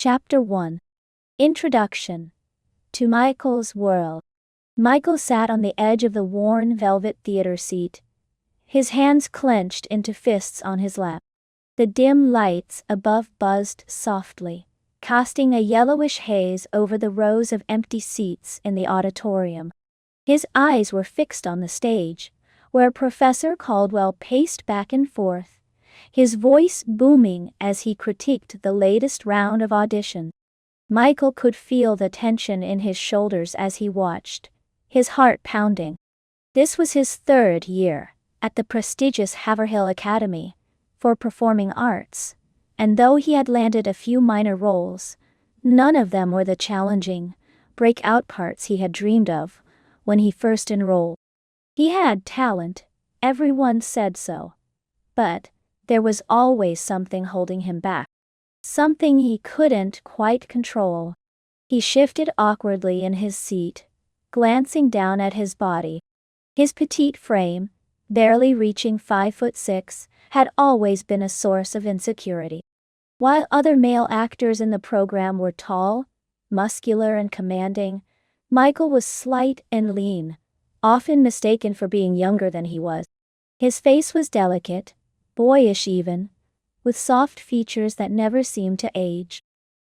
Chapter 1. Introduction to Michael's World. Michael sat on the edge of the worn velvet theater seat, his hands clenched into fists on his lap. The dim lights above buzzed softly, casting a yellowish haze over the rows of empty seats in the auditorium. His eyes were fixed on the stage, where Professor Caldwell paced back and forth, his voice booming as he critiqued the latest round of auditions. Michael could feel the tension in his shoulders as he watched, his heart pounding. This was his third year at the prestigious Haverhill Academy for Performing Arts, and though he had landed a few minor roles, none of them were the challenging, breakout parts he had dreamed of when he first enrolled. He had talent, everyone said so, but there was always something holding him back. Something he couldn't quite control. He shifted awkwardly in his seat, glancing down at his body. His petite frame, barely reaching 5'6", had always been a source of insecurity. While other male actors in the program were tall, muscular and commanding, Michael was slight and lean, often mistaken for being younger than he was. His face was delicate, boyish even, with soft features that never seemed to age.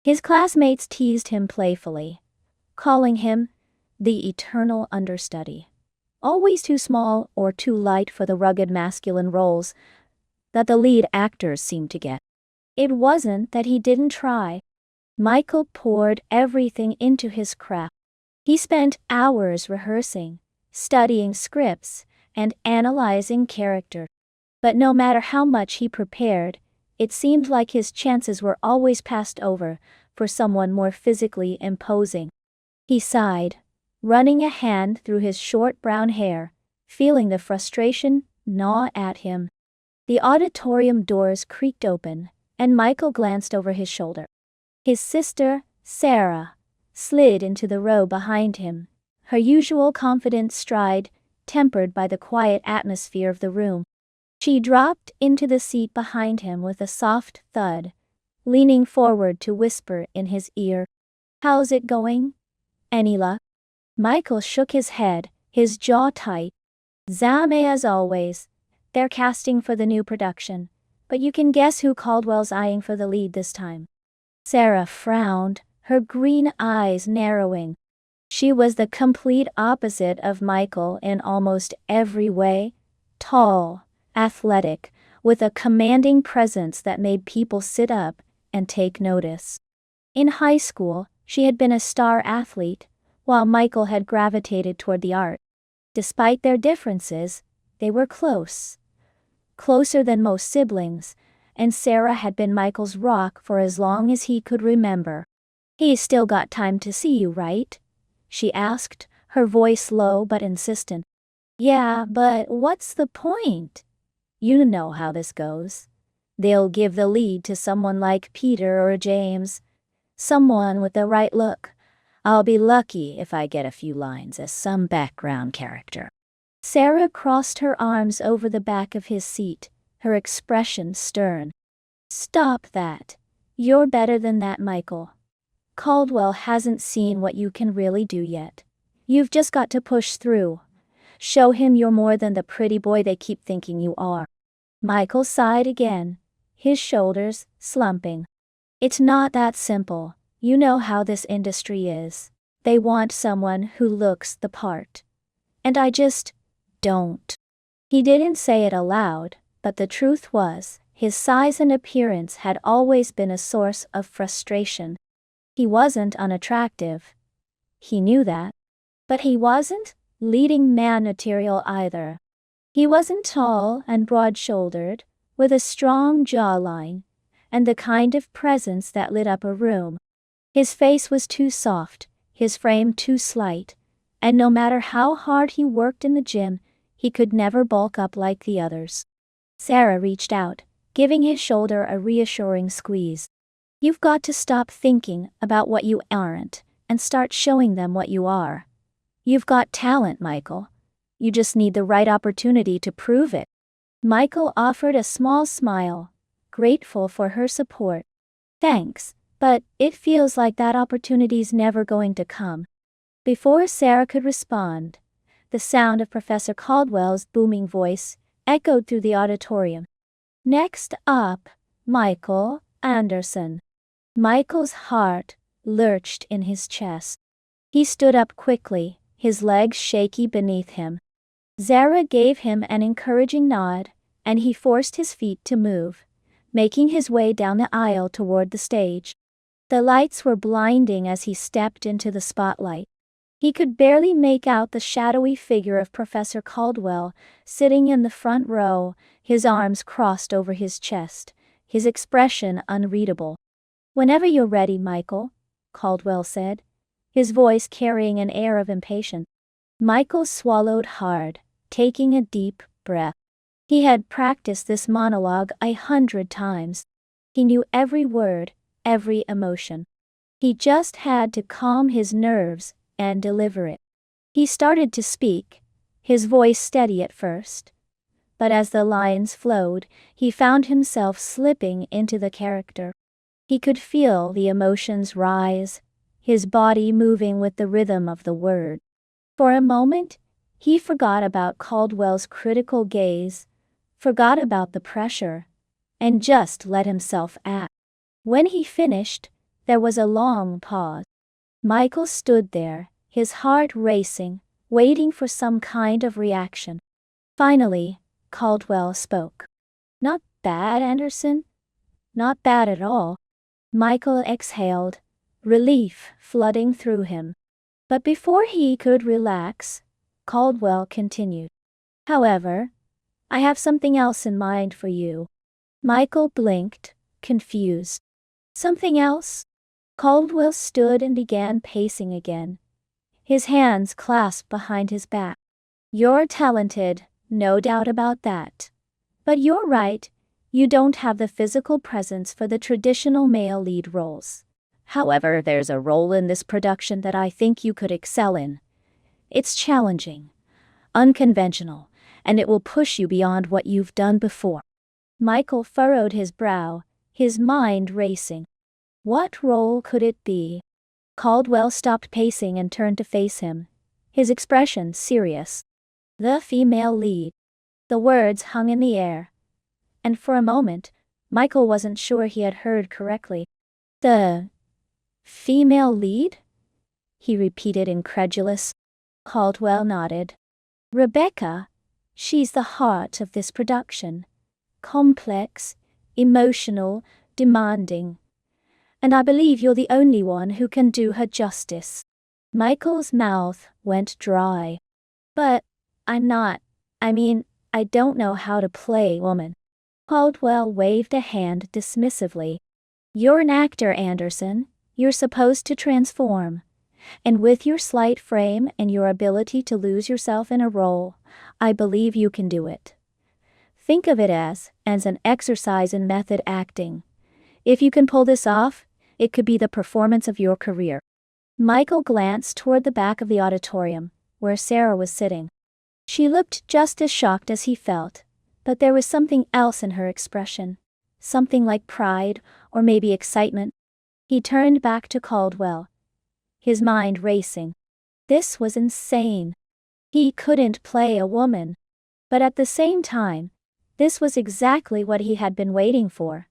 His classmates teased him playfully, calling him the eternal understudy, always too small or too light for the rugged masculine roles that the lead actors seemed to get. It wasn't that he didn't try. Michael poured everything into his craft. He spent hours rehearsing, studying scripts, and analyzing character. But no matter how much he prepared, it seemed like his chances were always passed over for someone more physically imposing. He sighed, running a hand through his short brown hair, feeling the frustration gnaw at him. The auditorium doors creaked open, and Michael glanced over his shoulder. His sister, Sarah, slid into the row behind him, her usual confident stride tempered by the quiet atmosphere of the room. She dropped into the seat behind him with a soft thud, leaning forward to whisper in his ear, "How's it going? Any luck?" Michael shook his head, his jaw tight. "Zame as always. They're casting for the new production, but you can guess who Caldwell's eyeing for the lead this time." Sarah frowned, her green eyes narrowing. She was the complete opposite of Michael in almost every way: tall, athletic, with a commanding presence that made people sit up and take notice. In high school, she had been a star athlete, while Michael had gravitated toward the art. Despite their differences, they were close. Closer than most siblings, and Sarah had been Michael's rock for as long as he could remember. "He's still got time to see you, right?" she asked, her voice low but insistent. "Yeah, but what's the point? You know how this goes. They'll give the lead to someone like Peter or James, someone with the right look. I'll be lucky if I get a few lines as some background character." Sarah crossed her arms over the back of his seat, her expression stern. "Stop that. You're better than that, Michael. Caldwell hasn't seen what you can really do yet. You've just got to push through. Show him you're more than the pretty boy they keep thinking you are." Michael sighed again, his shoulders slumping. "It's not that simple. You know how this industry is. They want someone who looks the part. And I just don't." He didn't say it aloud, but the truth was, his size and appearance had always been a source of frustration. He wasn't unattractive. He knew that. But he wasn't leading man material either. He wasn't tall and broad-shouldered, with a strong jawline, and the kind of presence that lit up a room. His face was too soft, his frame too slight, and no matter how hard he worked in the gym, he could never bulk up like the others. Sarah reached out, giving his shoulder a reassuring squeeze. "You've got to stop thinking about what you aren't, and start showing them what you are. You've got talent, Michael. You just need the right opportunity to prove it." Michael offered a small smile, grateful for her support. "Thanks, But it feels like that opportunity's never going to come. Before Sarah could respond, the sound of Professor Caldwell's booming voice echoed through the auditorium. Next up, Michael Anderson. Michael's heart lurched in his chest. He stood up quickly, his legs shaky beneath him. Zara gave him an encouraging nod, and he forced his feet to move, making his way down the aisle toward the stage. The lights were blinding as he stepped into the spotlight. He could barely make out the shadowy figure of Professor Caldwell, sitting in the front row, his arms crossed over his chest, his expression unreadable. "Whenever you're ready, Michael," Caldwell said, his voice carrying an air of impatience. Michael swallowed hard, taking a deep breath. He had practiced this monologue 100 times. He knew every word, every emotion. He just had to calm his nerves and deliver it. He started to speak, his voice steady at first. But as the lines flowed, he found himself slipping into the character. He could feel the emotions rise, his body moving with the rhythm of the word. For a moment, he forgot about Caldwell's critical gaze, forgot about the pressure, and just let himself act. When he finished, there was a long pause. Michael stood there, his heart racing, waiting for some kind of reaction. Finally, Caldwell spoke. "Not bad, Anderson. Not bad at all." Michael exhaled, relief flooding through him. But before he could relax, Caldwell continued. "However, I have something else in mind for you." Michael blinked, confused. "Something else?" Caldwell stood and began pacing again, his hands clasped behind his back. "You're talented, no doubt about that. But you're right, you don't have the physical presence for the traditional male lead roles. However, there's a role in this production that I think you could excel in. It's challenging, unconventional, and it will push you beyond what you've done before." Michael furrowed his brow, his mind racing. What role could it be? Caldwell stopped pacing and turned to face him, his expression serious. "The female lead." The words hung in the air, and for a moment, Michael wasn't sure he had heard correctly. "The female lead?" he repeated incredulous. Caldwell nodded. "Rebecca, she's the heart of this production. Complex, emotional, demanding. And I believe you're the only one who can do her justice." Michael's mouth went dry. "But I'm not. I don't know how to play woman." Caldwell waved a hand dismissively. "You're an actor, Anderson. You're supposed to transform. And with your slight frame and your ability to lose yourself in a role, I believe you can do it. Think of it as an exercise in method acting. If you can pull this off, it could be the performance of your career." Michael glanced toward the back of the auditorium, where Sarah was sitting. She looked just as shocked as he felt, but there was something else in her expression, something like pride, or maybe excitement. He turned back to Caldwell, his mind racing. This was insane. He couldn't play a woman. But at the same time, this was exactly what he had been waiting for.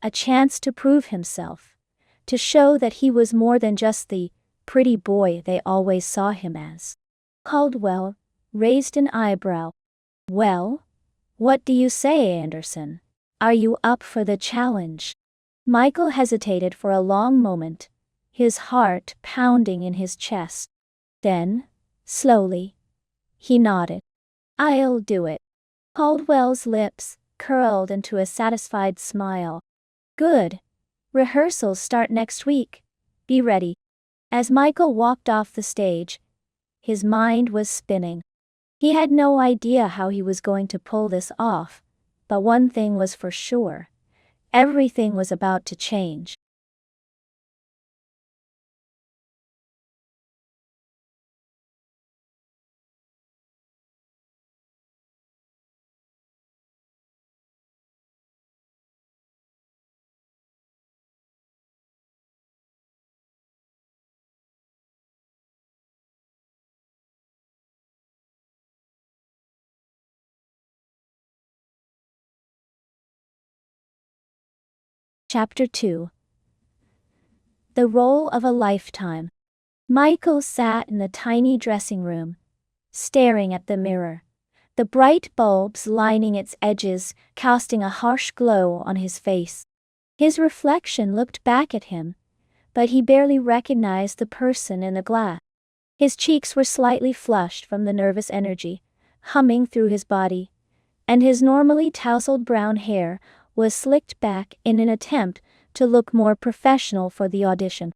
A chance to prove himself, to show that he was more than just the pretty boy they always saw him as. Caldwell raised an eyebrow. "Well, what do you say, Anderson? Are you up for the challenge?" Michael hesitated for a long moment, his heart pounding in his chest. Then, slowly, he nodded. "I'll do it." Caldwell's lips curled into a satisfied smile. "Good. Rehearsals start next week. Be ready." As Michael walked off the stage, his mind was spinning. He had no idea how he was going to pull this off, but one thing was for sure. Everything was about to change. Chapter 2. The Role of a Lifetime. Michael sat in the tiny dressing room, staring at the mirror, the bright bulbs lining its edges casting a harsh glow on his face. His reflection looked back at him, but he barely recognized the person in the glass. His cheeks were slightly flushed from the nervous energy humming through his body, and his normally tousled brown hair was slicked back in an attempt to look more professional for the audition.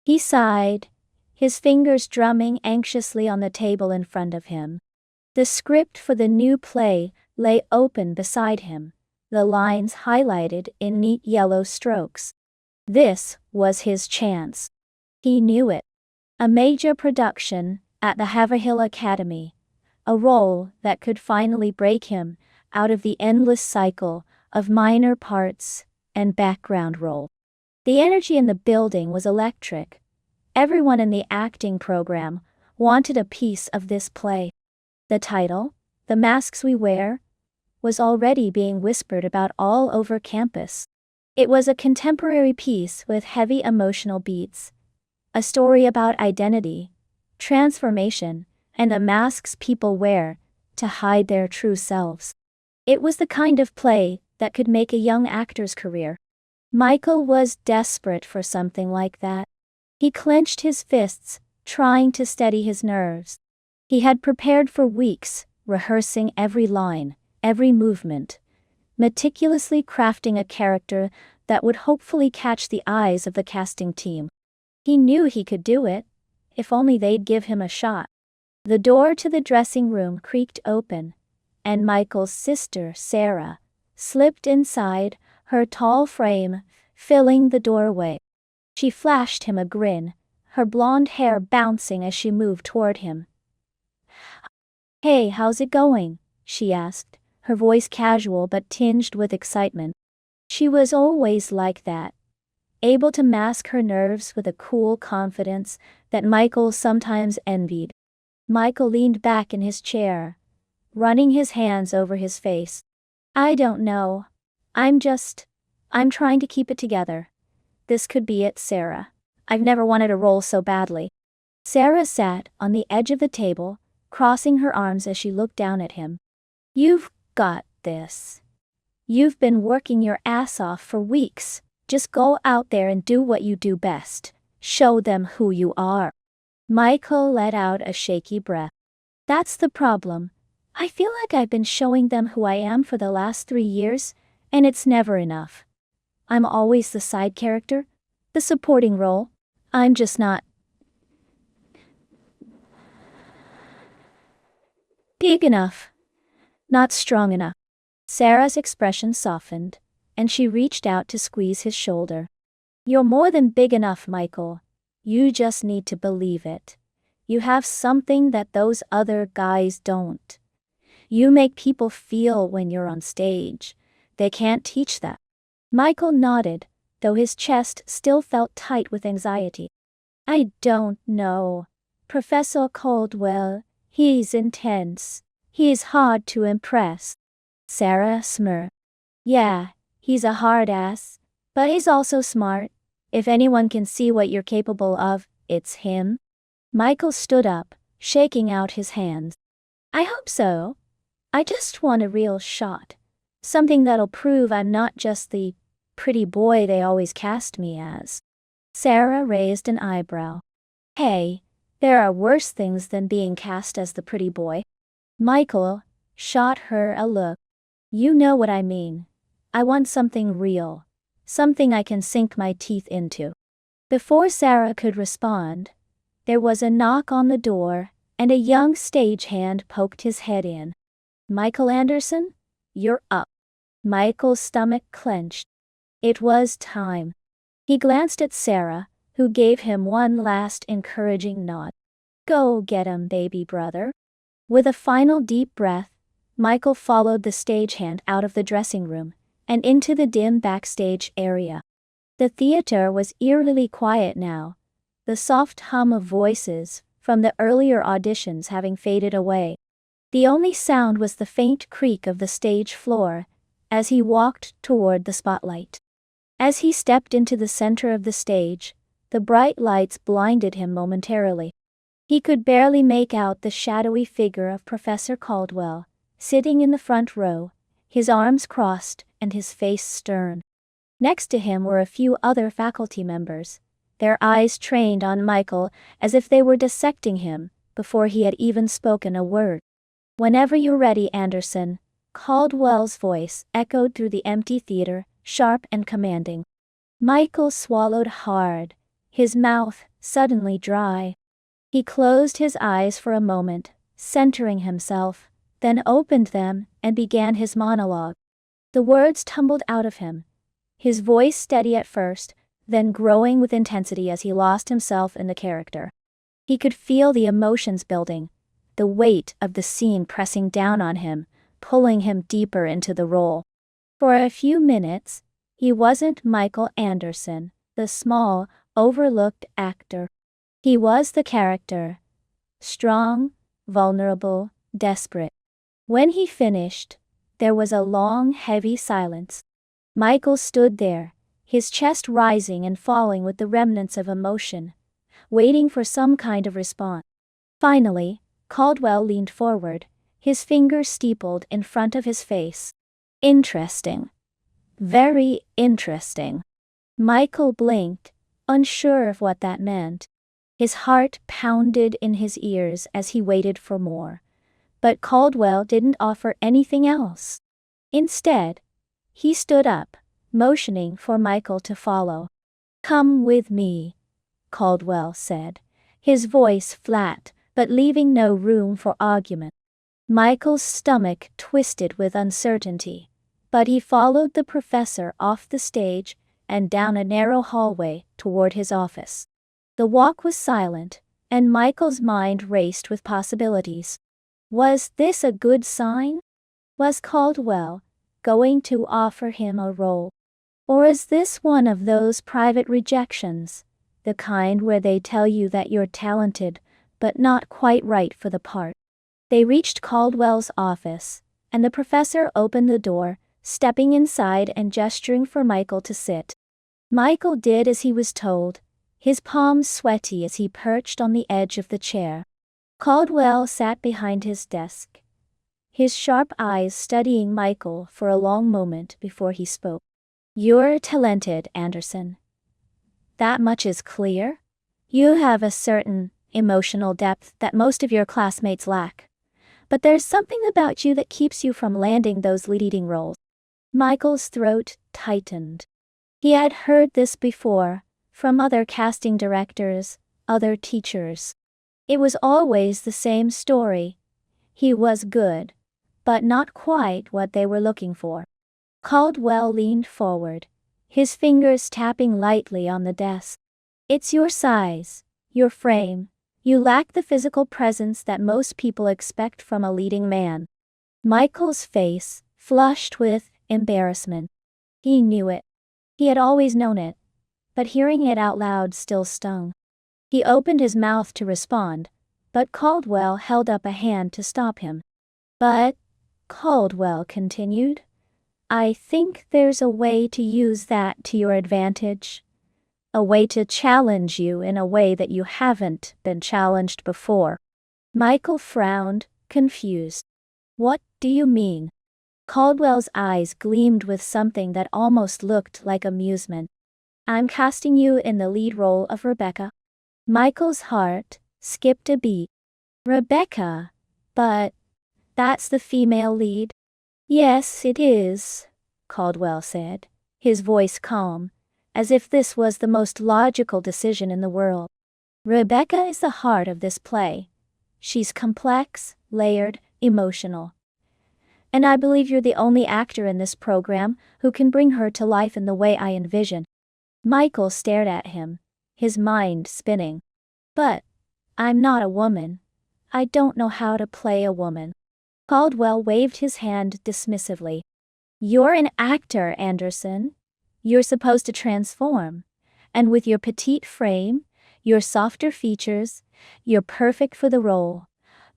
He sighed, his fingers drumming anxiously on the table in front of him. The script for the new play lay open beside him, the lines highlighted in neat yellow strokes. This was his chance. He knew it. A major production at the Haverhill Academy, a role that could finally break him out of the endless cycle of minor parts and background role. The energy in the building was electric. Everyone in the acting program wanted a piece of this play. The title, The Masks We Wear, was already being whispered about all over campus. It was a contemporary piece with heavy emotional beats, a story about identity, transformation, and the masks people wear to hide their true selves. It was the kind of play that could make a young actor's career. Michael was desperate for something like that. He clenched his fists, trying to steady his nerves. He had prepared for weeks, rehearsing every line, every movement, meticulously crafting a character that would hopefully catch the eyes of the casting team. He knew he could do it, if only they'd give him a shot. The door to the dressing room creaked open, and Michael's sister, Sarah, slipped inside, her tall frame filling the doorway. She flashed him a grin, her blonde hair bouncing as she moved toward him. "Hey, how's it going?" she asked, her voice casual but tinged with excitement. She was always like that, able to mask her nerves with a cool confidence that Michael sometimes envied. Michael leaned back in his chair, running his hands over his face. "I don't know. I'm trying to keep it together. This could be it, Sarah. I've never wanted a role so badly." Sarah sat on the edge of the table, crossing her arms as she looked down at him. "You've got this. You've been working your ass off for weeks. Just go out there and do what you do best. Show them who you are." Michael let out a shaky breath. "That's the problem. I feel like I've been showing them who I am for the last 3 years, and it's never enough. I'm always the side character, the supporting role. I'm just not big enough, not strong enough." Sarah's expression softened, and she reached out to squeeze his shoulder. "You're more than big enough, Michael. You just need to believe it. You have something that those other guys don't. You make people feel when you're on stage. They can't teach that." Michael nodded, though his chest still felt tight with anxiety. "I don't know. Professor Caldwell, he's intense. He's hard to impress." Sarah smirked. "Yeah, he's a hard ass, but he's also smart. If anyone can see what you're capable of, it's him." Michael stood up, shaking out his hands. "I hope so. I just want a real shot. Something that'll prove I'm not just the pretty boy they always cast me as." Sarah raised an eyebrow. "Hey, there are worse things than being cast as the pretty boy." Michael shot her a look. "You know what I mean. I want something real. Something I can sink my teeth into." Before Sarah could respond, there was a knock on the door, and a young stagehand poked his head in. "Michael Anderson, you're up." Michael's stomach clenched. It was time. He glanced at Sarah, who gave him one last encouraging nod. "Go get him, baby brother." With a final deep breath, Michael followed the stagehand out of the dressing room and into the dim backstage area. The theater was eerily quiet now, the soft hum of voices from the earlier auditions having faded away. The only sound was the faint creak of the stage floor as he walked toward the spotlight. As he stepped into the center of the stage, the bright lights blinded him momentarily. He could barely make out the shadowy figure of Professor Caldwell, sitting in the front row, his arms crossed and his face stern. Next to him were a few other faculty members, their eyes trained on Michael as if they were dissecting him before he had even spoken a word. "Whenever you're ready, Anderson," Caldwell's voice echoed through the empty theater, sharp and commanding. Michael swallowed hard, his mouth suddenly dry. He closed his eyes for a moment, centering himself, then opened them and began his monologue. The words tumbled out of him, his voice steady at first, then growing with intensity as he lost himself in the character. He could feel the emotions building, the weight of the scene pressing down on him, pulling him deeper into the role. For a few minutes, he wasn't Michael Anderson, the small, overlooked actor. He was the character. Strong, vulnerable, desperate. When he finished, there was a long, heavy silence. Michael stood there, his chest rising and falling with the remnants of emotion, waiting for some kind of response. Finally, Caldwell leaned forward, his fingers steepled in front of his face. "Interesting. Very interesting." Michael blinked, unsure of what that meant. His heart pounded in his ears as he waited for more. But Caldwell didn't offer anything else. Instead, he stood up, motioning for Michael to follow. "Come with me," Caldwell said, his voice flat, but leaving no room for argument. Michael's stomach twisted with uncertainty, but he followed the professor off the stage and down a narrow hallway toward his office. The walk was silent, and Michael's mind raced with possibilities. Was this a good sign? Was Caldwell going to offer him a role? Or is this one of those private rejections, the kind where they tell you that you're talented, but not quite right for the part? They reached Caldwell's office, and the professor opened the door, stepping inside and gesturing for Michael to sit. Michael did as he was told, his palms sweaty as he perched on the edge of the chair. Caldwell sat behind his desk, his sharp eyes studying Michael for a long moment before he spoke. "You're talented, Anderson. That much is clear. You have a certain emotional depth that most of your classmates lack. But there's something about you that keeps you from landing those leading roles." Michael's throat tightened. He had heard this before, from other casting directors, other teachers. It was always the same story. He was good, but not quite what they were looking for. Caldwell leaned forward, his fingers tapping lightly on the desk. "It's your size, your frame. You lack the physical presence that most people expect from a leading man." Michael's face flushed with embarrassment. He knew it. He had always known it, but hearing it out loud still stung. He opened his mouth to respond, but Caldwell held up a hand to stop him. "But," Caldwell continued, "I think there's a way to use that to your advantage. A way to challenge you in a way that you haven't been challenged before." Michael frowned, confused. "What do you mean?" Caldwell's eyes gleamed with something that almost looked like amusement. "I'm casting you in the lead role of Rebecca." Michael's heart skipped a beat. "Rebecca? But that's the female lead." "Yes, it is," Caldwell said, his voice calm, as if this was the most logical decision in the world. "Rebecca is the heart of this play. She's complex, layered, emotional. And I believe you're the only actor in this program who can bring her to life in the way I envision." Michael stared at him, his mind spinning. "But I'm not a woman. I don't know how to play a woman." Caldwell waved his hand dismissively. "You're an actor, Anderson. You're supposed to transform. And with your petite frame, your softer features, you're perfect for the role.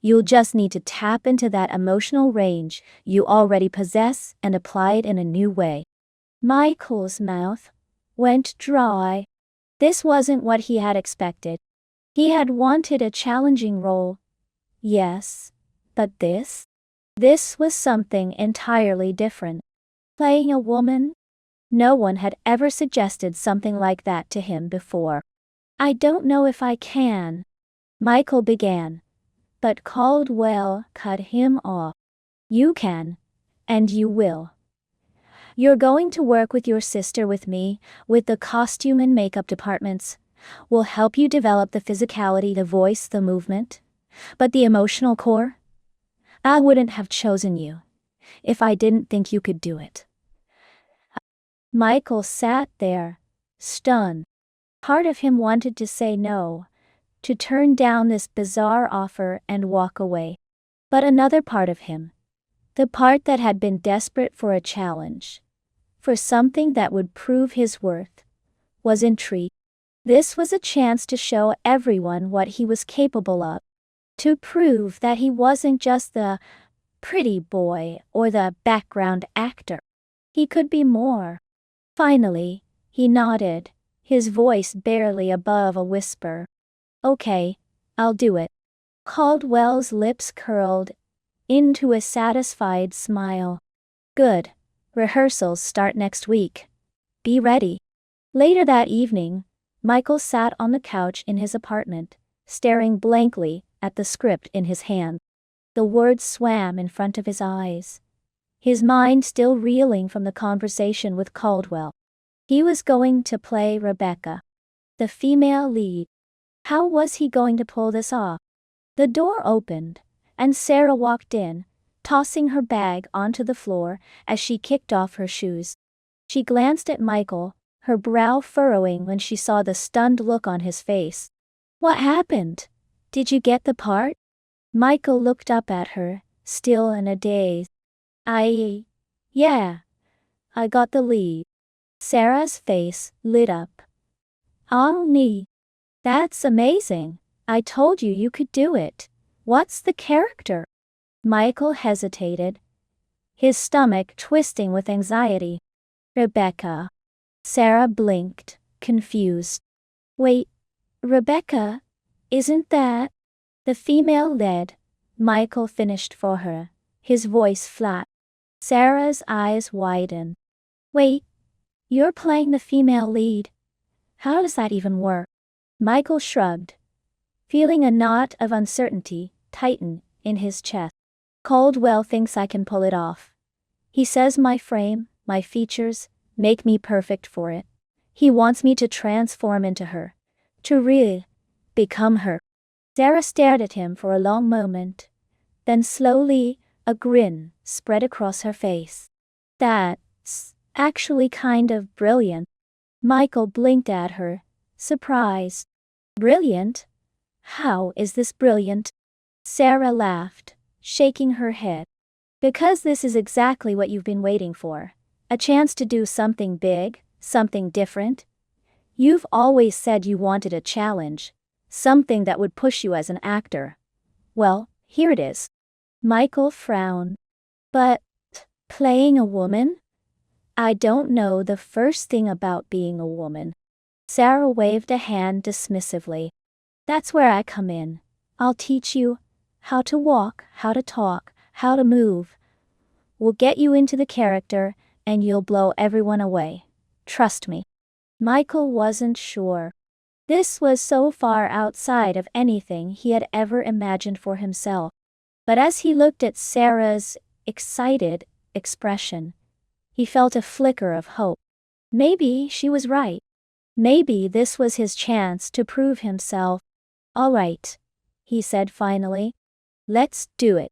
You'll just need to tap into that emotional range you already possess and apply it in a new way." Michael's mouth went dry. This wasn't what he had expected. He had wanted a challenging role. Yes, but this? This was something entirely different. Playing a woman? No one had ever suggested something like that to him before. I don't know if I can, Michael began, but Caldwell cut him off. You can, and you will. You're going to work with your sister with me, with the costume and makeup departments. We'll help you develop the physicality, the voice, the movement. But the emotional core? I wouldn't have chosen you if I didn't think you could do it. Michael sat there, stunned. Part of him wanted to say no, to turn down this bizarre offer and walk away. But another part of him, the part that had been desperate for a challenge, for something that would prove his worth, was intrigued. This was a chance to show everyone what he was capable of, to prove that he wasn't just the pretty boy or the background actor. He could be more. Finally, he nodded, his voice barely above a whisper. Okay, I'll do it. Caldwell's lips curled into a satisfied smile. Good. Rehearsals start next week. Be ready. Later that evening, Michael sat on the couch in his apartment, staring blankly at the script in his hand. The words swam in front of his eyes, his mind still reeling from the conversation with Caldwell. He was going to play Rebecca, the female lead. How was he going to pull this off? The door opened, and Sarah walked in, tossing her bag onto the floor as she kicked off her shoes. She glanced at Michael, her brow furrowing when she saw the stunned look on his face. What happened? Did you get the part? Michael looked up at her, still in a daze. Yeah, I got the lead. Sarah's face lit up. Oh, that's amazing. I told you you could do it. What's the character? Michael hesitated, his stomach twisting with anxiety. Rebecca. Sarah blinked, confused. Wait, Rebecca, isn't that? The female lead, Michael finished for her, his voice flat. Sarah's eyes widened. Wait, you're playing the female lead? How does that even work? Michael shrugged, feeling a knot of uncertainty tighten in his chest. Caldwell thinks I can pull it off. He says my frame, my features, make me perfect for it. He wants me to transform into her, to really become her. Sarah stared at him for a long moment. Then slowly, a grin spread across her face. That's actually kind of brilliant. Michael blinked at her, surprised. Brilliant? How is this brilliant? Sarah laughed, shaking her head. Because this is exactly what you've been waiting for. A chance to do something big, something different. You've always said you wanted a challenge, something that would push you as an actor. Well, here it is. Michael frowned. But, playing a woman? I don't know the first thing about being a woman. Sarah waved a hand dismissively. That's where I come in. I'll teach you how to walk, how to talk, how to move. We'll get you into the character, and you'll blow everyone away. Trust me. Michael wasn't sure. This was so far outside of anything he had ever imagined for himself. But as he looked at Sarah's excited expression, he felt a flicker of hope. Maybe she was right. Maybe this was his chance to prove himself. All right, he said finally. Let's do it.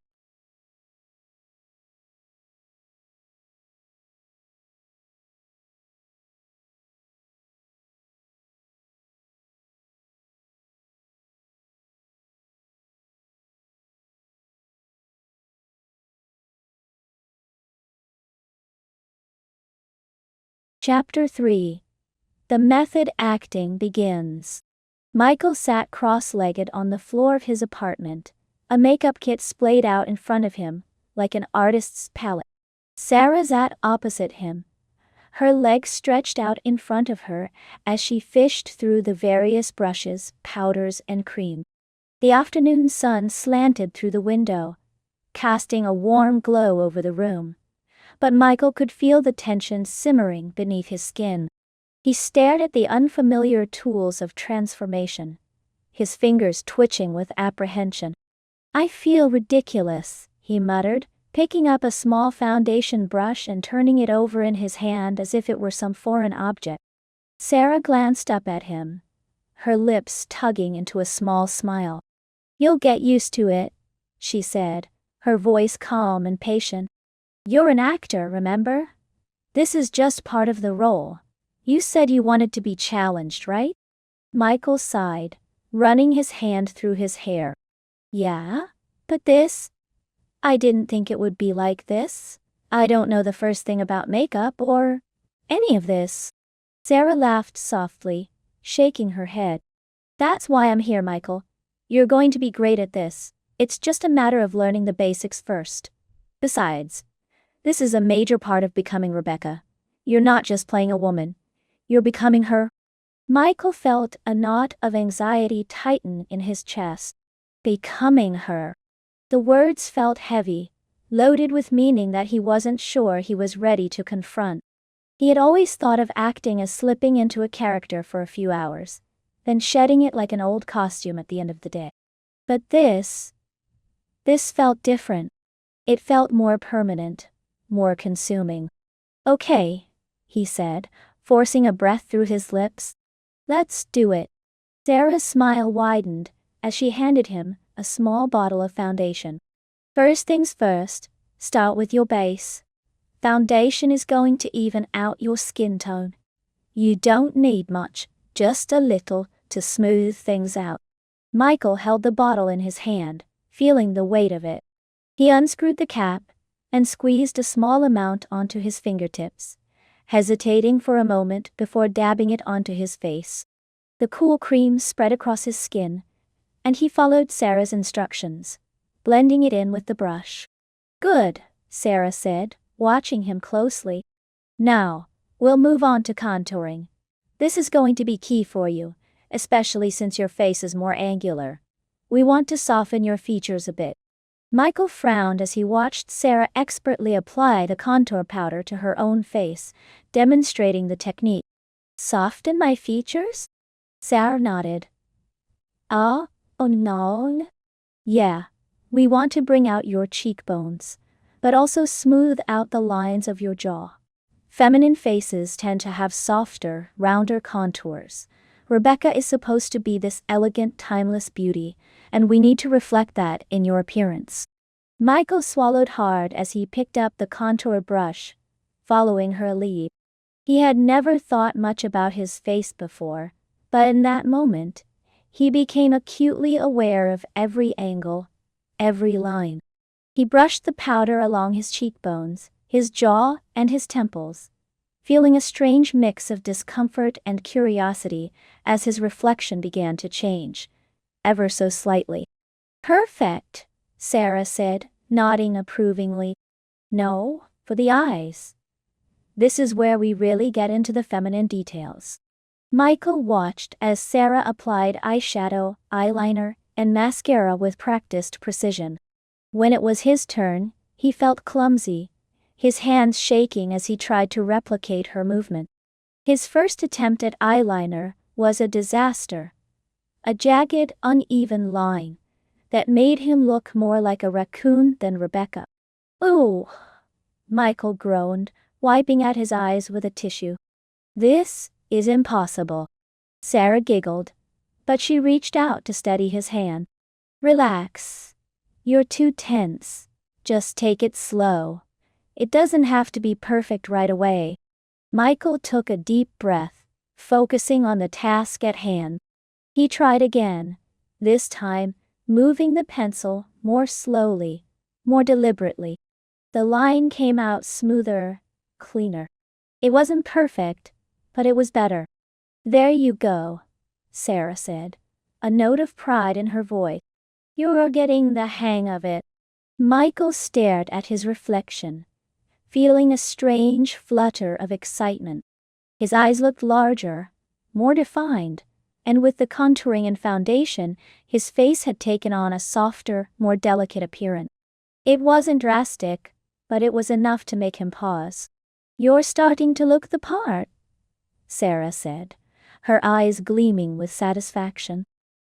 Chapter 3. The method acting begins. Michael sat cross-legged on the floor of his apartment, a makeup kit splayed out in front of him, like an artist's palette. Sarah sat opposite him, her legs stretched out in front of her as she fished through the various brushes, powders, and cream. The afternoon sun slanted through the window, casting a warm glow over the room. But Michael could feel the tension simmering beneath his skin. He stared at the unfamiliar tools of transformation, his fingers twitching with apprehension. "I feel ridiculous," he muttered, picking up a small foundation brush and turning it over in his hand as if it were some foreign object. Sarah glanced up at him, her lips tugging into a small smile. "You'll get used to it," she said, her voice calm and patient. "You're an actor, remember? This is just part of the role. You said you wanted to be challenged, right?" Michael sighed, running his hand through his hair. "Yeah, but I didn't think it would be like this. I don't know the first thing about makeup or any of this." Sarah laughed softly, shaking her head. "That's why I'm here, Michael. You're going to be great at this. It's just a matter of learning the basics first. Besides, this is a major part of becoming Rebecca. You're not just playing a woman. You're becoming her." Michael felt a knot of anxiety tighten in his chest. Becoming her. The words felt heavy, loaded with meaning that he wasn't sure he was ready to confront. He had always thought of acting as slipping into a character for a few hours, then shedding it like an old costume at the end of the day. But this felt different. It felt more permanent, more consuming. "Okay," he said, forcing a breath through his lips. "Let's do it." Sarah's smile widened as she handed him a small bottle of foundation. "First things first, start with your base. Foundation is going to even out your skin tone. You don't need much, just a little, to smooth things out." Michael held the bottle in his hand, feeling the weight of it. He unscrewed the cap and squeezed a small amount onto his fingertips, hesitating for a moment before dabbing it onto his face. The cool cream spread across his skin, and he followed Sarah's instructions, blending it in with the brush. "Good," Sarah said, watching him closely. "Now, we'll move on to contouring. This is going to be key for you, especially since your face is more angular. We want to soften your features a bit." Michael frowned as he watched Sarah expertly apply the contour powder to her own face, demonstrating the technique. "Soften my features?" Sarah nodded. Oh no. Yeah, we want to bring out your cheekbones, but also smooth out the lines of your jaw. Feminine faces tend to have softer, rounder contours. Rebecca is supposed to be this elegant, timeless beauty, and we need to reflect that in your appearance. Michael swallowed hard as he picked up the contour brush, following her lead. He had never thought much about his face before, but in that moment, he became acutely aware of every angle, every line. He brushed the powder along his cheekbones, his jaw, and his temples, feeling a strange mix of discomfort and curiosity as his reflection began to change, ever so slightly. "Perfect," Sarah said, nodding approvingly. "No, for the eyes. This is where we really get into the feminine details." Michael watched as Sarah applied eyeshadow, eyeliner, and mascara with practiced precision. When it was his turn, he felt clumsy, his hands shaking as he tried to replicate her movement. His first attempt at eyeliner was a disaster. A jagged, uneven line that made him look more like a raccoon than Rebecca. "Ooh," Michael groaned, wiping at his eyes with a tissue. "This is impossible." Sarah giggled, but she reached out to steady his hand. "Relax. You're too tense. Just take it slow. It doesn't have to be perfect right away." Michael took a deep breath, focusing on the task at hand. He tried again, this time, moving the pencil more slowly, more deliberately. The line came out smoother, cleaner. It wasn't perfect, but it was better. "There you go," Sarah said, a note of pride in her voice. "You're getting the hang of it." Michael stared at his reflection, feeling a strange flutter of excitement. His eyes looked larger, more defined, and with the contouring and foundation, his face had taken on a softer, more delicate appearance. It wasn't drastic, but it was enough to make him pause. "You're starting to look the part," Sarah said, her eyes gleaming with satisfaction.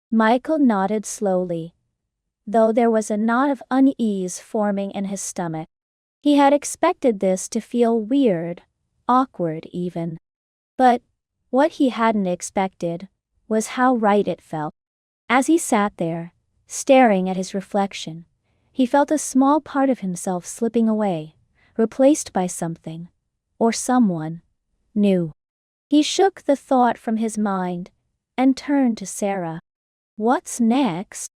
Michael nodded slowly, though there was a knot of unease forming in his stomach. He had expected this to feel weird, awkward even. But what he hadn't expected was how right it felt. As he sat there, staring at his reflection, he felt a small part of himself slipping away, replaced by something, or someone, new. He shook the thought from his mind and turned to Sarah. What's next?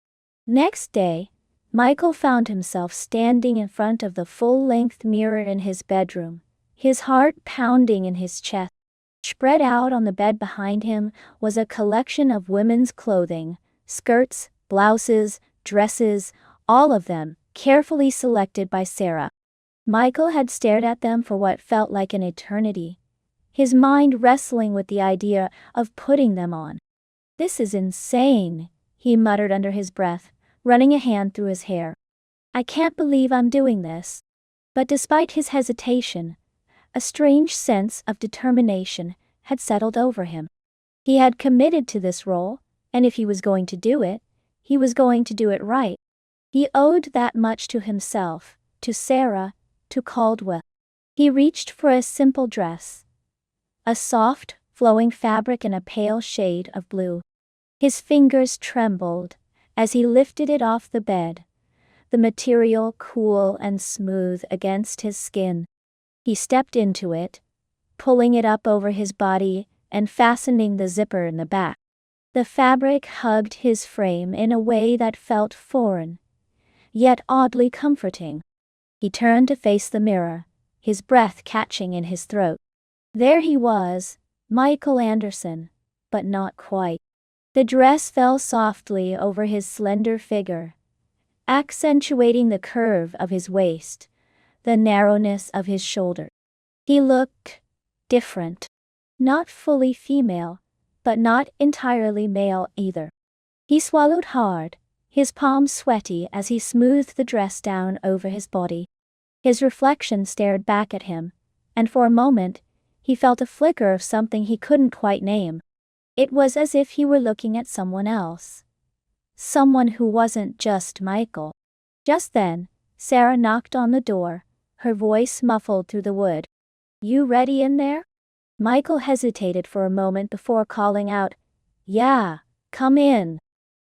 Next day, Michael found himself standing in front of the full-length mirror in his bedroom, his heart pounding in his chest. Spread out on the bed behind him was a collection of women's clothing, skirts, blouses, dresses, all of them carefully selected by Sarah. Michael had stared at them for what felt like an eternity, his mind wrestling with the idea of putting them on. "This is insane," he muttered under his breath, running a hand through his hair. "I can't believe I'm doing this." But despite his hesitation, a strange sense of determination had settled over him. He had committed to this role, and if he was going to do it, he was going to do it right. He owed that much to himself, to Sarah, to Caldwell. He reached for a simple dress, a soft, flowing fabric in a pale shade of blue. His fingers trembled as he lifted it off the bed, the material cool and smooth against his skin. He stepped into it, pulling it up over his body and fastening the zipper in the back. The fabric hugged his frame in a way that felt foreign, yet oddly comforting. He turned to face the mirror, his breath catching in his throat. There he was, Michael Anderson, but not quite. The dress fell softly over his slender figure, accentuating the curve of his waist, the narrowness of his shoulder. He looked different. Not fully female, but not entirely male either. He swallowed hard, his palms sweaty as he smoothed the dress down over his body. His reflection stared back at him, and for a moment, he felt a flicker of something he couldn't quite name. It was as if he were looking at someone else. Someone who wasn't just Michael. Just then, Sarah knocked on the door, her voice muffled through the wood. "You ready in there?" Michael hesitated for a moment before calling out, "Yeah, come in."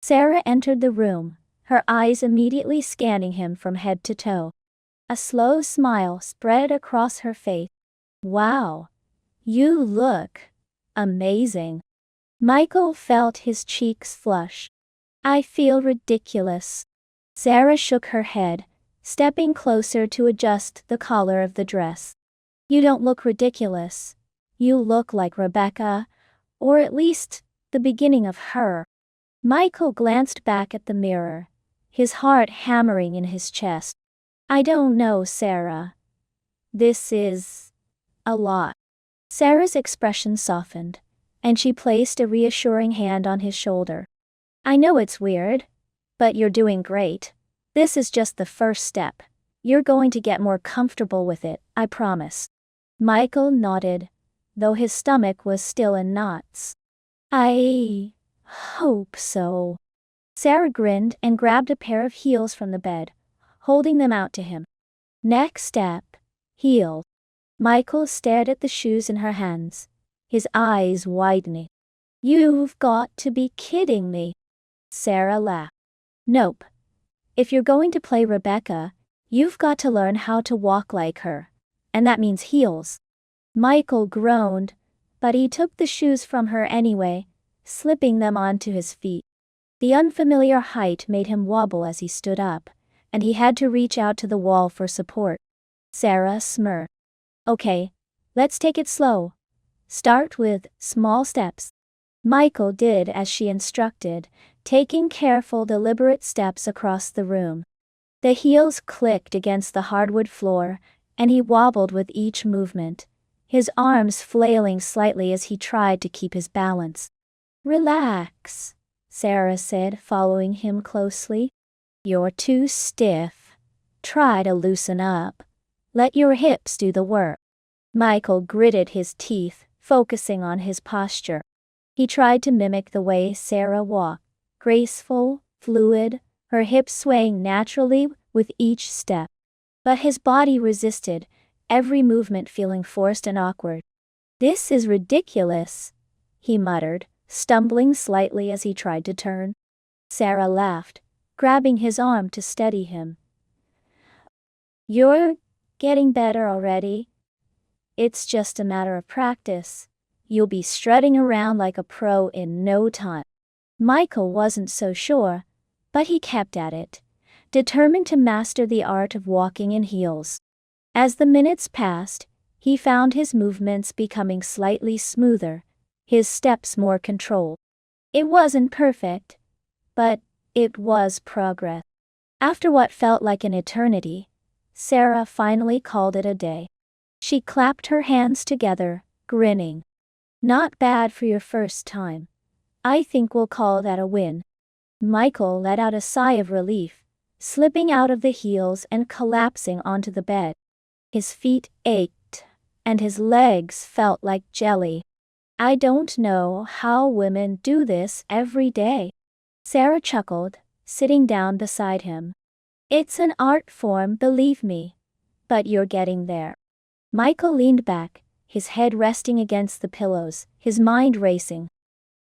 Sarah entered the room, her eyes immediately scanning him from head to toe. A slow smile spread across her face. "Wow, you look amazing." Michael felt his cheeks flush. "I feel ridiculous." Sarah shook her head, stepping closer to adjust the collar of the dress. "You don't look ridiculous. You look like Rebecca, or at least, the beginning of her." Michael glanced back at the mirror, his heart hammering in his chest. "I don't know, Sarah. This is a lot." Sarah's expression softened, and she placed a reassuring hand on his shoulder. "I know it's weird, but you're doing great. This is just the first step. You're going to get more comfortable with it, I promise." Michael nodded, though his stomach was still in knots. "I hope so." Sarah grinned and grabbed a pair of heels from the bed, holding them out to him. "Next step, heels." Michael stared at the shoes in her hands, his eyes widening. "You've got to be kidding me." Sarah laughed. "Nope. If you're going to play Rebecca, you've got to learn how to walk like her, and that means heels." Michael groaned, but he took the shoes from her anyway, slipping them onto his feet. The unfamiliar height made him wobble as he stood up, and he had to reach out to the wall for support. Sarah smirked. "Okay, let's take it slow. Start with small steps." Michael did as she instructed, taking careful, deliberate steps across the room. The heels clicked against the hardwood floor, and he wobbled with each movement, his arms flailing slightly as he tried to keep his balance. "Relax," Sarah said, following him closely. "You're too stiff. Try to loosen up. Let your hips do the work." Michael gritted his teeth, focusing on his posture. He tried to mimic the way Sarah walked, graceful, fluid, her hips swaying naturally with each step. But his body resisted, every movement feeling forced and awkward. "This is ridiculous," he muttered, stumbling slightly as he tried to turn. Sarah laughed, grabbing his arm to steady him. "You're getting better already. It's just a matter of practice. You'll be strutting around like a pro in no time." Michael wasn't so sure, but he kept at it, determined to master the art of walking in heels. As the minutes passed, he found his movements becoming slightly smoother, his steps more controlled. It wasn't perfect, but it was progress. After what felt like an eternity, Sarah finally called it a day. She clapped her hands together, grinning. "Not bad for your first time. I think we'll call that a win." Michael let out a sigh of relief, slipping out of the heels and collapsing onto the bed. His feet ached, and his legs felt like jelly. "I don't know how women do this every day," Sarah chuckled, sitting down beside him. "It's an art form, believe me. But you're getting there." Michael leaned back, his head resting against the pillows, his mind racing.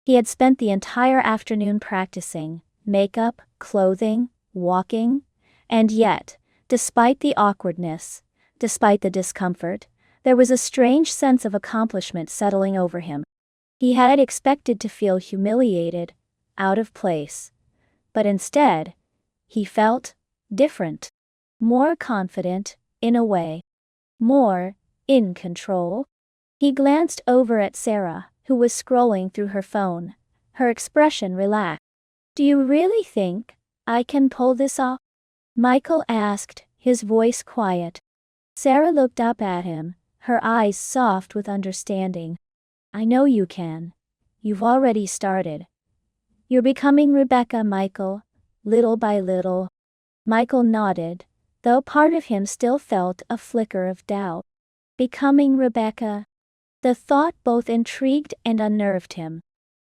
He had spent the entire afternoon practicing makeup, clothing, walking, and yet, despite the awkwardness, despite the discomfort, there was a strange sense of accomplishment settling over him. He had expected to feel humiliated, out of place. But instead, he felt different. More confident, in a way. More in control. He glanced over at Sarah, who was scrolling through her phone, her expression relaxed. "Do you really think I can pull this off?" Michael asked, his voice quiet. Sarah looked up at him, her eyes soft with understanding. "I know you can. You've already started. You're becoming Rebecca, Michael, little by little." Michael nodded, though part of him still felt a flicker of doubt. Becoming Rebecca? The thought both intrigued and unnerved him.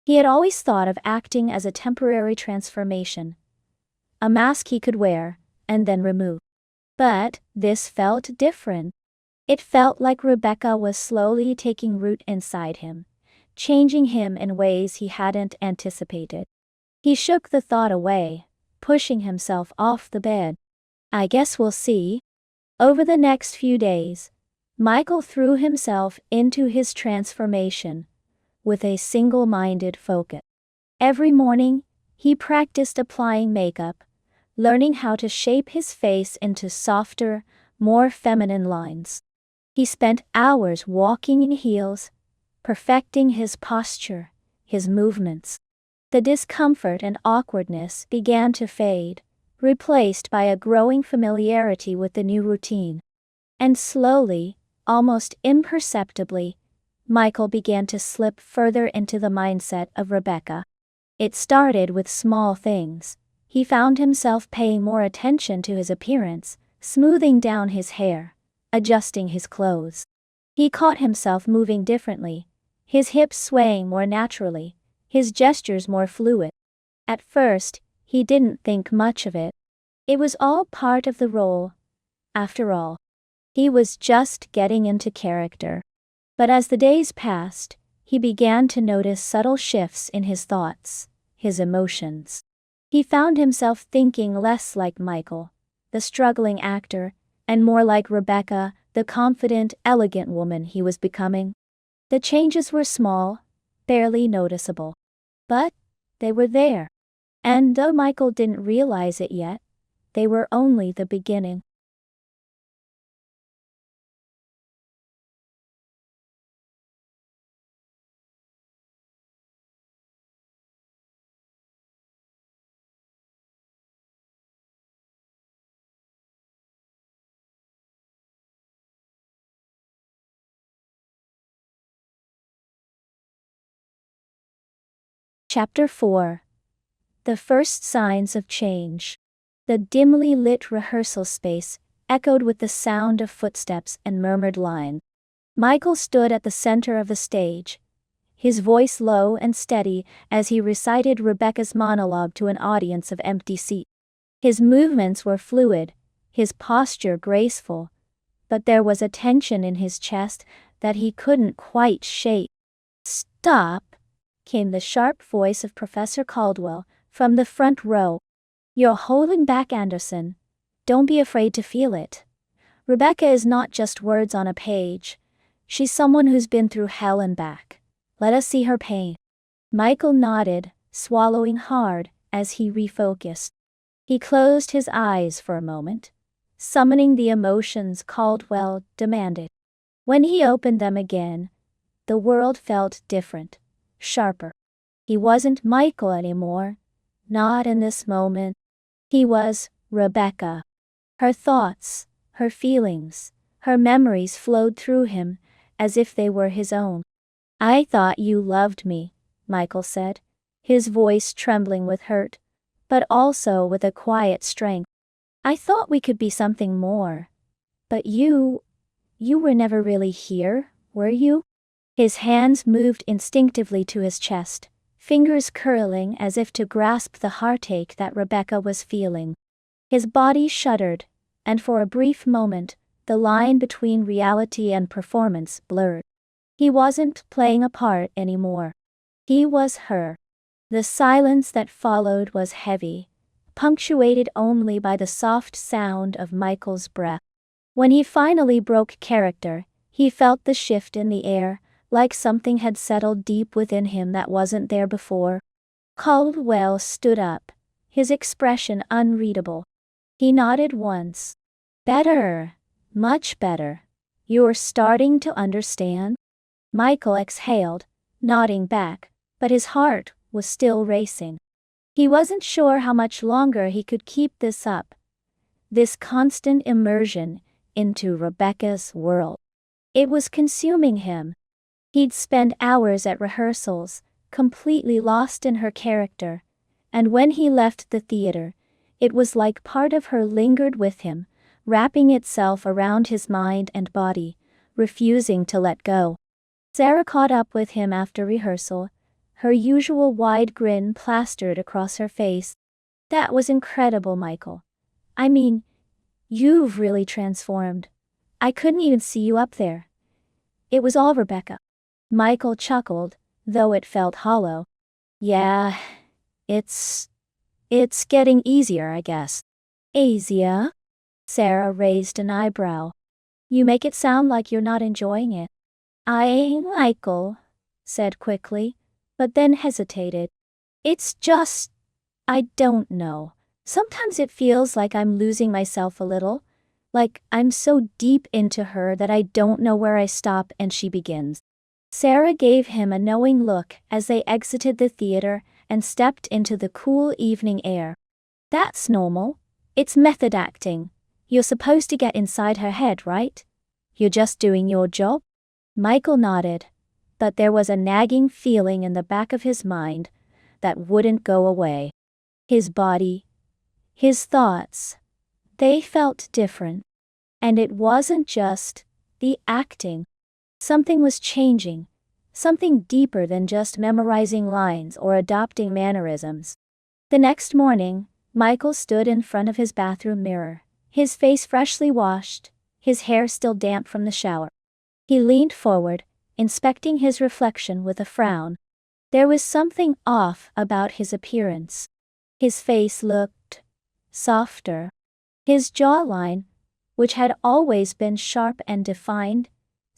He had always thought of acting as a temporary transformation. A mask he could wear, and then remove. But this felt different. It felt like Rebecca was slowly taking root inside him, changing him in ways he hadn't anticipated. He shook the thought away, pushing himself off the bed. "I guess we'll see." Over the next few days, Michael threw himself into his transformation with a single-minded focus. Every morning, he practiced applying makeup, learning how to shape his face into softer, more feminine lines. He spent hours walking in heels, perfecting his posture, his movements. The discomfort and awkwardness began to fade, replaced by a growing familiarity with the new routine. And slowly, almost imperceptibly, Michael began to slip further into the mindset of Rebecca. It started with small things. He found himself paying more attention to his appearance, smoothing down his hair, adjusting his clothes. He caught himself moving differently, his hips swaying more naturally, his gestures more fluid. At first, he didn't think much of it. It was all part of the role. After all, he was just getting into character. But as the days passed, he began to notice subtle shifts in his thoughts, his emotions. He found himself thinking less like Michael, the struggling actor, and more like Rebecca, the confident, elegant woman he was becoming. The changes were small, barely noticeable. But they were there. And though Michael didn't realize it yet, they were only the beginning. Chapter 4. The First Signs of Change. The dimly lit rehearsal space echoed with the sound of footsteps and murmured lines. Michael stood at the center of the stage, his voice low and steady as he recited Rebecca's monologue to an audience of empty seats. His movements were fluid, his posture graceful, but there was a tension in his chest that he couldn't quite shake. "Stop," came the sharp voice of Professor Caldwell from the front row. "You're holding back, Anderson. Don't be afraid to feel it. Rebecca is not just words on a page. She's someone who's been through hell and back. Let us see her pain." Michael nodded, swallowing hard as he refocused. He closed his eyes for a moment, summoning the emotions Caldwell demanded. When he opened them again, the world felt different, sharper. He wasn't Michael anymore, not in this moment. He was Rebecca. Her thoughts, her feelings, her memories flowed through him as if they were his own. "I thought you loved me," Michael said, his voice trembling with hurt, but also with a quiet strength. "I thought we could be something more. But you were never really here, were you?" His hands moved instinctively to his chest, fingers curling as if to grasp the heartache that Rebecca was feeling. His body shuddered, and for a brief moment, the line between reality and performance blurred. He wasn't playing a part anymore. He was her. The silence that followed was heavy, punctuated only by the soft sound of Michael's breath. When he finally broke character, he felt the shift in the air, like something had settled deep within him that wasn't there before. Caldwell stood up, his expression unreadable. He nodded once. "Better. Much better. You're starting to understand?" Michael exhaled, nodding back, but his heart was still racing. He wasn't sure how much longer he could keep this up. This constant immersion into Rebecca's world. It was consuming him. He'd spend hours at rehearsals, completely lost in her character, and when he left the theater, it was like part of her lingered with him, wrapping itself around his mind and body, refusing to let go. Sarah caught up with him after rehearsal, her usual wide grin plastered across her face. "That was incredible, Michael. I mean, you've really transformed. I couldn't even see you up there. It was all Rebecca." Michael chuckled, though it felt hollow. "Yeah, it's getting easier, I guess." "Easier?" Sarah raised an eyebrow. "You make it sound like you're not enjoying it." Michael said quickly, but then hesitated. "It's just, I don't know. Sometimes it feels like I'm losing myself a little, like I'm so deep into her that I don't know where I stop and she begins." Sarah gave him a knowing look as they exited the theater and stepped into the cool evening air. "That's normal. It's method acting. You're supposed to get inside her head, right? You're just doing your job?" Michael nodded, but there was a nagging feeling in the back of his mind that wouldn't go away. His body, his thoughts, they felt different. And it wasn't just the acting. Something was changing, something deeper than just memorizing lines or adopting mannerisms. The next morning, Michael stood in front of his bathroom mirror, his face freshly washed, his hair still damp from the shower. He leaned forward, inspecting his reflection with a frown. There was something off about his appearance. His face looked softer. His jawline, which had always been sharp and defined,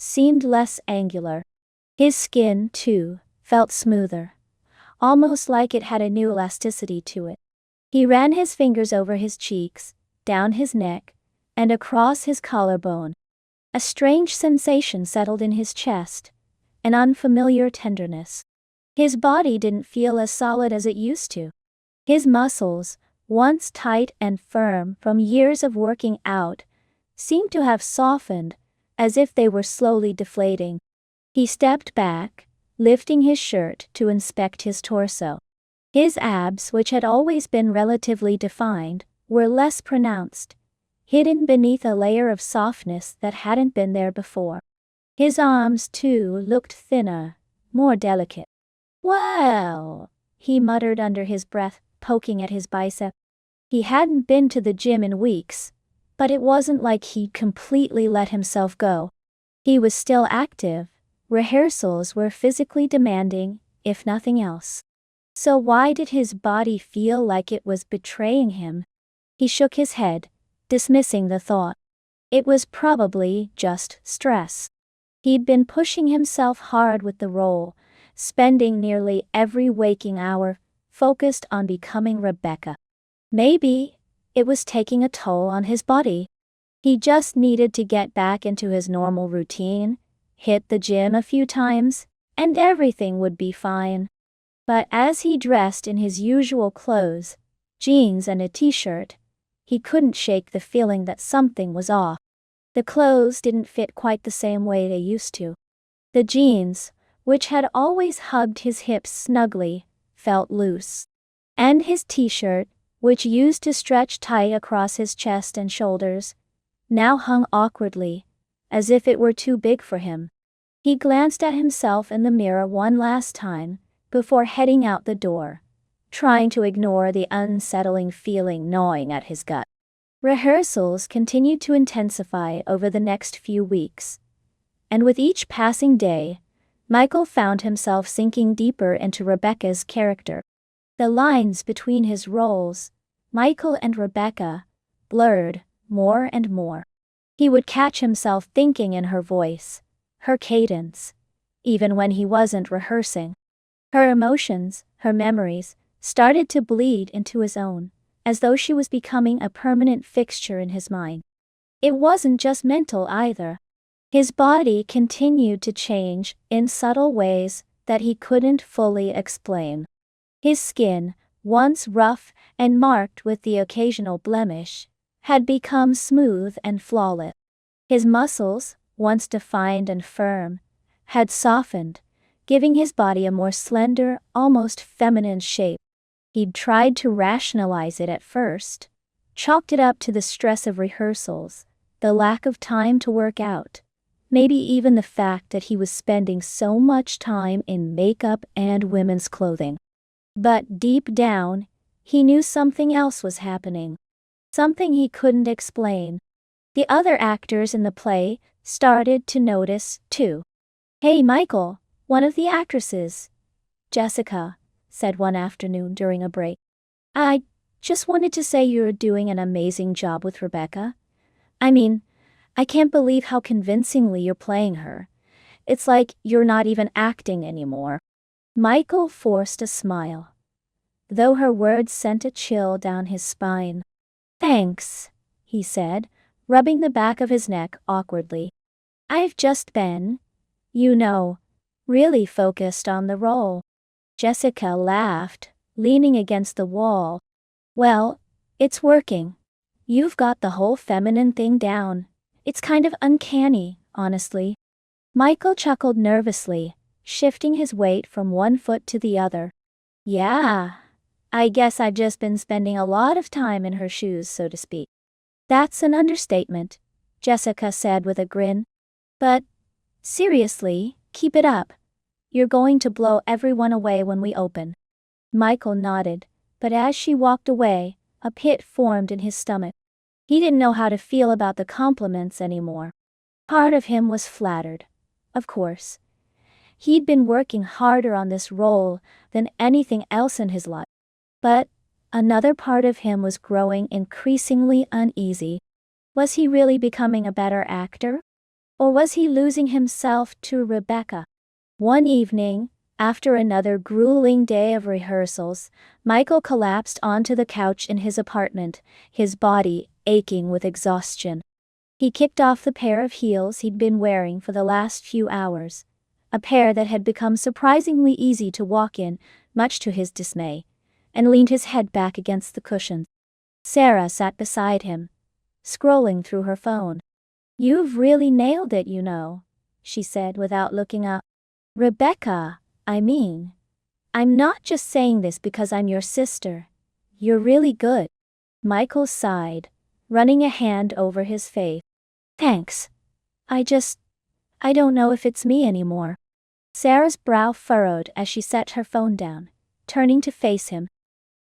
seemed less angular. His skin, too, felt smoother, almost like it had a new elasticity to it. He ran his fingers over his cheeks, down his neck, and across his collarbone. A strange sensation settled in his chest, an unfamiliar tenderness. His body didn't feel as solid as it used to. His muscles, once tight and firm from years of working out, seemed to have softened, as if they were slowly deflating. He stepped back, lifting his shirt to inspect his torso. His abs, which had always been relatively defined, were less pronounced, hidden beneath a layer of softness that hadn't been there before. His arms, too, looked thinner, more delicate. "Well," he muttered under his breath, poking at his bicep. He hadn't been to the gym in weeks, but it wasn't like he'd completely let himself go. He was still active. Rehearsals were physically demanding, if nothing else. So why did his body feel like it was betraying him? He shook his head, dismissing the thought. It was probably just stress. He'd been pushing himself hard with the role, spending nearly every waking hour focused on becoming Rebecca. Maybe it was taking a toll on his body. He just needed to get back into his normal routine, hit the gym a few times, and everything would be fine. But as he dressed in his usual clothes, jeans and a t-shirt, he couldn't shake the feeling that something was off. The clothes didn't fit quite the same way they used to. The jeans, which had always hugged his hips snugly, felt loose. And his t-shirt, which used to stretch tight across his chest and shoulders, now hung awkwardly, as if it were too big for him. He glanced at himself in the mirror one last time, before heading out the door, trying to ignore the unsettling feeling gnawing at his gut. Rehearsals continued to intensify over the next few weeks, and with each passing day, Michael found himself sinking deeper into Rebecca's character. The lines between his roles, Michael and Rebecca, blurred more and more. He would catch himself thinking in her voice, her cadence, even when he wasn't rehearsing. Her emotions, her memories, started to bleed into his own, as though she was becoming a permanent fixture in his mind. It wasn't just mental either. His body continued to change in subtle ways that he couldn't fully explain. His skin, once rough and marked with the occasional blemish, had become smooth and flawless. His muscles, once defined and firm, had softened, giving his body a more slender, almost feminine shape. He'd tried to rationalize it at first, chalked it up to the stress of rehearsals, the lack of time to work out, maybe even the fact that he was spending so much time in makeup and women's clothing. But deep down, he knew something else was happening. Something he couldn't explain. The other actors in the play started to notice, too. "Hey, Michael, one of the actresses," Jessica said one afternoon during a break. "I just wanted to say you're doing an amazing job with Rebecca. I mean, I can't believe how convincingly you're playing her. It's like you're not even acting anymore." Michael forced a smile, though her words sent a chill down his spine. "Thanks," he said, rubbing the back of his neck awkwardly. "I've just been, really focused on the role." Jessica laughed, leaning against the wall. "Well, it's working. You've got the whole feminine thing down. It's kind of uncanny, honestly." Michael chuckled nervously, shifting his weight from one foot to the other. "Yeah, I guess I've just been spending a lot of time in her shoes, so to speak." "That's an understatement," Jessica said with a grin. "But seriously, keep it up. You're going to blow everyone away when we open." Michael nodded, but as she walked away, a pit formed in his stomach. He didn't know how to feel about the compliments anymore. Part of him was flattered, of course. He'd been working harder on this role than anything else in his life. But another part of him was growing increasingly uneasy. Was he really becoming a better actor? Or was he losing himself to Rebecca? One evening, after another grueling day of rehearsals, Michael collapsed onto the couch in his apartment, his body aching with exhaustion. He kicked off the pair of heels he'd been wearing for the last few hours, a pair that had become surprisingly easy to walk in, much to his dismay, and leaned his head back against the cushions. Sarah sat beside him, scrolling through her phone. "You've really nailed it, she said without looking up. "Rebecca," I mean, I'm not just saying this because I'm your sister. You're really good. Michael sighed, running a hand over his face. Thanks. I don't know if it's me anymore. Sarah's brow furrowed as she set her phone down, turning to face him.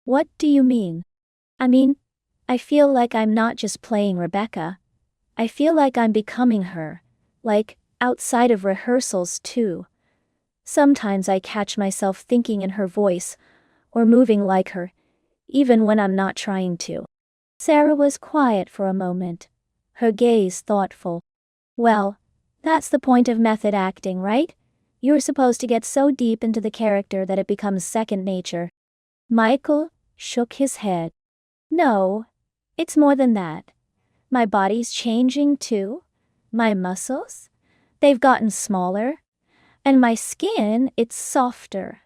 What do you mean? I mean, I feel like I'm not just playing Rebecca. I feel like I'm becoming her, like, outside of rehearsals too. Sometimes I catch myself thinking in her voice, or moving like her, even when I'm not trying to. Sarah was quiet for a moment, her gaze thoughtful. Well, that's the point of method acting, right? You're supposed to get so deep into the character that it becomes second nature. Michael shook his head. No, it's more than that. My body's changing too. My muscles? They've gotten smaller. And my skin, it's softer.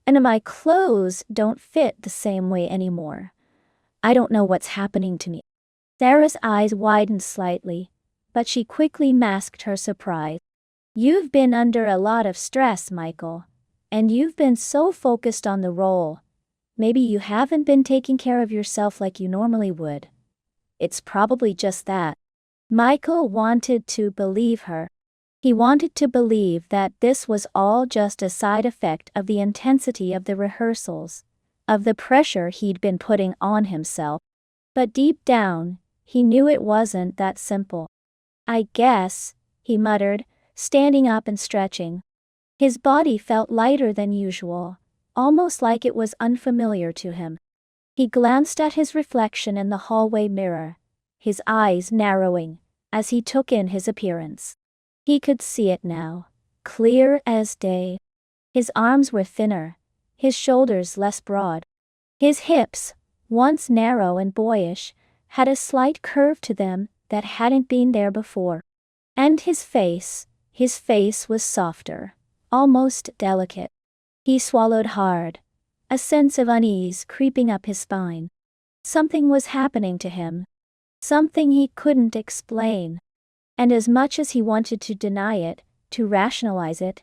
And my clothes don't fit the same way anymore. I don't know what's happening to me. Sarah's eyes widened slightly, but she quickly masked her surprise. You've been under a lot of stress, Michael. And you've been so focused on the role. Maybe you haven't been taking care of yourself like you normally would. It's probably just that. Michael wanted to believe her. He wanted to believe that this was all just a side effect of the intensity of the rehearsals, of the pressure he'd been putting on himself. But deep down, he knew it wasn't that simple. I guess, he muttered, standing up and stretching. His body felt lighter than usual, almost like it was unfamiliar to him. He glanced at his reflection in the hallway mirror, his eyes narrowing, as he took in his appearance. He could see it now, clear as day. His arms were thinner, his shoulders less broad. His hips, once narrow and boyish, had a slight curve to them that hadn't been there before. And his face was softer, almost delicate. He swallowed hard, a sense of unease creeping up his spine. Something was happening to him. Something he couldn't explain. And as much as he wanted to deny it, to rationalize it,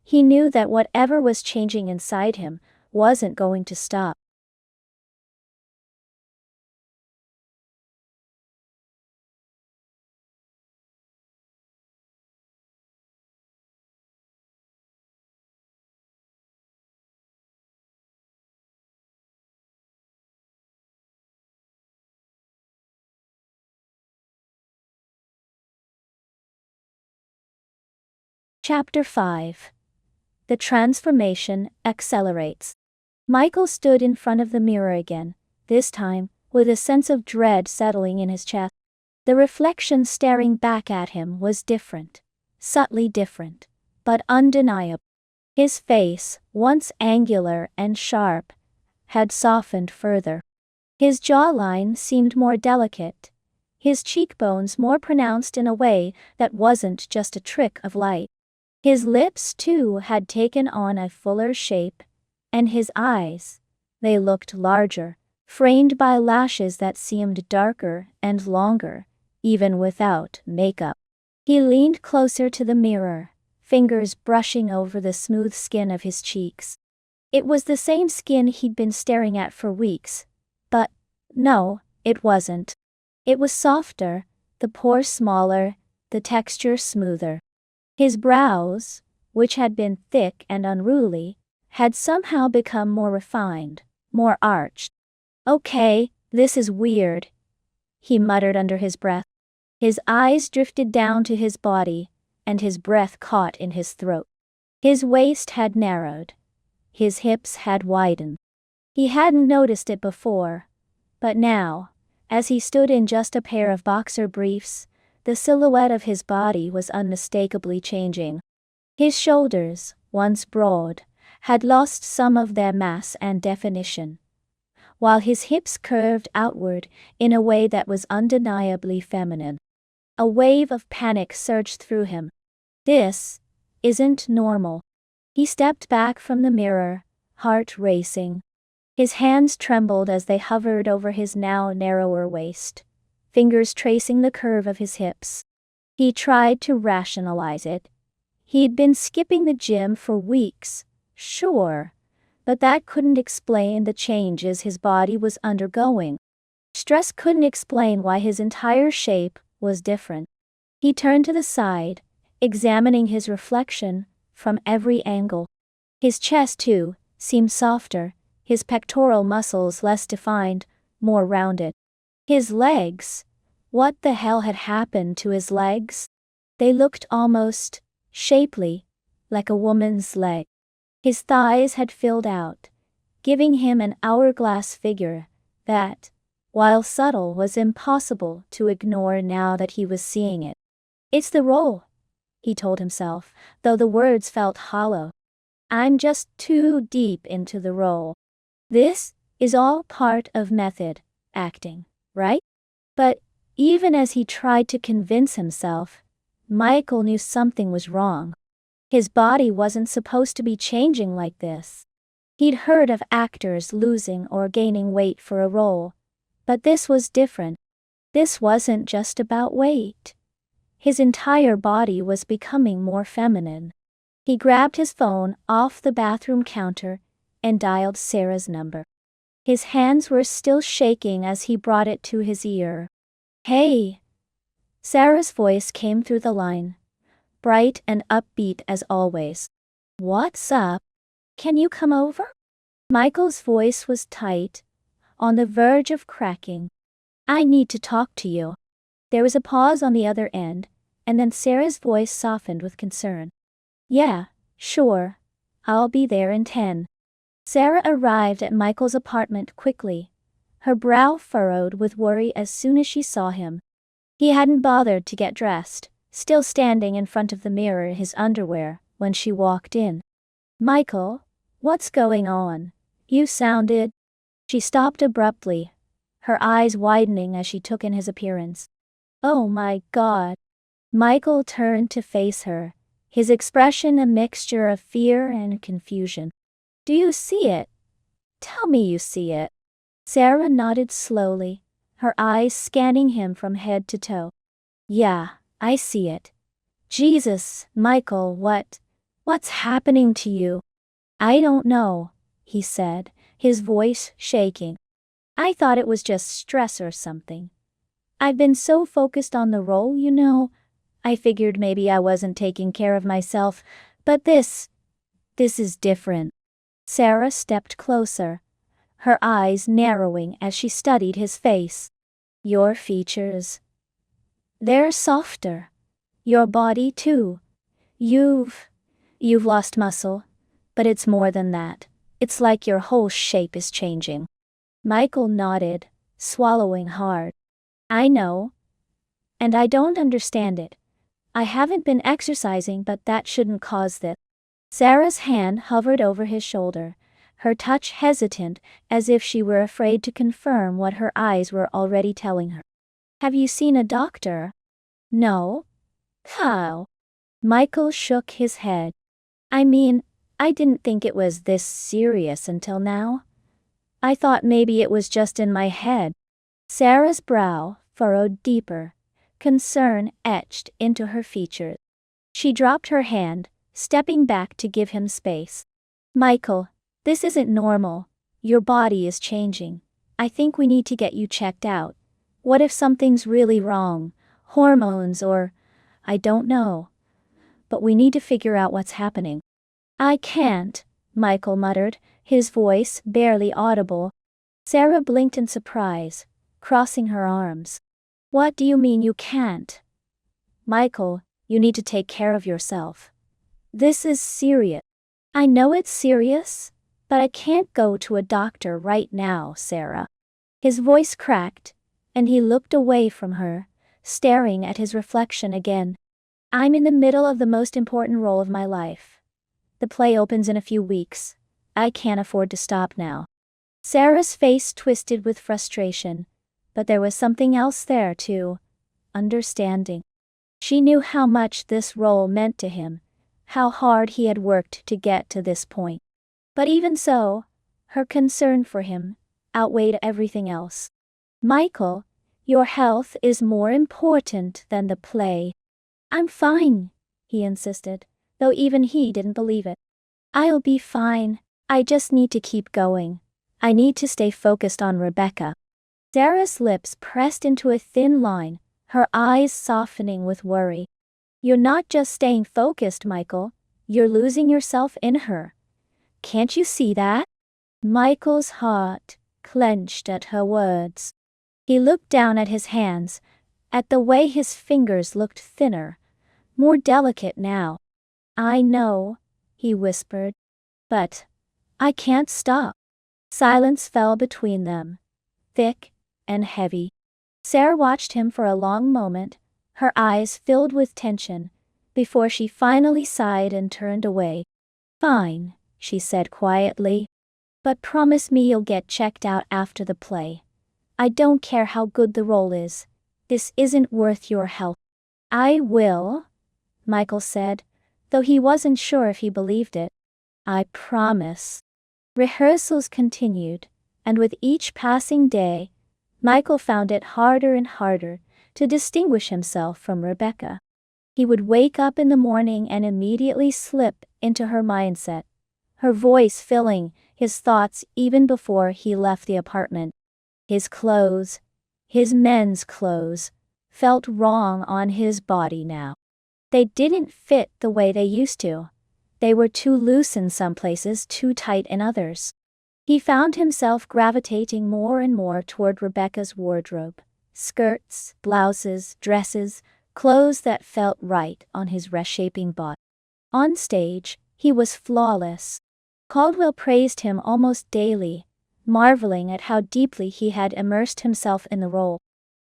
he knew that whatever was changing inside him wasn't going to stop. Chapter 5. The transformation accelerates. Michael stood in front of the mirror again, this time, with a sense of dread settling in his chest. The reflection staring back at him was different, subtly different, but undeniable. His face, once angular and sharp, had softened further. His jawline seemed more delicate, his cheekbones more pronounced in a way that wasn't just a trick of light. His lips, too, had taken on a fuller shape, and his eyes, they looked larger, framed by lashes that seemed darker and longer, even without makeup. He leaned closer to the mirror, fingers brushing over the smooth skin of his cheeks. It was the same skin he'd been staring at for weeks, but, no, it wasn't. It was softer, the pore smaller, the texture smoother. His brows, which had been thick and unruly, had somehow become more refined, more arched. Okay, this is weird, he muttered under his breath. His eyes drifted down to his body, and his breath caught in his throat. His waist had narrowed. His hips had widened. He hadn't noticed it before, but now, as he stood in just a pair of boxer briefs, the silhouette of his body was unmistakably changing. His shoulders, once broad, had lost some of their mass and definition, while his hips curved outward in a way that was undeniably feminine. A wave of panic surged through him. This isn't normal. He stepped back from the mirror, heart racing. His hands trembled as they hovered over his now narrower waist, fingers tracing the curve of his hips. He tried to rationalize it. He'd been skipping the gym for weeks. Sure, but that couldn't explain the changes his body was undergoing. Stress couldn't explain why his entire shape was different. He turned to the side, examining his reflection from every angle. His chest, too, seemed softer, his pectoral muscles less defined, more rounded. His legs. What the hell had happened to his legs? They looked almost shapely, like a woman's leg. His thighs had filled out, giving him an hourglass figure that, while subtle, was impossible to ignore now that he was seeing it. It's the role, he told himself, though the words felt hollow. I'm just too deep into the role. This is all part of method acting, right? But even as he tried to convince himself, Michael knew something was wrong. His body wasn't supposed to be changing like this. He'd heard of actors losing or gaining weight for a role, but this was different. This wasn't just about weight. His entire body was becoming more feminine. He grabbed his phone off the bathroom counter and dialed Sarah's number. His hands were still shaking as he brought it to his ear. Hey! Sarah's voice came through the line, bright and upbeat as always. What's up? Can you come over? Michael's voice was tight, on the verge of cracking. I need to talk to you. There was a pause on the other end, and then Sarah's voice softened with concern. Yeah, sure. I'll be there in 10. Sarah arrived at Michael's apartment quickly, her brow furrowed with worry as soon as she saw him. He hadn't bothered to get dressed, still standing in front of the mirror in his underwear when she walked in. Michael, what's going on? You sounded... She stopped abruptly, her eyes widening as she took in his appearance. Oh my God. Michael turned to face her, his expression a mixture of fear and confusion. Do you see it? Tell me you see it. Sarah nodded slowly, her eyes scanning him from head to toe. Yeah, I see it. Jesus, Michael, what's happening to you? I don't know, he said, his voice shaking. I thought it was just stress or something. I've been so focused on the role, I figured maybe I wasn't taking care of myself, but this is different. Sarah stepped closer, her eyes narrowing as she studied his face. Your features. They're softer. Your body too. You've lost muscle, but it's more than that. It's like your whole shape is changing. Michael nodded, swallowing hard. I know. And I don't understand it. I haven't been exercising, but that shouldn't cause this. Sarah's hand hovered over his shoulder, her touch hesitant as if she were afraid to confirm what her eyes were already telling her. Have you seen a doctor? No. How? Michael shook his head. I mean, I didn't think it was this serious until now. I thought maybe it was just in my head. Sarah's brow furrowed deeper, concern etched into her features. She dropped her hand, stepping back to give him space. Michael, this isn't normal. Your body is changing. I think we need to get you checked out. What if something's really wrong? Hormones or... I don't know. But we need to figure out what's happening. I can't, Michael muttered, his voice barely audible. Sarah blinked in surprise, crossing her arms. What do you mean you can't? Michael, you need to take care of yourself. This is serious. I know it's serious, but I can't go to a doctor right now, Sarah. His voice cracked, and he looked away from her, staring at his reflection again. I'm in the middle of the most important role of my life. The play opens in a few weeks. I can't afford to stop now. Sarah's face twisted with frustration, but there was something else there too. Understanding. She knew how much this role meant to him, how hard he had worked to get to this point. But even so, her concern for him outweighed everything else. Michael, your health is more important than the play. I'm fine, he insisted, though even he didn't believe it. I'll be fine. I just need to keep going. I need to stay focused on Rebecca. Sarah's lips pressed into a thin line, her eyes softening with worry. You're not just staying focused, Michael. You're losing yourself in her. Can't you see that? Michael's heart clenched at her words. He looked down at his hands, at the way his fingers looked thinner, more delicate now. I know, he whispered. But I can't stop. Silence fell between them, thick and heavy. Sarah watched him for a long moment, her eyes filled with tension, before she finally sighed and turned away. Fine, she said quietly. But promise me you'll get checked out after the play. I don't care how good the role is. This isn't worth your help. I will, Michael said, though he wasn't sure if he believed it. I promise. Rehearsals continued, and with each passing day, Michael found it harder and harder to distinguish himself from Rebecca. He would wake up in the morning and immediately slip into her mindset, her voice filling his thoughts even before he left the apartment. His clothes, his men's clothes, felt wrong on his body now. They didn't fit the way they used to. They were too loose in some places, too tight in others. He found himself gravitating more and more toward Rebecca's wardrobe. Skirts, blouses, dresses, clothes that felt right on his reshaping body. On stage, he was flawless. Caldwell praised him almost daily, marveling at how deeply he had immersed himself in the role.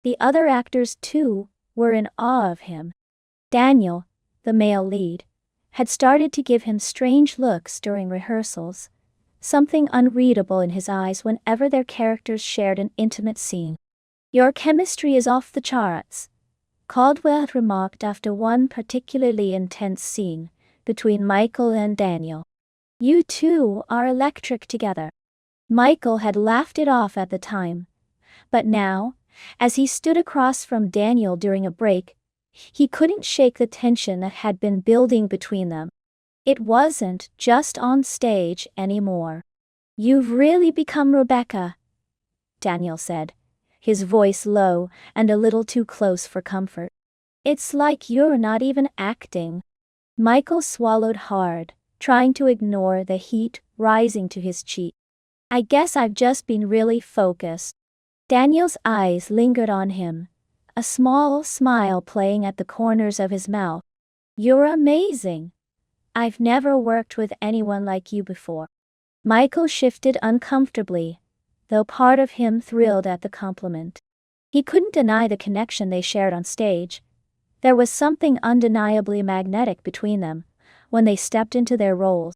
The other actors, too, were in awe of him. Daniel, the male lead, had started to give him strange looks during rehearsals, something unreadable in his eyes whenever their characters shared an intimate scene. Your chemistry is off the charts, Caldwell had remarked after one particularly intense scene between Michael and Daniel. You two are electric together. Michael had laughed it off at the time, but now, as he stood across from Daniel during a break, he couldn't shake the tension that had been building between them. It wasn't just on stage anymore. You've really become Rebecca, Daniel said, his voice low and a little too close for comfort. It's like you're not even acting. Michael swallowed hard, trying to ignore the heat rising to his cheek. I guess I've just been really focused. Daniel's eyes lingered on him, a small smile playing at the corners of his mouth. You're amazing. I've never worked with anyone like you before. Michael shifted uncomfortably, though part of him thrilled at the compliment. He couldn't deny the connection they shared on stage. There was something undeniably magnetic between them when they stepped into their roles.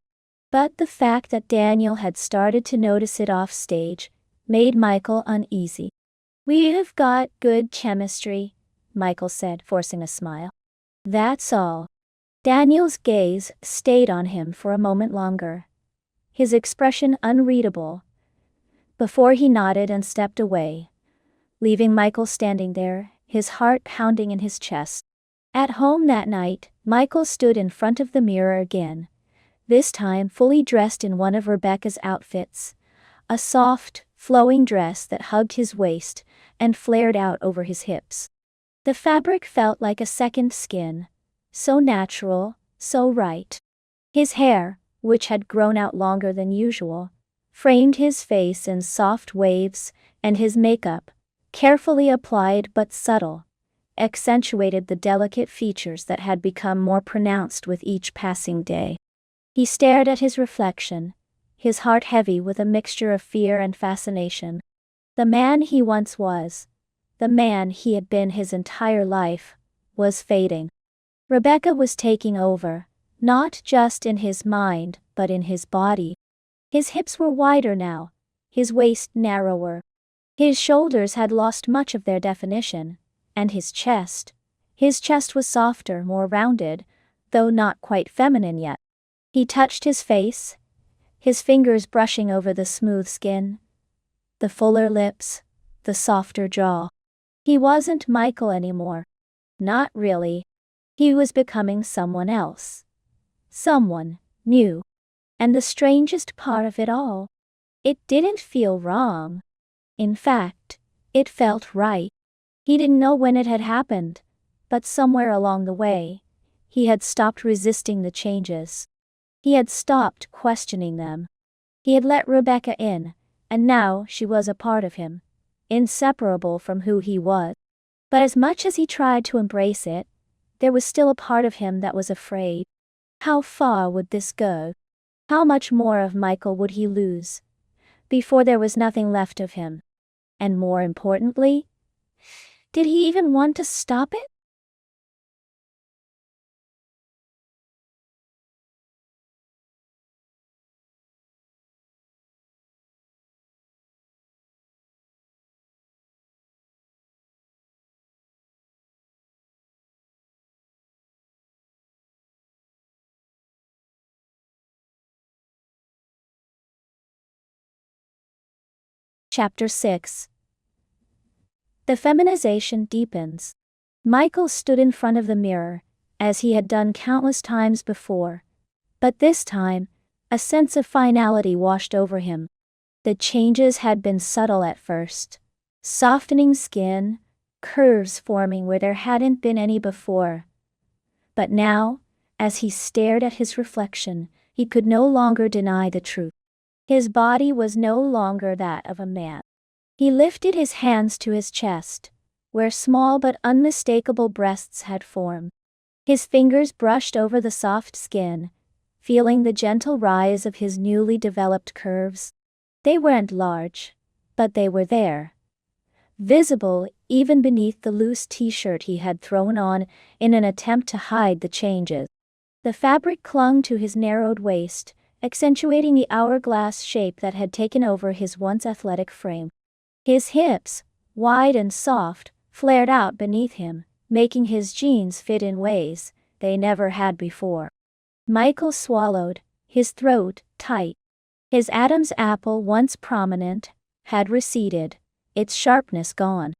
But the fact that Daniel had started to notice it off stage made Michael uneasy. We've got good chemistry, Michael said, forcing a smile. That's all. Daniel's gaze stayed on him for a moment longer, his expression unreadable, before he nodded and stepped away, leaving Michael standing there, his heart pounding in his chest. At home that night, Michael stood in front of the mirror again, this time fully dressed in one of Rebecca's outfits, a soft, flowing dress that hugged his waist and flared out over his hips. The fabric felt like a second skin, so natural, so right. His hair, which had grown out longer than usual, framed his face in soft waves, and his makeup, carefully applied but subtle, accentuated the delicate features that had become more pronounced with each passing day. He stared at his reflection, his heart heavy with a mixture of fear and fascination. The man he once was, the man he had been his entire life, was fading. Rebecca was taking over, not just in his mind, but in his body. His hips were wider now, his waist narrower. His shoulders had lost much of their definition, and his chest was softer, more rounded, though not quite feminine yet. He touched his face, his fingers brushing over the smooth skin, the fuller lips, the softer jaw. He wasn't Michael anymore. Not really. He was becoming someone else. Someone new. And the strangest part of it all, it didn't feel wrong. In fact, it felt right. He didn't know when it had happened, but somewhere along the way, he had stopped resisting the changes. He had stopped questioning them. He had let Rebecca in, and now she was a part of him, inseparable from who he was. But as much as he tried to embrace it, there was still a part of him that was afraid. How far would this go? How much more of Michael would he lose before there was nothing left of him? And more importantly, did he even want to stop it? Chapter 6. The feminization deepens. Michael stood in front of the mirror, as he had done countless times before. But this time, a sense of finality washed over him. The changes had been subtle at first. Softening skin, curves forming where there hadn't been any before. But now, as he stared at his reflection, he could no longer deny the truth. His body was no longer that of a man. He lifted his hands to his chest, where small but unmistakable breasts had formed. His fingers brushed over the soft skin, feeling the gentle rise of his newly developed curves. They weren't large, but they were there. Visible even beneath the loose t-shirt he had thrown on in an attempt to hide the changes. The fabric clung to his narrowed waist, accentuating the hourglass shape that had taken over his once athletic frame. His hips, wide and soft, flared out beneath him, making his jeans fit in ways they never had before. Michael swallowed, his throat tight. His Adam's apple, once prominent, had receded, its sharpness gone.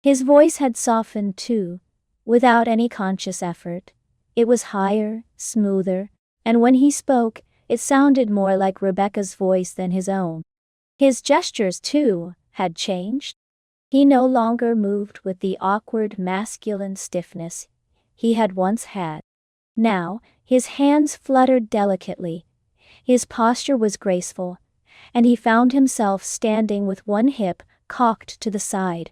His voice had softened too, without any conscious effort. It was higher, smoother, and when he spoke, it sounded more like Rebecca's voice than his own. His gestures, too, had changed. He no longer moved with the awkward masculine stiffness he had once had. Now, his hands fluttered delicately. His posture was graceful, and he found himself standing with one hip cocked to the side,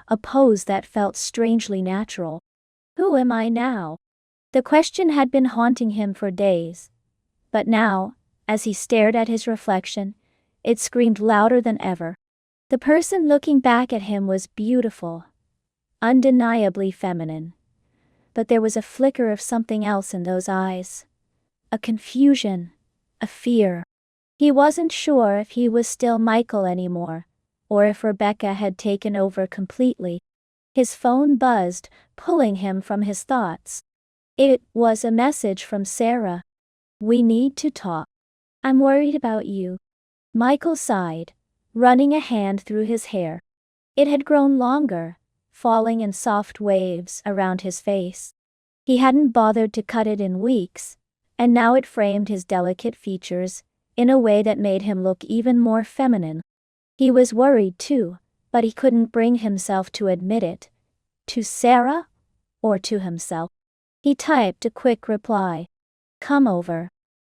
a pose that felt strangely natural. Who am I now? The question had been haunting him for days. But now, as he stared at his reflection, it screamed louder than ever. The person looking back at him was beautiful, undeniably feminine. But there was a flicker of something else in those eyes. A confusion, a fear. He wasn't sure if he was still Michael anymore, or if Rebecca had taken over completely. His phone buzzed, pulling him from his thoughts. It was a message from Sarah. "We need to talk. I'm worried about you." Michael sighed, running a hand through his hair. It had grown longer, falling in soft waves around his face. He hadn't bothered to cut it in weeks, and now it framed his delicate features in a way that made him look even more feminine. He was worried too, but he couldn't bring himself to admit it. To Sarah? Or to himself? He typed a quick reply. "Come over."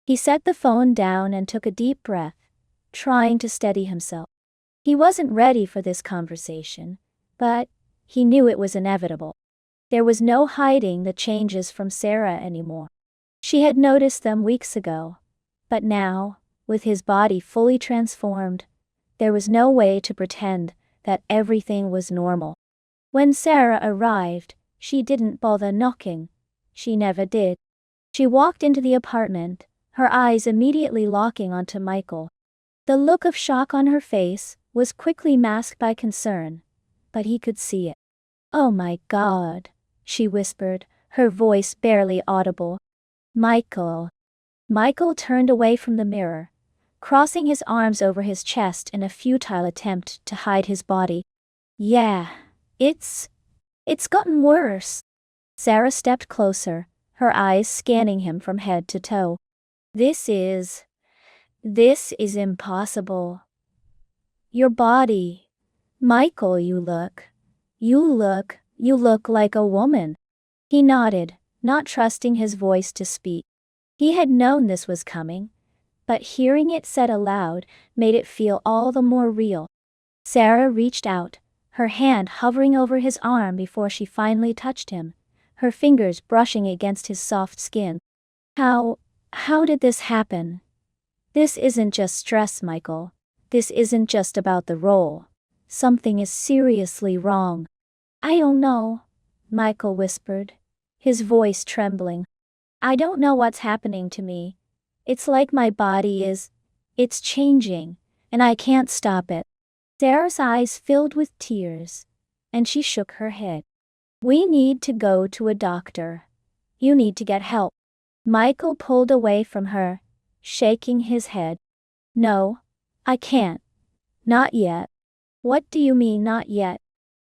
He set the phone down and took a deep breath, trying to steady himself. He wasn't ready for this conversation, but he knew it was inevitable. There was no hiding the changes from Sarah anymore. She had noticed them weeks ago, but now, with his body fully transformed, there was no way to pretend that everything was normal. When Sarah arrived, she didn't bother knocking. She never did. She walked into the apartment, her eyes immediately locking onto Michael. The look of shock on her face was quickly masked by concern, but he could see it. "Oh my God," she whispered, her voice barely audible. "Michael." Michael turned away from the mirror, crossing his arms over his chest in a futile attempt to hide his body. "Yeah, it's gotten worse." Sarah stepped closer, her eyes scanning him from head to toe. This is impossible. Your body. Michael, you look like a woman. He nodded, not trusting his voice to speak. He had known this was coming, but hearing it said aloud made it feel all the more real. Sarah reached out, her hand hovering over his arm before she finally touched him, her fingers brushing against his soft skin. How did this happen? This isn't just stress, Michael. This isn't just about the role. Something is seriously wrong. I don't know, Michael whispered, his voice trembling. I don't know what's happening to me. It's like my body it's changing, and I can't stop it. Sarah's eyes filled with tears, and she shook her head. We need to go to a doctor. You need to get help. Michael pulled away from her, shaking his head. No, I can't. Not yet. What do you mean not yet?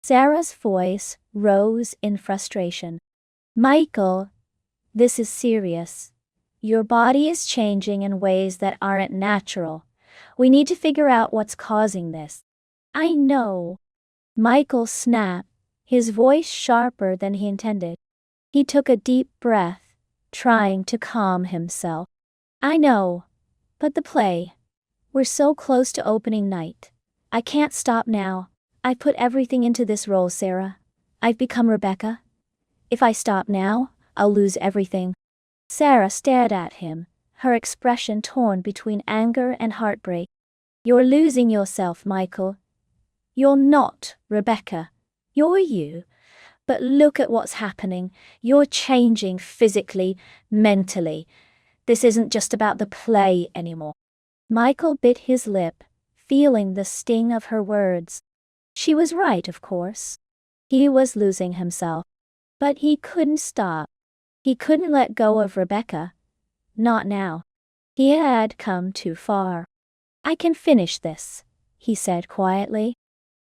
Sarah's voice rose in frustration. Michael, this is serious. Your body is changing in ways that aren't natural. We need to figure out what's causing this. I know. Michael snapped, his voice sharper than he intended. He took a deep breath, trying to calm himself. I know. But the play. We're so close to opening night. I can't stop now. I've put everything into this role, Sarah. I've become Rebecca. If I stop now, I'll lose everything. Sarah stared at him, her expression torn between anger and heartbreak. You're losing yourself, Michael. You're not Rebecca. You're you. But look at what's happening. You're changing physically, mentally. This isn't just about the play anymore. Michael bit his lip, feeling the sting of her words. She was right, of course. He was losing himself. But he couldn't stop. He couldn't let go of Rebecca. Not now. He had come too far. I can finish this, he said quietly.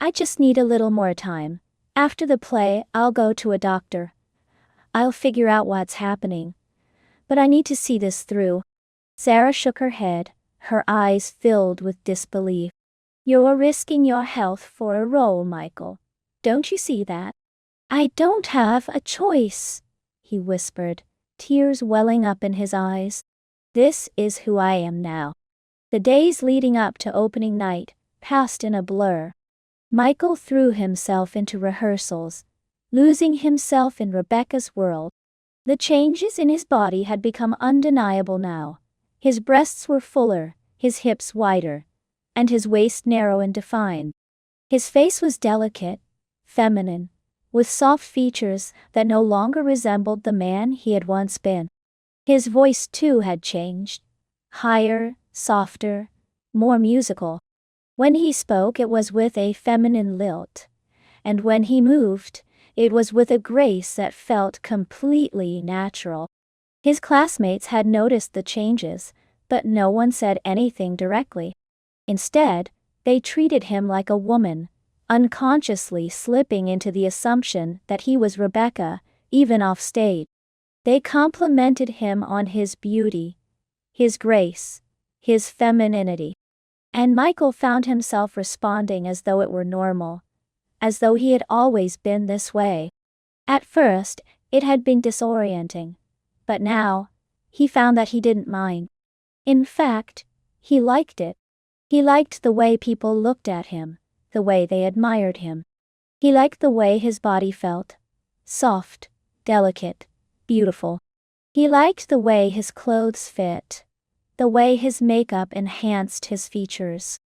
I just need a little more time. After the play, I'll go to a doctor. I'll figure out what's happening. But I need to see this through. Sarah shook her head, her eyes filled with disbelief. You're risking your health for a role, Michael. Don't you see that? I don't have a choice, he whispered, tears welling up in his eyes. This is who I am now. The days leading up to opening night passed in a blur. Michael threw himself into rehearsals, losing himself in Rebecca's world. The changes in his body had become undeniable now. His breasts were fuller, his hips wider, and his waist narrow and defined. His face was delicate, feminine, with soft features that no longer resembled the man he had once been. His voice too had changed, higher, softer, more musical. When he spoke, it was with a feminine lilt, and when he moved, it was with a grace that felt completely natural. His classmates had noticed the changes, but no one said anything directly. Instead, they treated him like a woman, unconsciously slipping into the assumption that he was Rebecca, even off stage. They complimented him on his beauty, his grace, his femininity. And Michael found himself responding as though it were normal, as though he had always been this way. At first, it had been disorienting, but now, he found that he didn't mind. In fact, he liked it. He liked the way people looked at him, the way they admired him. He liked the way his body felt, soft, delicate, beautiful. He liked the way his clothes fit, the way his makeup enhanced his features.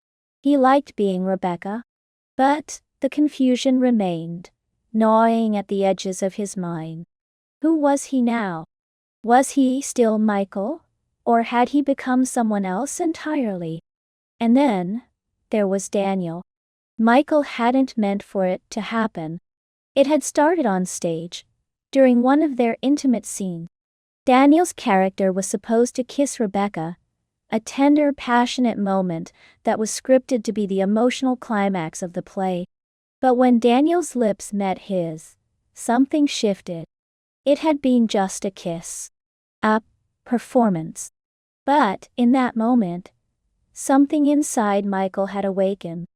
He liked being Rebecca. But the confusion remained, gnawing at the edges of his mind. Who was he now? Was he still Michael, or had he become someone else entirely? And then, there was Daniel. Michael hadn't meant for it to happen. It had started on stage, during one of their intimate scenes. Daniel's character was supposed to kiss Rebecca, a tender, passionate moment that was scripted to be the emotional climax of the play. But when Daniel's lips met his, something shifted. It had been just a kiss. A performance. But, in that moment, something inside Michael had awakened.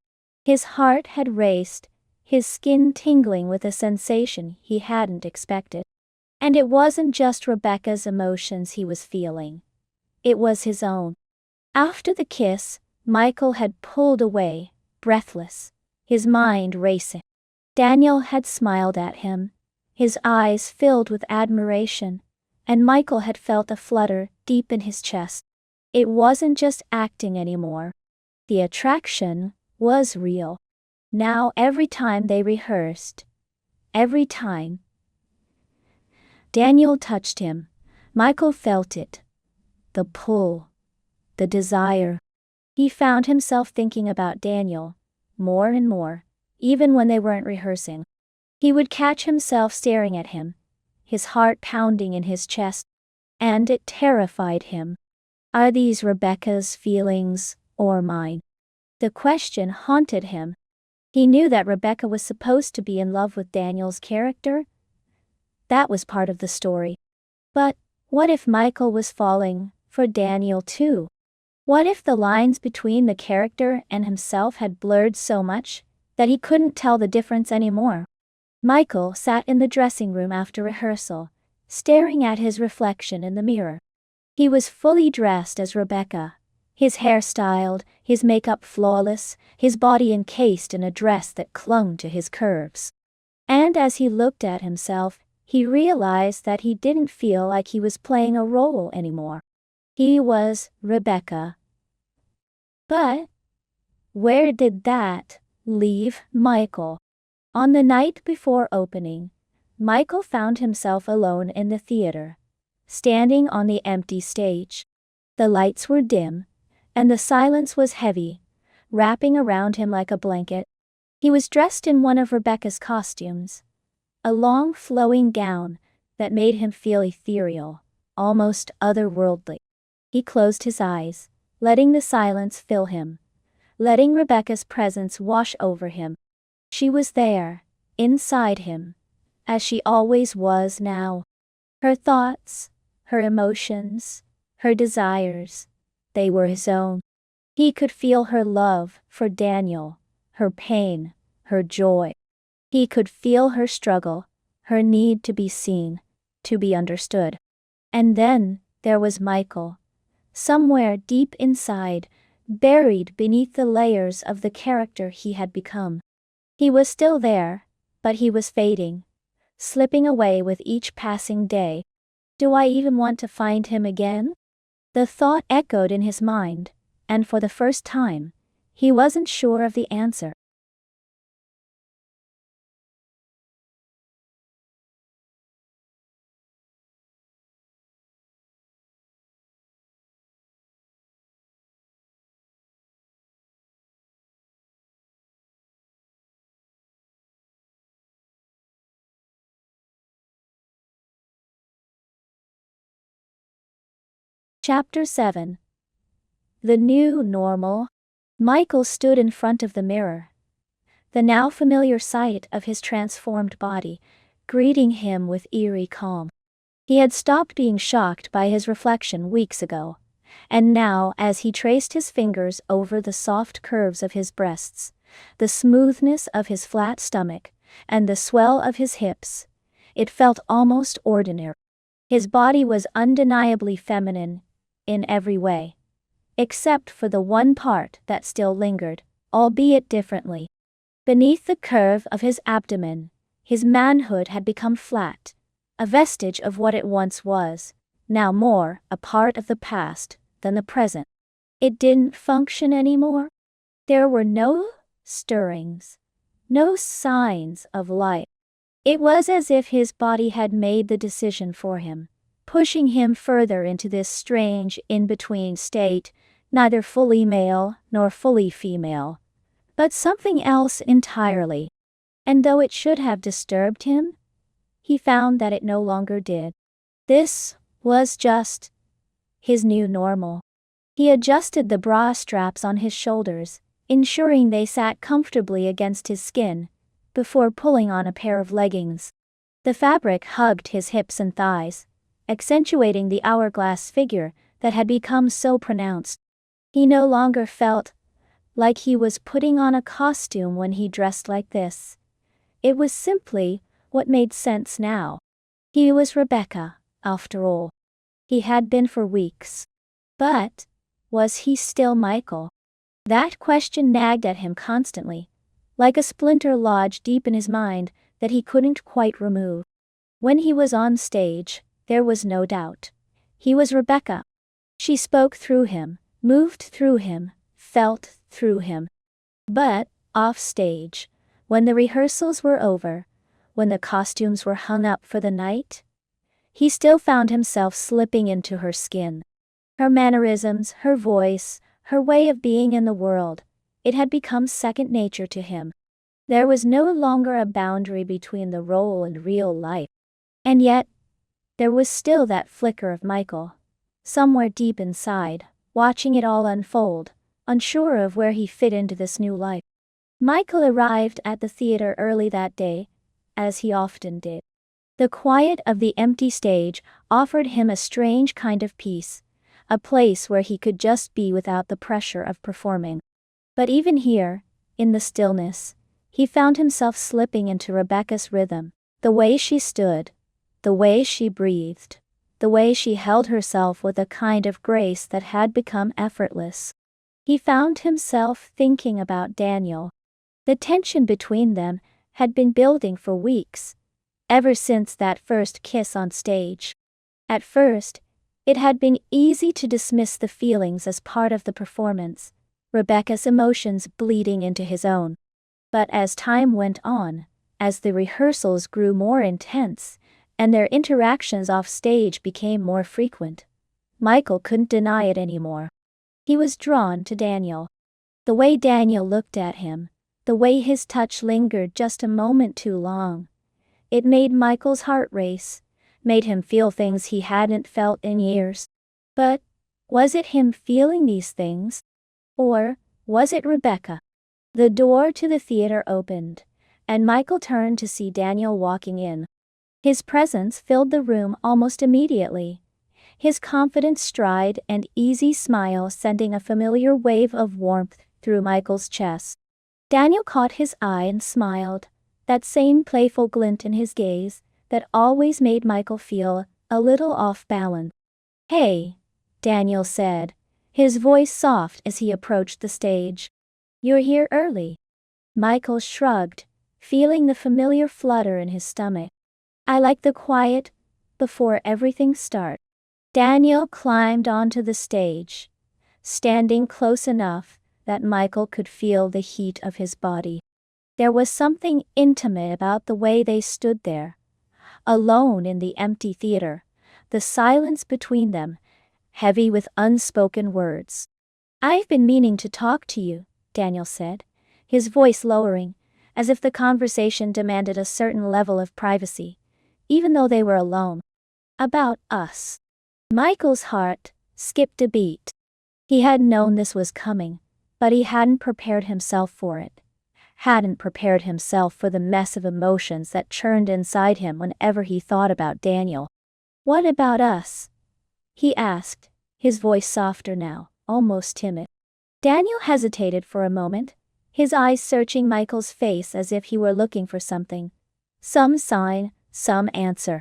His heart had raced, his skin tingling with a sensation he hadn't expected. And it wasn't just Rebecca's emotions he was feeling. It was his own. After the kiss, Michael had pulled away, breathless, his mind racing. Daniel had smiled at him, his eyes filled with admiration, and Michael had felt a flutter deep in his chest. It wasn't just acting anymore. The attraction was real. Now every time they rehearsed, every time Daniel touched him, Michael felt it. The pull, the desire. He found himself thinking about Daniel, more and more, even when they weren't rehearsing. He would catch himself staring at him, his heart pounding in his chest, and it terrified him. Are these Rebecca's feelings, or mine? The question haunted him. He knew that Rebecca was supposed to be in love with Daniel's character. That was part of the story. But what if Michael was falling for Daniel too? What if the lines between the character and himself had blurred so much that he couldn't tell the difference anymore? Michael sat in the dressing room after rehearsal, staring at his reflection in the mirror. He was fully dressed as Rebecca, his hair styled, his makeup flawless, his body encased in a dress that clung to his curves. And as he looked at himself, he realized that he didn't feel like he was playing a role anymore. He was Rebecca. But where did that leave Michael? On the night before opening, Michael found himself alone in the theater, standing on the empty stage. The lights were dim, and the silence was heavy, wrapping around him like a blanket. He was dressed in one of Rebecca's costumes, a long flowing gown that made him feel ethereal, almost otherworldly. He closed his eyes, letting the silence fill him, letting Rebecca's presence wash over him. She was there, inside him, as she always was now. Her thoughts, her emotions, her desires, they were his own. He could feel her love for Daniel, her pain, her joy. He could feel her struggle, her need to be seen, to be understood. And then there was Michael, somewhere deep inside, buried beneath the layers of the character he had become. He was still there, but he was fading, slipping away with each passing day. Do I even want to find him again? The thought echoed in his mind, and for the first time, he wasn't sure of the answer. Chapter 7. The New Normal. Michael stood in front of the mirror, the now familiar sight of his transformed body, greeting him with eerie calm. He had stopped being shocked by his reflection weeks ago, and now as he traced his fingers over the soft curves of his breasts, the smoothness of his flat stomach, and the swell of his hips, it felt almost ordinary. His body was undeniably feminine, in every way, except for the one part that still lingered, albeit differently. Beneath the curve of his abdomen, his manhood had become flat, a vestige of what it once was, now more a part of the past than the present. It didn't function anymore. There were no stirrings, no signs of life. It was as if his body had made the decision for him, pushing him further into this strange in-between state, neither fully male nor fully female, but something else entirely. And though it should have disturbed him, he found that it no longer did. This was just his new normal. He adjusted the bra straps on his shoulders, ensuring they sat comfortably against his skin, before pulling on a pair of leggings. The fabric hugged his hips and thighs, accentuating the hourglass figure that had become so pronounced. He no longer felt like he was putting on a costume when he dressed like this. It was simply what made sense now. He was Rebecca, after all. He had been for weeks. But was he still Michael? That question nagged at him constantly, like a splinter lodged deep in his mind that he couldn't quite remove. When he was on stage, there was no doubt. He was Rebecca. She spoke through him, moved through him, felt through him. But, off stage, when the rehearsals were over, when the costumes were hung up for the night, he still found himself slipping into her skin. Her mannerisms, her voice, her way of being in the world, it had become second nature to him. There was no longer a boundary between the role and real life. And yet, there was still that flicker of Michael, somewhere deep inside, watching it all unfold, unsure of where he fit into this new life. Michael arrived at the theater early that day, as he often did. The quiet of the empty stage offered him a strange kind of peace, a place where he could just be without the pressure of performing. But even here, in the stillness, he found himself slipping into Rebecca's rhythm, the way she stood, the way she breathed, the way she held herself with a kind of grace that had become effortless. He found himself thinking about Daniel. The tension between them had been building for weeks, ever since that first kiss on stage. At first, it had been easy to dismiss the feelings as part of the performance, Rebecca's emotions bleeding into his own. But as time went on, as the rehearsals grew more intense, and their interactions off stage became more frequent, Michael couldn't deny it anymore. He was drawn to Daniel. The way Daniel looked at him, the way his touch lingered just a moment too long. It made Michael's heart race, made him feel things he hadn't felt in years. But was it him feeling these things? Or was it Rebecca? The door to the theater opened, and Michael turned to see Daniel walking in. His presence filled the room almost immediately, his confident stride and easy smile sending a familiar wave of warmth through Michael's chest. Daniel caught his eye and smiled, that same playful glint in his gaze that always made Michael feel a little off balance. "Hey," Daniel said, his voice soft as he approached the stage. "You're here early." Michael shrugged, feeling the familiar flutter in his stomach. "I like the quiet before everything starts." Daniel climbed onto the stage, standing close enough that Michael could feel the heat of his body. There was something intimate about the way they stood there, alone in the empty theater, the silence between them, heavy with unspoken words. "I've been meaning to talk to you," Daniel said, his voice lowering, as if the conversation demanded a certain level of privacy, even though they were alone. "About us." Michael's heart skipped a beat. He had known this was coming, but he hadn't prepared himself for it. Hadn't prepared himself for the mess of emotions that churned inside him whenever he thought about Daniel. "What about us?" he asked, his voice softer now, almost timid. Daniel hesitated for a moment, his eyes searching Michael's face as if he were looking for something. Some sign, some answer.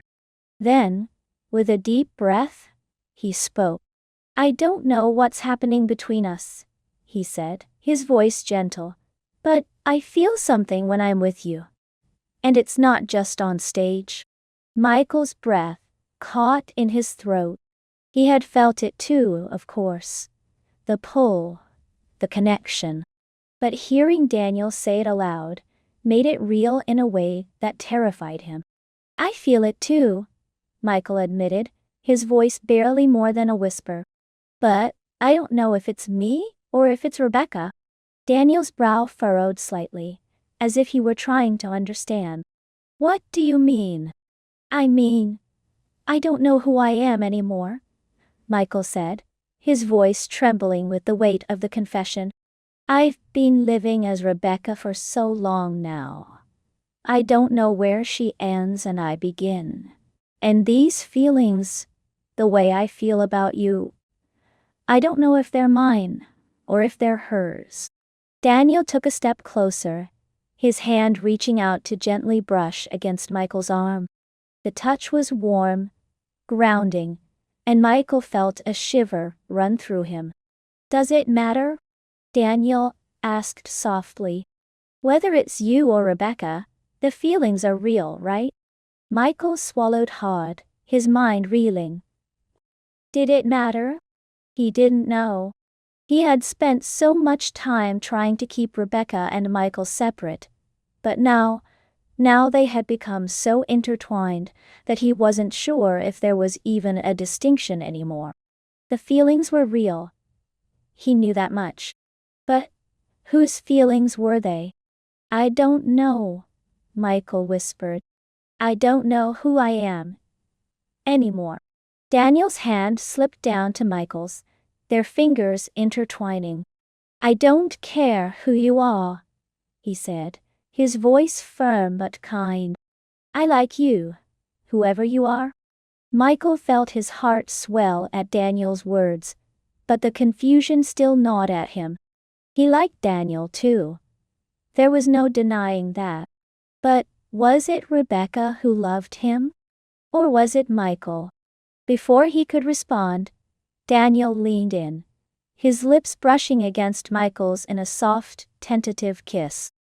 Then, with a deep breath, he spoke. "I don't know what's happening between us," he said, his voice gentle, "but I feel something when I'm with you. And it's not just on stage." Michael's breath caught in his throat. He had felt it too, of course. The pull, the connection. But hearing Daniel say it aloud made it real in a way that terrified him. "I feel it too," Michael admitted, his voice barely more than a whisper. "But I don't know if it's me or if it's Rebecca." Daniel's brow furrowed slightly, as if he were trying to understand. "What do you mean?" "I mean, I don't know who I am anymore," Michael said, his voice trembling with the weight of the confession. "I've been living as Rebecca for so long now. I don't know where she ends and I begin. And these feelings, the way I feel about you, I don't know if they're mine. or if they're hers. Daniel took a step closer, his hand reaching out to gently brush against Michael's arm. The touch was warm, grounding, and Michael felt a shiver run through him. "Does it matter?" Daniel asked softly. "Whether it's you or Rebecca, the feelings are real, right?" Michael swallowed hard, his mind reeling. Did it matter? He didn't know. He had spent so much time trying to keep Rebecca and Michael separate, but now they had become so intertwined that he wasn't sure if there was even a distinction anymore. The feelings were real. He knew that much. But whose feelings were they? "I don't know," Michael whispered. "I don't know who I am anymore." Daniel's hand slipped down to Michael's, their fingers intertwining. "I don't care who you are," he said, his voice firm but kind. "I like you, whoever you are." Michael felt his heart swell at Daniel's words, but the confusion still gnawed at him. He liked Daniel too. There was no denying that. But was it Rebecca who loved him? Or was it Michael? Before he could respond, Daniel leaned in, his lips brushing against Michael's in a soft, tentative kiss.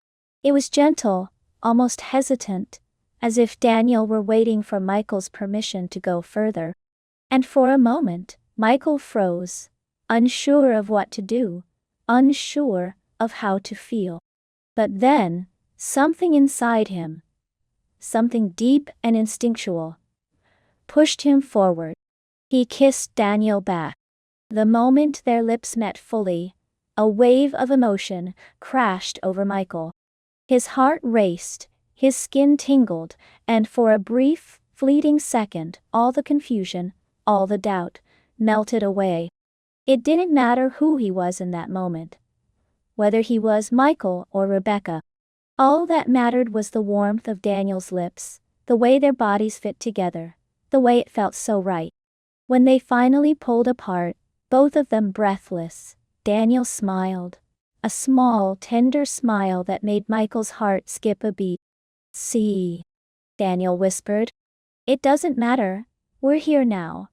It was gentle, almost hesitant, as if Daniel were waiting for Michael's permission to go further. And for a moment, Michael froze, unsure of what to do, unsure of how to feel. But then, something inside him, something deep and instinctual, pushed him forward. He kissed Daniel back. The moment their lips met fully, a wave of emotion crashed over Michael. His heart raced, his skin tingled, and for a brief, fleeting second, all the confusion, all the doubt, melted away. It didn't matter who he was in that moment, whether he was Michael or Rebecca. All that mattered was the warmth of Daniel's lips, the way their bodies fit together, the way it felt so right. When they finally pulled apart, both of them breathless, Daniel smiled. A small, tender smile that made Michael's heart skip a beat. "See," Daniel whispered. "It doesn't matter. We're here now.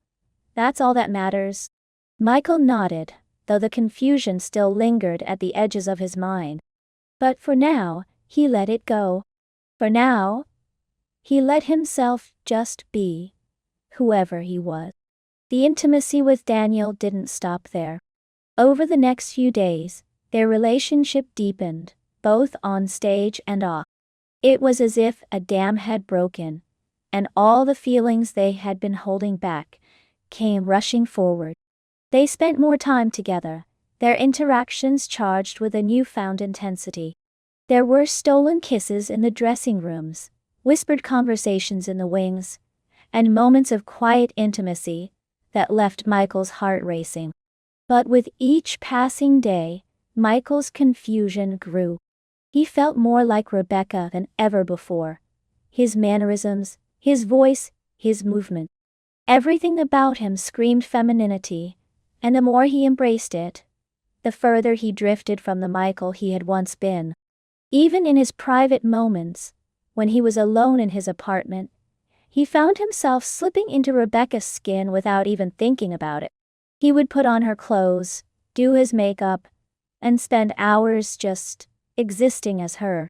That's all that matters." Michael nodded, though the confusion still lingered at the edges of his mind. But for now, he let it go. For now, he let himself just be, whoever he was. The intimacy with Daniel didn't stop there. Over the next few days, their relationship deepened, both on stage and off. It was as if a dam had broken, and all the feelings they had been holding back came rushing forward. They spent more time together, their interactions charged with a newfound intensity. There were stolen kisses in the dressing rooms, whispered conversations in the wings, and moments of quiet intimacy that left Michael's heart racing. But with each passing day, Michael's confusion grew. He felt more like Rebecca than ever before. His mannerisms, his voice, his movement. Everything about him screamed femininity, and the more he embraced it, the further he drifted from the Michael he had once been. Even in his private moments, when he was alone in his apartment, he found himself slipping into Rebecca's skin without even thinking about it. He would put on her clothes, do his makeup, and spend hours just existing as her.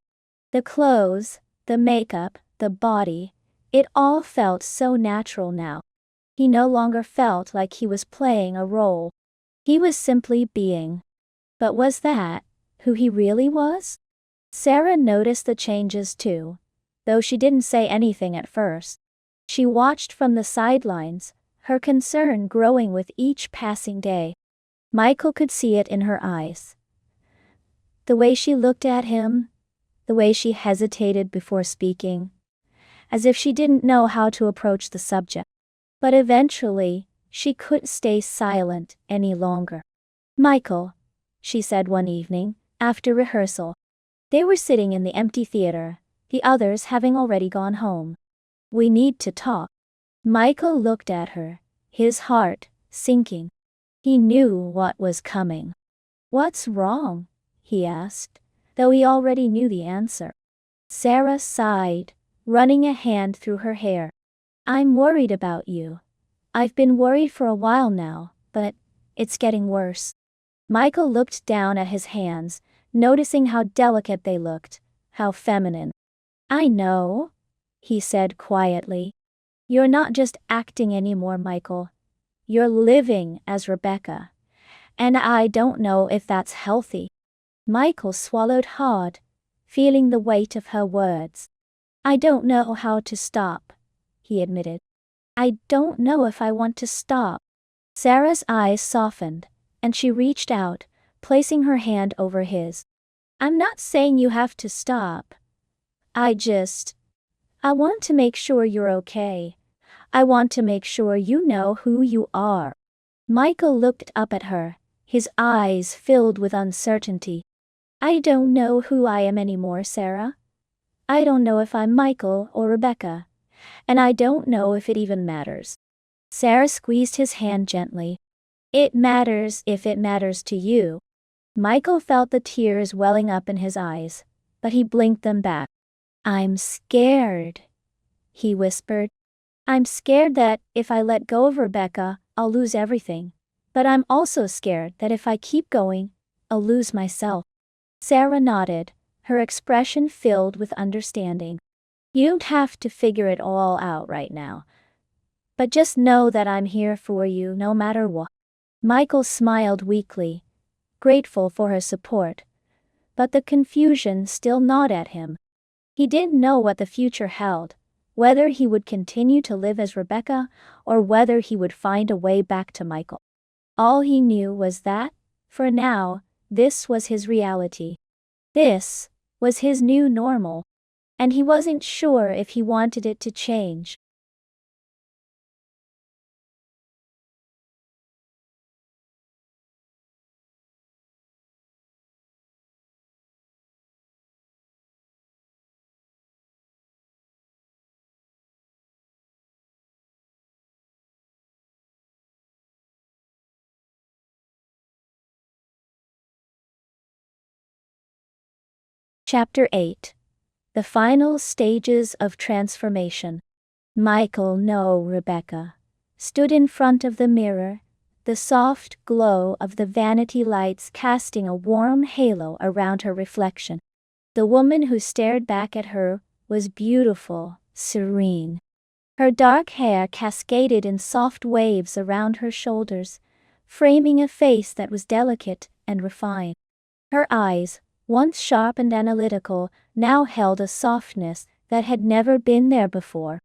The clothes, the makeup, the body, it all felt so natural now. He no longer felt like he was playing a role. He was simply being. But was that who he really was? Sarah noticed the changes too, though she didn't say anything at first. She watched from the sidelines, her concern growing with each passing day. Michael could see it in her eyes. The way she looked at him, the way she hesitated before speaking, as if she didn't know how to approach the subject. But eventually, she couldn't stay silent any longer. "Michael," she said one evening, after rehearsal. They were sitting in the empty theater, the others having already gone home. "We need to talk." Michael looked at her, his heart sinking. He knew what was coming. "What's wrong?" he asked, though he already knew the answer. Sarah sighed, running a hand through her hair. "I'm worried about you. I've been worried for a while now, but it's getting worse." Michael looked down at his hands, noticing how delicate they looked, how feminine. "I know," he said quietly. "You're not just acting anymore, Michael. You're living as Rebecca. And I don't know if that's healthy." Michael swallowed hard, feeling the weight of her words. "I don't know how to stop," he admitted. "I don't know if I want to stop." Sarah's eyes softened, and she reached out, placing her hand over his. "I'm not saying you have to stop. I want to make sure you're okay. I want to make sure you know who you are." Michael looked up at her, his eyes filled with uncertainty. "I don't know who I am anymore, Sarah. I don't know if I'm Michael or Rebecca, and I don't know if it even matters." Sarah squeezed his hand gently. "It matters if it matters to you." Michael felt the tears welling up in his eyes, but he blinked them back. "I'm scared," he whispered. "I'm scared that if I let go of Rebecca, I'll lose everything. But I'm also scared that if I keep going, I'll lose myself." Sarah nodded, her expression filled with understanding. "You don't have to figure it all out right now. But just know that I'm here for you no matter what." Michael smiled weakly, grateful for her support, but the confusion still gnawed at him. He didn't know what the future held, whether he would continue to live as Rebecca or whether he would find a way back to Michael. All he knew was that, for now, this was his reality. This was his new normal, and he wasn't sure if he wanted it to change. Chapter 8. The Final Stages of Transformation. Michael, no, Rebecca, stood in front of the mirror, the soft glow of the vanity lights casting a warm halo around her reflection. The woman who stared back at her was beautiful, serene. Her dark hair cascaded in soft waves around her shoulders, framing a face that was delicate and refined. Her eyes, once sharp and analytical, now held a softness that had never been there before.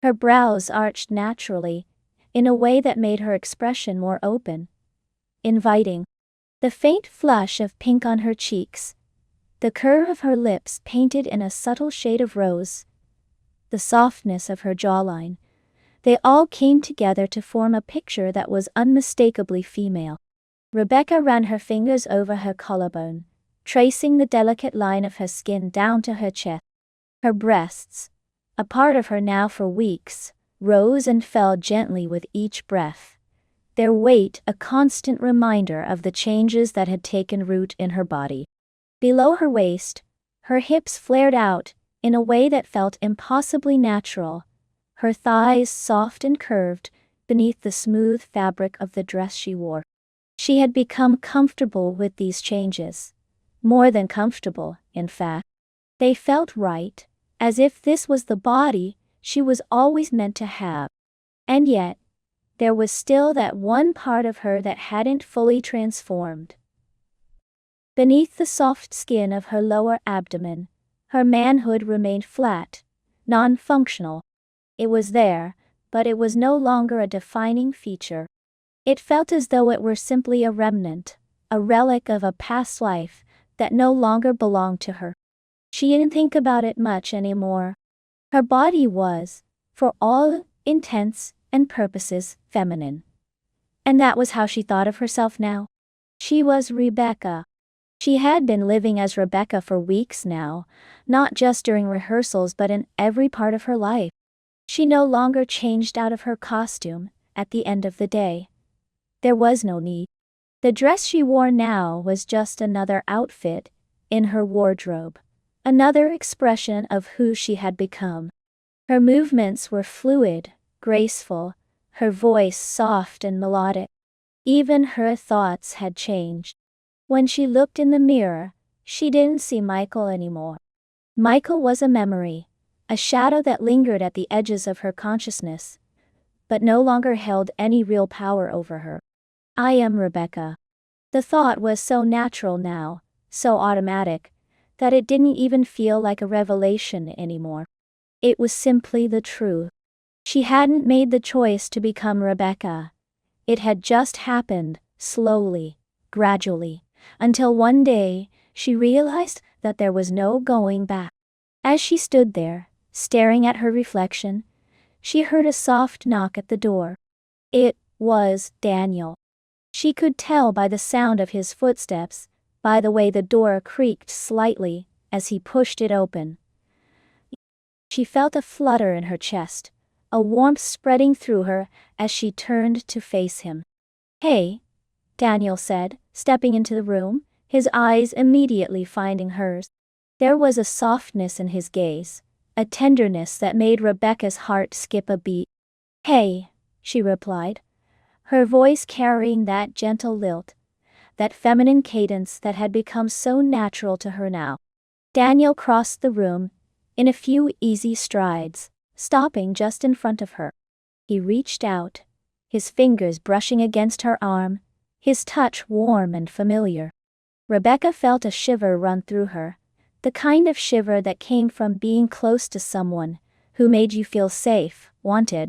Her brows arched naturally, in a way that made her expression more open, inviting. The faint flush of pink on her cheeks, the curve of her lips painted in a subtle shade of rose, the softness of her jawline, they all came together to form a picture that was unmistakably female. Rebecca ran her fingers over her collarbone, tracing the delicate line of her skin down to her chest. Her breasts, a part of her now for weeks, rose and fell gently with each breath, their weight a constant reminder of the changes that had taken root in her body. Below her waist, her hips flared out in a way that felt impossibly natural, her thighs soft and curved beneath the smooth fabric of the dress she wore. She had become comfortable with these changes. More than comfortable, in fact. They felt right, as if this was the body she was always meant to have. And yet, there was still that one part of her that hadn't fully transformed. Beneath the soft skin of her lower abdomen, her manhood remained flat, non-functional. It was there, but it was no longer a defining feature. It felt as though it were simply a remnant, a relic of a past life that no longer belonged to her. She didn't think about it much anymore. Her body was, for all intents and purposes, feminine. And that was how she thought of herself now. She was Rebecca. She had been living as Rebecca for weeks now, not just during rehearsals but in every part of her life. She no longer changed out of her costume at the end of the day. There was no need. The dress she wore now was just another outfit in her wardrobe, another expression of who she had become. Her movements were fluid, graceful, her voice soft and melodic. Even her thoughts had changed. When she looked in the mirror, she didn't see Michael anymore. Michael was a memory, a shadow that lingered at the edges of her consciousness, but no longer held any real power over her. I am Rebecca. The thought was so natural now, so automatic, that it didn't even feel like a revelation anymore. It was simply the truth. She hadn't made the choice to become Rebecca. It had just happened, slowly, gradually, until one day, she realized that there was no going back. As she stood there, staring at her reflection, she heard a soft knock at the door. It was Daniel. She could tell by the sound of his footsteps, by the way the door creaked slightly as he pushed it open. She felt a flutter in her chest, a warmth spreading through her as she turned to face him. "Hey," Daniel said, stepping into the room, his eyes immediately finding hers. There was a softness in his gaze, a tenderness that made Rebecca's heart skip a beat. "Hey," she replied, her voice carrying that gentle lilt, that feminine cadence that had become so natural to her now. Daniel crossed the room, in a few easy strides, stopping just in front of her. He reached out, his fingers brushing against her arm, his touch warm and familiar. Rebecca felt a shiver run through her, the kind of shiver that came from being close to someone who made you feel safe, wanted.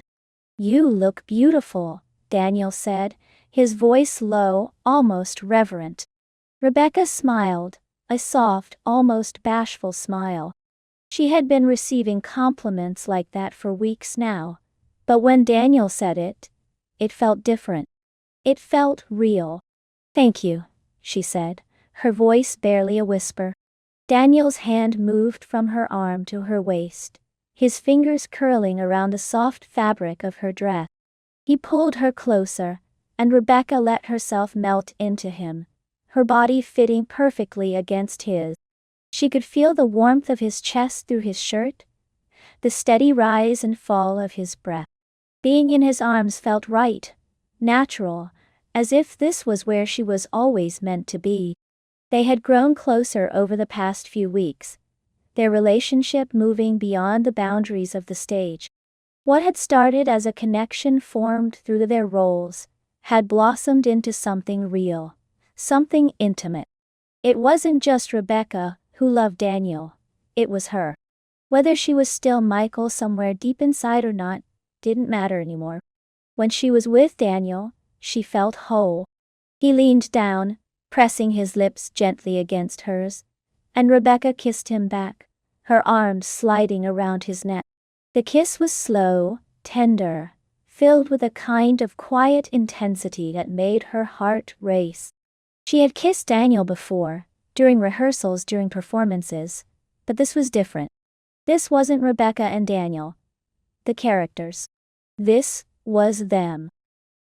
"You look beautiful," Daniel said, his voice low, almost reverent. Rebecca smiled, a soft, almost bashful smile. She had been receiving compliments like that for weeks now, but when Daniel said it, it felt different. It felt real. "Thank you," she said, her voice barely a whisper. Daniel's hand moved from her arm to her waist, his fingers curling around the soft fabric of her dress. He pulled her closer, and Rebecca let herself melt into him, her body fitting perfectly against his. She could feel the warmth of his chest through his shirt, the steady rise and fall of his breath. Being in his arms felt right, natural, as if this was where she was always meant to be. They had grown closer over the past few weeks, their relationship moving beyond the boundaries of the stage. What had started as a connection formed through their roles had blossomed into something real, something intimate. It wasn't just Rebecca who loved Daniel, it was her. Whether she was still Michael somewhere deep inside or not, didn't matter anymore. When she was with Daniel, she felt whole. He leaned down, pressing his lips gently against hers, and Rebecca kissed him back, her arms sliding around his neck. The kiss was slow, tender, filled with a kind of quiet intensity that made her heart race. She had kissed Daniel before, during rehearsals, during performances, but this was different. This wasn't Rebecca and Daniel, the characters. This was them.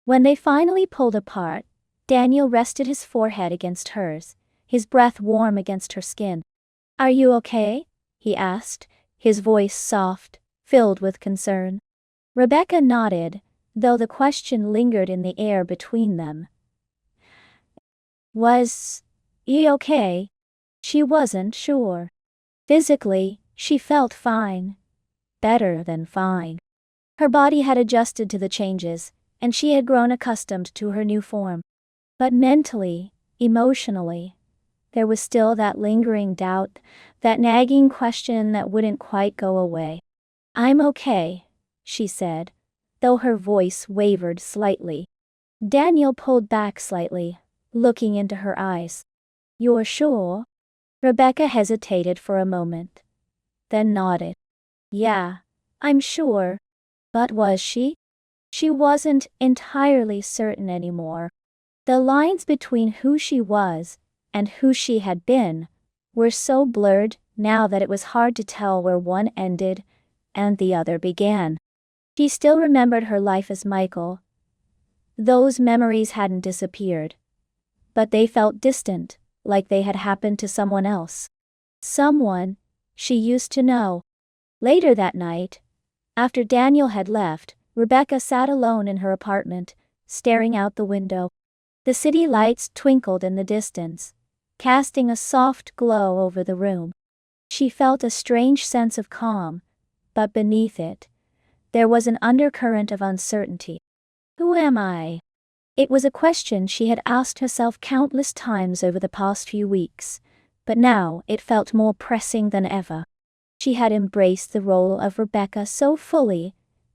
When they finally pulled apart, Daniel rested his forehead against hers, his breath warm against her skin. "Are you okay?" he asked, his voice soft, filled with concern. Rebecca nodded, though the question lingered in the air between them. Was he okay? She wasn't sure. Physically, she felt fine. Better than fine. Her body had adjusted to the changes, and she had grown accustomed to her new form. But mentally, emotionally, there was still that lingering doubt, that nagging question that wouldn't quite go away. "I'm okay," she said, though her voice wavered slightly. Daniel pulled back slightly, looking into her eyes. "You're sure?" Rebecca hesitated for a moment, then nodded. "Yeah, I'm sure." But was she? She wasn't entirely certain anymore. The lines between who she was and who she had been were so blurred now that it was hard to tell where one ended and the other began. She still remembered her life as Michael. Those memories hadn't disappeared. but they felt distant, like they had happened to someone else. Someone she used to know. Later that night, after Daniel had left, Rebecca sat alone in her apartment, staring out the window. The city lights twinkled in the distance, casting a soft glow over the room. She felt a strange sense of calm, but beneath it, there was an undercurrent of uncertainty. Who am I? It was a question she had asked herself countless times over the past few weeks, but now it felt more pressing than ever. She had embraced the role of Rebecca so fully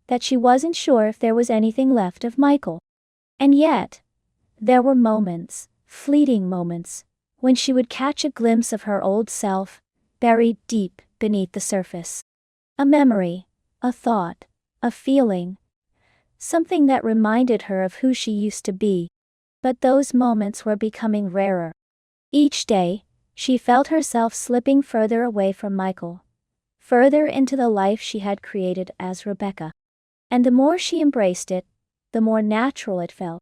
that she wasn't sure if there was anything left of Michael. And yet, there were moments, fleeting moments, when she would catch a glimpse of her old self, buried deep beneath the surface. A memory, a thought, a feeling, something that reminded her of who she used to be. But those moments were becoming rarer. Each day, she felt herself slipping further away from Michael, further into the life she had created as Rebecca. And the more she embraced it, the more natural it felt.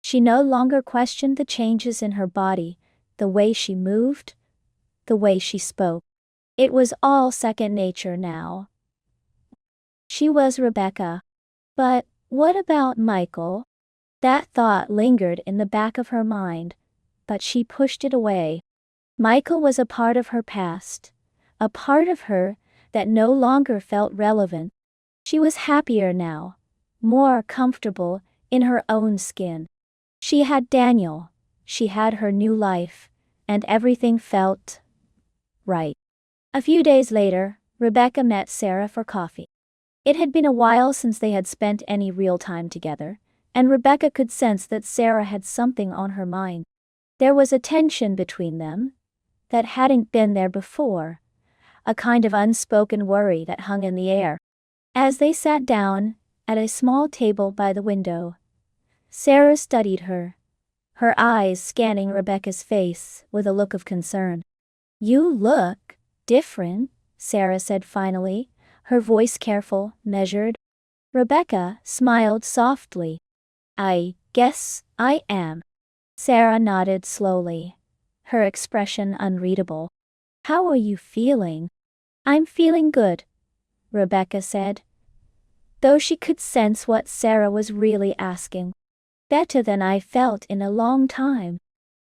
She no longer questioned the changes in her body, the way she moved, the way she spoke. It was all second nature now. She was Rebecca. But what about Michael? That thought lingered in the back of her mind, but she pushed it away. Michael was a part of her past, a part of her that no longer felt relevant. She was happier now, more comfortable in her own skin. She had Daniel, she had her new life, and everything felt right. A few days later, Rebecca met Sarah for coffee. It had been a while since they had spent any real time together, and Rebecca could sense that Sarah had something on her mind. There was a tension between them that hadn't been there before, a kind of unspoken worry that hung in the air. As they sat down at a small table by the window, Sarah studied her, her eyes scanning Rebecca's face with a look of concern. "You look different," Sarah said finally, her voice careful, measured. Rebecca smiled softly. "I guess I am." Sarah nodded slowly, her expression unreadable. "How are you feeling?" "I'm feeling good," Rebecca said, though she could sense what Sarah was really asking. "Better than I felt in a long time."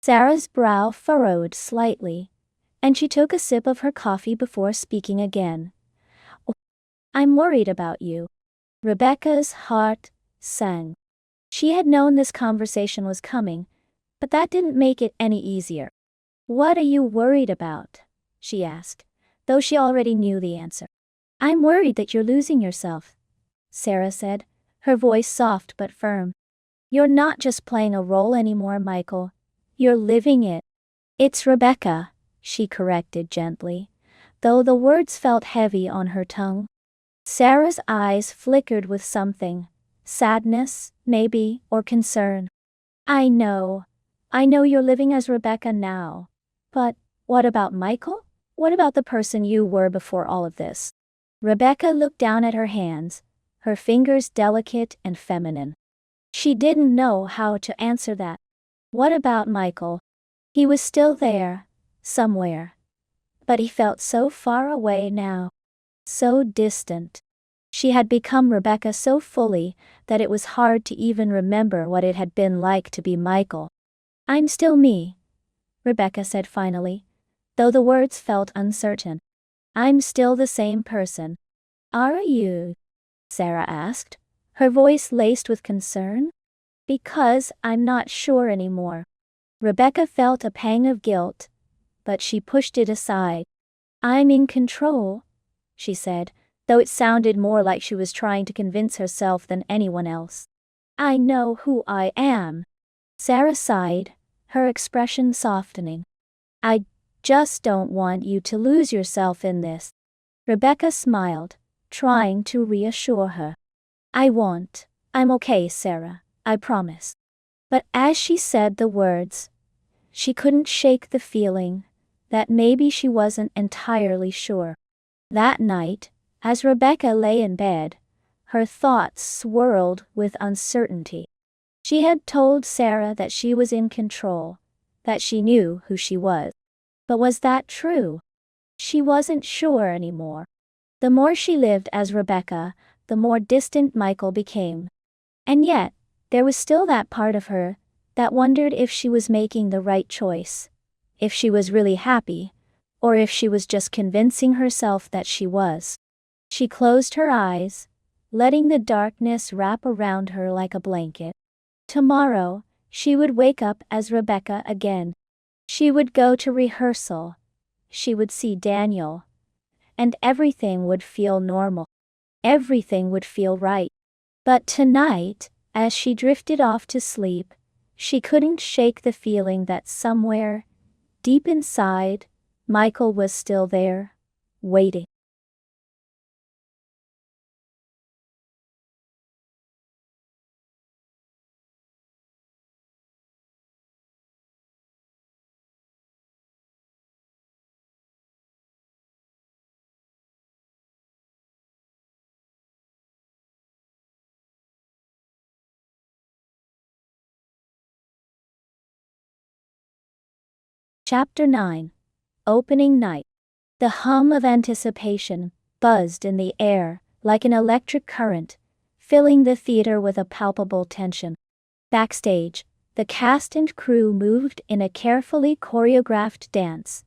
Sarah's brow furrowed slightly, and she took a sip of her coffee before speaking again. "I'm worried about you." Rebecca's heart sank. She had known this conversation was coming, but that didn't make it any easier. "What are you worried about?" she asked, though she already knew the answer. "I'm worried that you're losing yourself," Sarah said, her voice soft but firm. "You're not just playing a role anymore, Michael. You're living it." "It's Rebecca," she corrected gently, though the words felt heavy on her tongue. Sarah's eyes flickered with something, sadness, maybe, or concern. I know you're living as Rebecca now. But what about Michael? What about the person you were before all of this?" Rebecca looked down at her hands, her fingers delicate and feminine. She didn't know how to answer that. What about Michael? He was still there, somewhere. But he felt so far away now. So distant. She had become Rebecca so fully that it was hard to even remember what it had been like to be Michael. "I'm still me," Rebecca said finally, though the words felt uncertain. "I'm still the same person." "Are you?" Sarah asked, her voice laced with concern. "Because I'm not sure anymore." Rebecca felt a pang of guilt, but she pushed it aside. "I'm in control," she said, though it sounded more like she was trying to convince herself than anyone else. "I know who I am." Sarah sighed, her expression softening. "I just don't want you to lose yourself in this." Rebecca smiled, trying to reassure her. "I won't. I'm okay, Sarah, I promise." But as she said the words, she couldn't shake the feeling that maybe she wasn't entirely sure. That night, as Rebecca lay in bed, her thoughts swirled with uncertainty. She had told Sarah that she was in control, that she knew who she was. But was that true? She wasn't sure anymore. The more she lived as Rebecca, the more distant Michael became. And yet, there was still that part of her that wondered if she was making the right choice, if she was really happy, or if she was just convincing herself that she was. She closed her eyes, letting the darkness wrap around her like a blanket. Tomorrow, she would wake up as Rebecca again. She would go to rehearsal. She would see Daniel. And everything would feel normal. Everything would feel right. But tonight, as she drifted off to sleep, she couldn't shake the feeling that somewhere, deep inside, Michael was still there, waiting. Chapter 9. Opening Night. The hum of anticipation buzzed in the air like an electric current, filling the theater with a palpable tension. Backstage, the cast and crew moved in a carefully choreographed dance.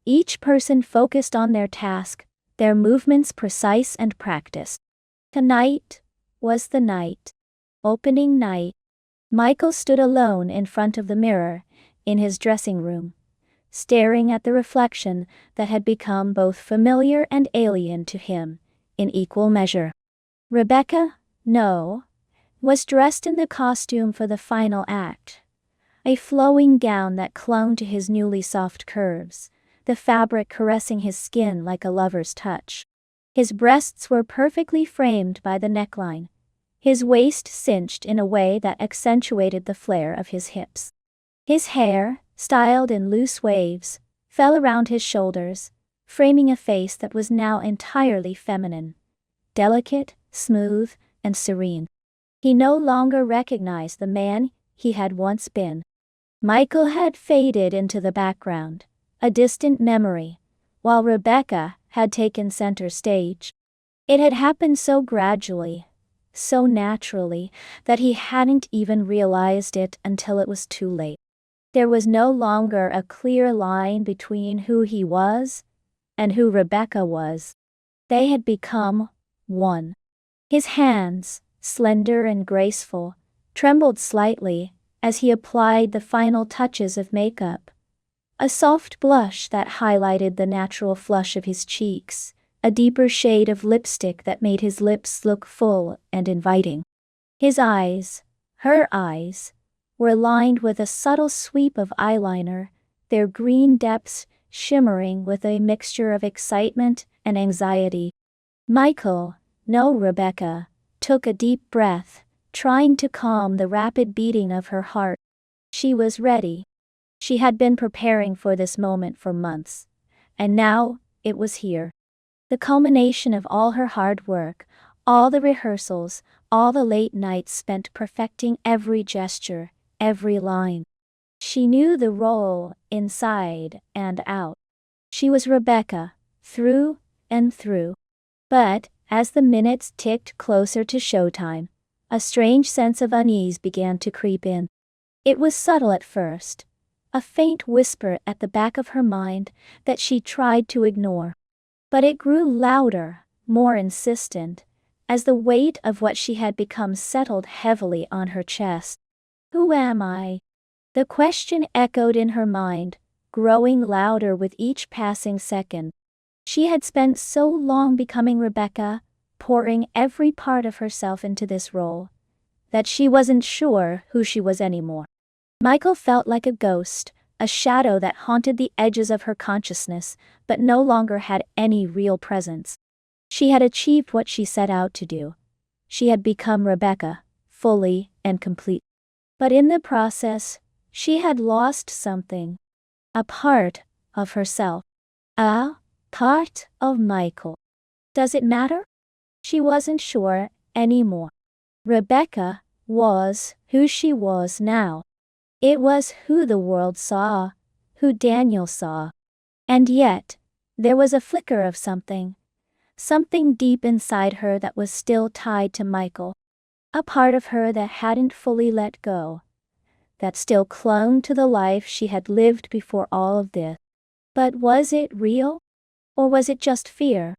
Each person focused on their task, their movements precise and practiced. Tonight was the night. Opening night. Michael stood alone in front of the mirror, in his dressing room, staring at the reflection that had become both familiar and alien to him, in equal measure. Rebecca, no, was dressed in the costume for the final act. A flowing gown that clung to his newly soft curves, the fabric caressing his skin like a lover's touch. His breasts were perfectly framed by the neckline, his waist cinched in a way that accentuated the flare of his hips. His hair, styled in loose waves, fell around his shoulders, framing a face that was now entirely feminine, delicate, smooth, and serene. He no longer recognized the man he had once been. Michael had faded into the background, a distant memory, while Rebecca had taken center stage. It had happened so gradually, so naturally, that he hadn't even realized it until it was too late. There was no longer a clear line between who he was and who Rebecca was. They had become one. His hands, slender and graceful, trembled slightly as he applied the final touches of makeup. A soft blush that highlighted the natural flush of his cheeks, a deeper shade of lipstick that made his lips look full and inviting. His eyes, her eyes, were lined with a subtle sweep of eyeliner, their green depths shimmering with a mixture of excitement and anxiety. Michael, no Rebecca, took a deep breath, trying to calm the rapid beating of her heart. She was ready. She had been preparing for this moment for months, and now it was here. The culmination of all her hard work, all the rehearsals, all the late nights spent perfecting every gesture, every line. She knew the role inside and out. She was Rebecca, through and through. But, as the minutes ticked closer to showtime, a strange sense of unease began to creep in. It was subtle at first, a faint whisper at the back of her mind that she tried to ignore. But it grew louder, more insistent, as the weight of what she had become settled heavily on her chest. Who am I? The question echoed in her mind, growing louder with each passing second. She had spent so long becoming Rebecca, pouring every part of herself into this role, that she wasn't sure who she was anymore. Michael felt like a ghost, a shadow that haunted the edges of her consciousness, but no longer had any real presence. She had achieved what she set out to do. She had become Rebecca, fully and complete. But in the process, she had lost something. A part of herself. A part of Michael. Does it matter? She wasn't sure anymore. Rebecca was who she was now. It was who the world saw, who Daniel saw. And yet, there was a flicker of something deep inside her that was still tied to Michael. A part of her that hadn't fully let go, that still clung to the life she had lived before all of this. But was it real? Or was it just fear?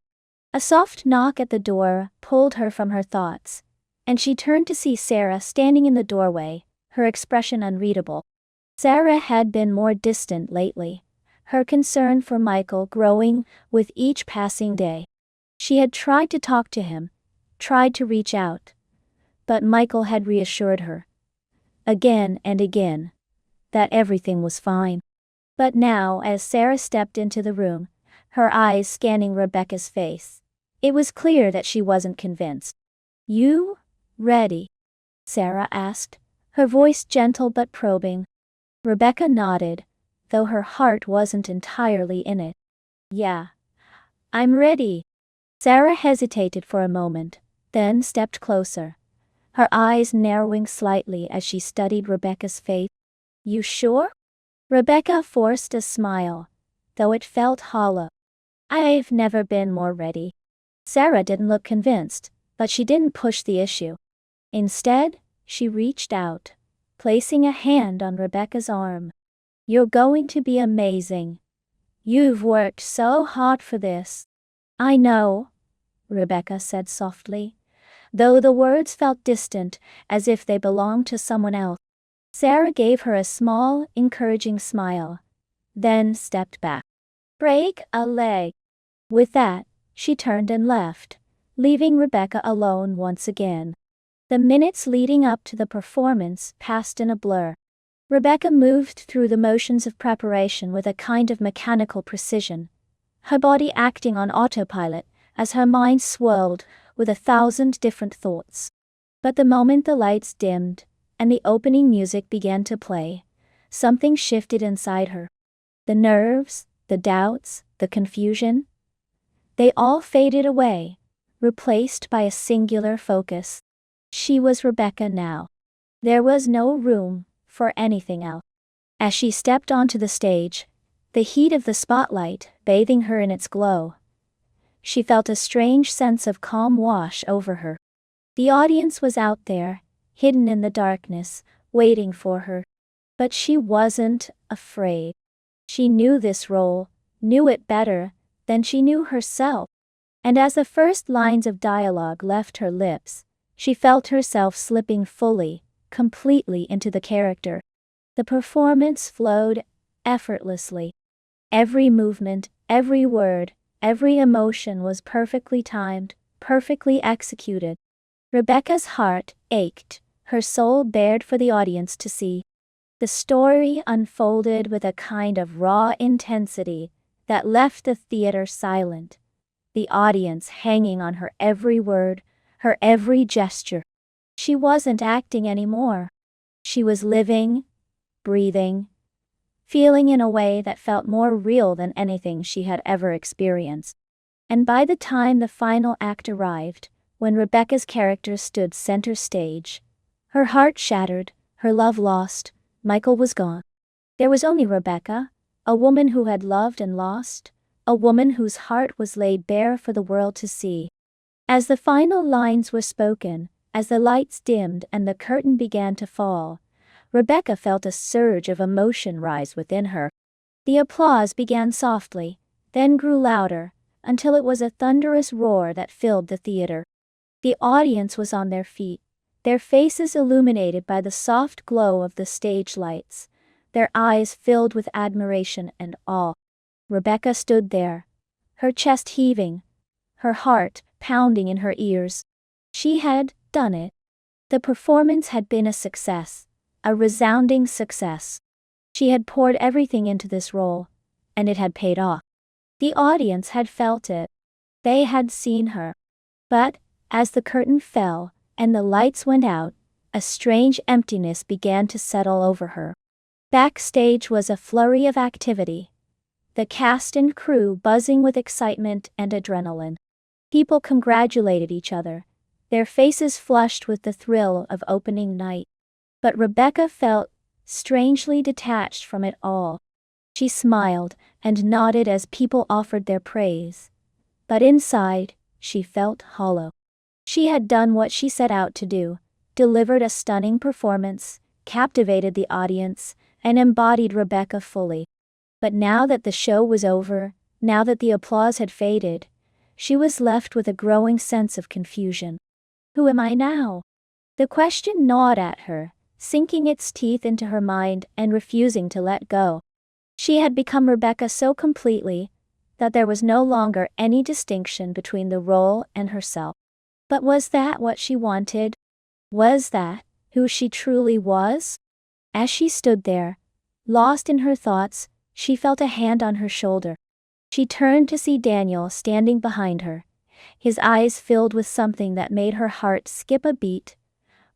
A soft knock at the door pulled her from her thoughts, and she turned to see Sarah standing in the doorway, her expression unreadable. Sarah had been more distant lately, her concern for Michael growing with each passing day. She had tried to talk to him, tried to reach out, but Michael had reassured her, again and again, that everything was fine. But now, as Sarah stepped into the room, her eyes scanning Rebecca's face, it was clear that she wasn't convinced. "You ready?" Sarah asked, her voice gentle but probing. Rebecca nodded, though her heart wasn't entirely in it. "Yeah, I'm ready." Sarah hesitated for a moment, then stepped closer, her eyes narrowing slightly as she studied Rebecca's face. "You sure?" Rebecca forced a smile, though it felt hollow. "I've never been more ready." Sarah didn't look convinced, but she didn't push the issue. Instead, she reached out, placing a hand on Rebecca's arm. "You're going to be amazing. You've worked so hard for this." "I know," Rebecca said softly, though the words felt distant, as if they belonged to someone else. Sarah gave her a small, encouraging smile, then stepped back. "Break a leg." With that, she turned and left, leaving Rebecca alone once again. The minutes leading up to the performance passed in a blur. Rebecca moved through the motions of preparation with a kind of mechanical precision, her body acting on autopilot as her mind swirled with 1,000 different thoughts. But the moment the lights dimmed and the opening music began to play, something shifted inside her. The nerves, the doubts, the confusion, they all faded away, replaced by a singular focus. She was Rebecca now. There was no room for anything else. As she stepped onto the stage, the heat of the spotlight bathing her in its glow, she felt a strange sense of calm wash over her. The audience was out there, hidden in the darkness, waiting for her. But she wasn't afraid. She knew this role, knew it better than she knew herself. And as the first lines of dialogue left her lips, she felt herself slipping fully, completely into the character. The performance flowed effortlessly. Every movement, every word, every emotion was perfectly timed, perfectly executed. Rebecca's heart ached, her soul bared for the audience to see. The story unfolded with a kind of raw intensity that left the theater silent, the audience hanging on her every word, her every gesture. She wasn't acting anymore. She was living, breathing, feeling in a way that felt more real than anything she had ever experienced. And by the time the final act arrived, when Rebecca's character stood center stage, her heart shattered, her love lost, Michael was gone. There was only Rebecca, a woman who had loved and lost, a woman whose heart was laid bare for the world to see. As the final lines were spoken, as the lights dimmed and the curtain began to fall, Rebecca felt a surge of emotion rise within her. The applause began softly, then grew louder, until it was a thunderous roar that filled the theater. The audience was on their feet, their faces illuminated by the soft glow of the stage lights, their eyes filled with admiration and awe. Rebecca stood there, her chest heaving, her heart pounding in her ears. She had done it. The performance had been a success, a resounding success. She had poured everything into this role, and it had paid off. The audience had felt it. They had seen her. But, as the curtain fell, and the lights went out, a strange emptiness began to settle over her. Backstage was a flurry of activity, the cast and crew buzzing with excitement and adrenaline. People congratulated each other, their faces flushed with the thrill of opening night. But Rebecca felt strangely detached from it all. She smiled and nodded as people offered their praise. But inside, she felt hollow. She had done what she set out to do, delivered a stunning performance, captivated the audience, and embodied Rebecca fully. But now that the show was over, now that the applause had faded, she was left with a growing sense of confusion. Who am I now? The question gnawed at her, sinking its teeth into her mind and refusing to let go. She had become Rebecca so completely that there was no longer any distinction between the role and herself. But was that what she wanted? Was that who she truly was? As she stood there, lost in her thoughts, she felt a hand on her shoulder. She turned to see Daniel standing behind her, his eyes filled with something that made her heart skip a beat: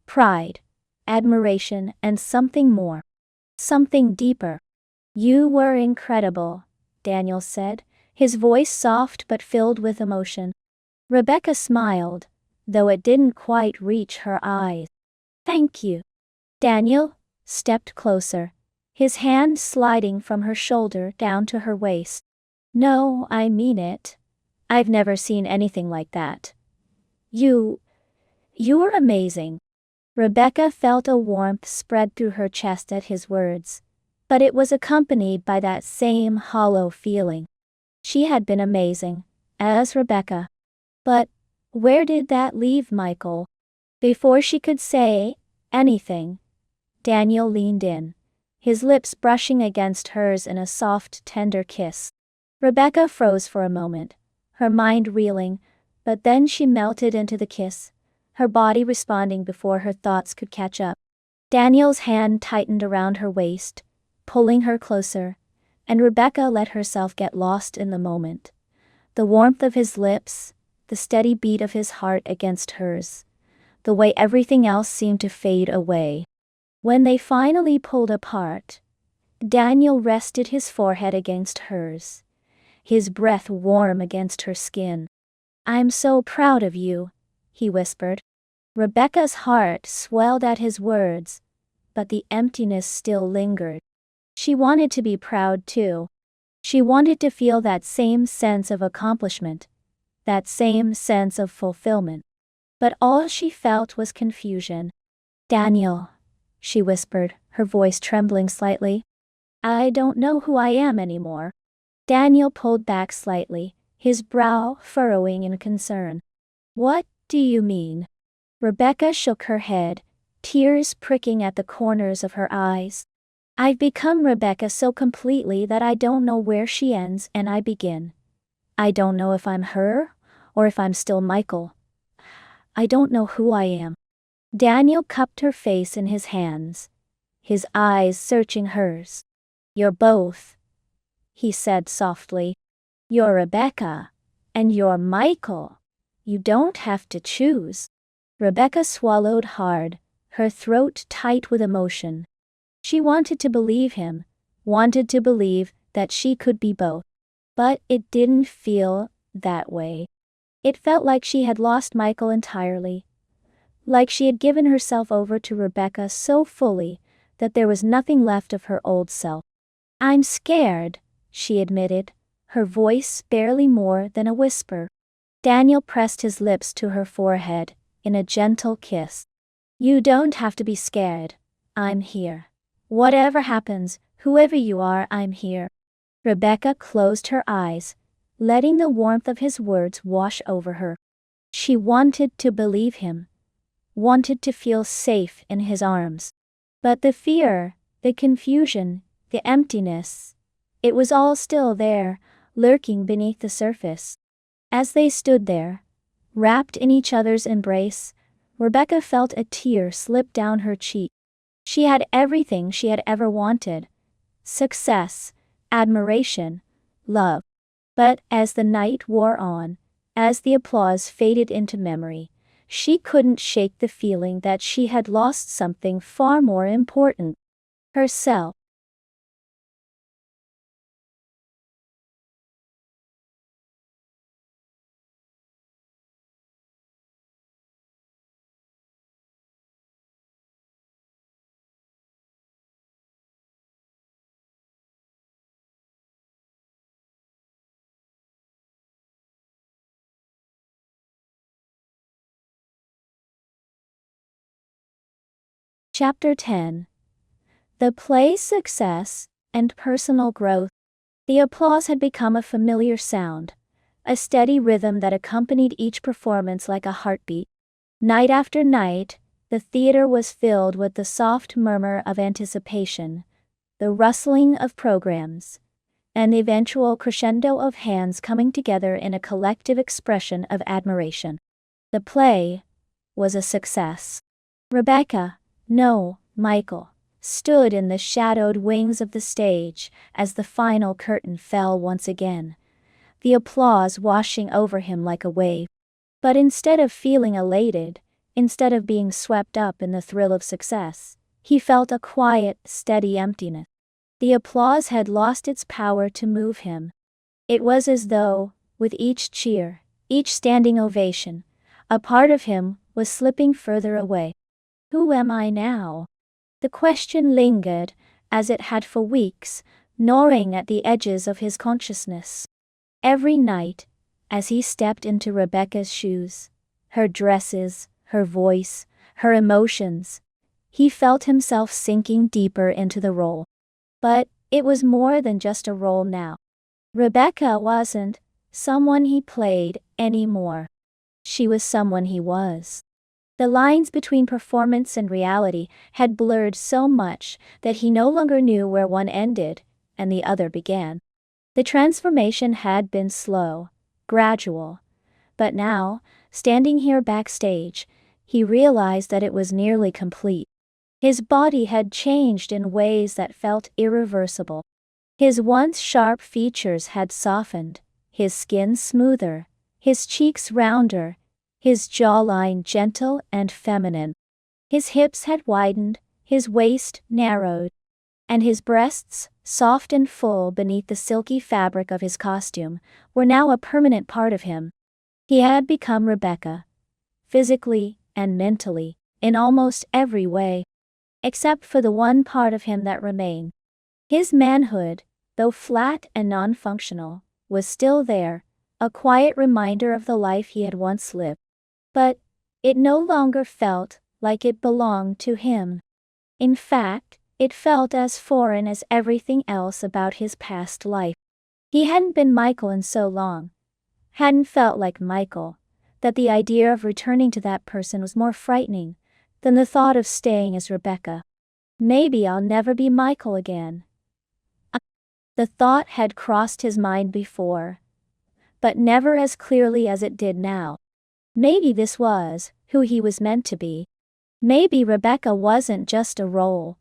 pride, admiration, and something more. Something deeper. "You were incredible," Daniel said, his voice soft but filled with emotion. Rebecca smiled, though it didn't quite reach her eyes. "Thank you." Daniel stepped closer, his hand sliding from her shoulder down to her waist. "No, I mean it. I've never seen anything like that. You're amazing." Rebecca felt a warmth spread through her chest at his words, but it was accompanied by that same hollow feeling. She had been amazing, as Rebecca. But where did that leave Michael? Before she could say anything, Daniel leaned in, his lips brushing against hers in a soft, tender kiss. Rebecca froze for a moment, her mind reeling, but then she melted into the kiss, her body responding before her thoughts could catch up. Daniel's hand tightened around her waist, pulling her closer, and Rebecca let herself get lost in the moment. The warmth of his lips, the steady beat of his heart against hers, the way everything else seemed to fade away. When they finally pulled apart, Daniel rested his forehead against hers, his breath warm against her skin. "I'm so proud of you," he whispered. Rebecca's heart swelled at his words, but the emptiness still lingered. She wanted to be proud too. She wanted to feel that same sense of accomplishment, that same sense of fulfillment. But all she felt was confusion. "Daniel," she whispered, her voice trembling slightly, "I don't know who I am anymore." Daniel pulled back slightly, his brow furrowing in concern. "What do you mean?" Rebecca shook her head, tears pricking at the corners of her eyes. "I've become Rebecca so completely that I don't know where she ends and I begin. I don't know if I'm her, or if I'm still Michael. I don't know who I am." Daniel cupped her face in his hands, his eyes searching hers. "You're both," he said softly. "You're Rebecca, and you're Michael. You don't have to choose." Rebecca swallowed hard, her throat tight with emotion. She wanted to believe him, wanted to believe that she could be both. But it didn't feel that way. It felt like she had lost Michael entirely, like she had given herself over to Rebecca so fully that there was nothing left of her old self. "I'm scared," she admitted, her voice barely more than a whisper. Daniel pressed his lips to her forehead in a gentle kiss. "You don't have to be scared. I'm here. Whatever happens, whoever you are, I'm here." Rebecca closed her eyes, letting the warmth of his words wash over her. She wanted to believe him, wanted to feel safe in his arms. But the fear, the confusion, the emptiness, it was all still there, lurking beneath the surface. As they stood there, wrapped in each other's embrace, Rebecca felt a tear slip down her cheek. She had everything she had ever wanted: success, admiration, love. But as the night wore on, as the applause faded into memory, she couldn't shake the feeling that she had lost something far more important: herself. Chapter 10. The play's success and personal growth. The applause had become a familiar sound, a steady rhythm that accompanied each performance like a heartbeat. Night after night, the theater was filled with the soft murmur of anticipation, the rustling of programs, and the eventual crescendo of hands coming together in a collective expression of admiration. The play was a success. Rebecca, no, Michael, stood in the shadowed wings of the stage as the final curtain fell once again, the applause washing over him like a wave. But instead of feeling elated, instead of being swept up in the thrill of success, he felt a quiet, steady emptiness. The applause had lost its power to move him. It was as though, with each cheer, each standing ovation, a part of him was slipping further away. Who am I now? The question lingered, as it had for weeks, gnawing at the edges of his consciousness. Every night, as he stepped into Rebecca's shoes, her dresses, her voice, her emotions, he felt himself sinking deeper into the role. But it was more than just a role now. Rebecca wasn't someone he played anymore. She was someone he was. The lines between performance and reality had blurred so much that he no longer knew where one ended and the other began. The transformation had been slow, gradual, but now, standing here backstage, he realized that it was nearly complete. His body had changed in ways that felt irreversible. His once sharp features had softened, his skin smoother, his cheeks rounder, his jawline gentle and feminine. His hips had widened, his waist narrowed, and his breasts, soft and full beneath the silky fabric of his costume, were now a permanent part of him. He had become Rebecca, physically and mentally, in almost every way, except for the one part of him that remained. His manhood, though flat and non-functional, was still there, a quiet reminder of the life he had once lived. But it no longer felt like it belonged to him. In fact, it felt as foreign as everything else about his past life. He hadn't been Michael in so long, hadn't felt like Michael, that the idea of returning to that person was more frightening than the thought of staying as Rebecca. Maybe I'll never be Michael again. The thought had crossed his mind before, but never as clearly as it did now. Maybe this was who he was meant to be. Maybe Rebecca wasn't just a role,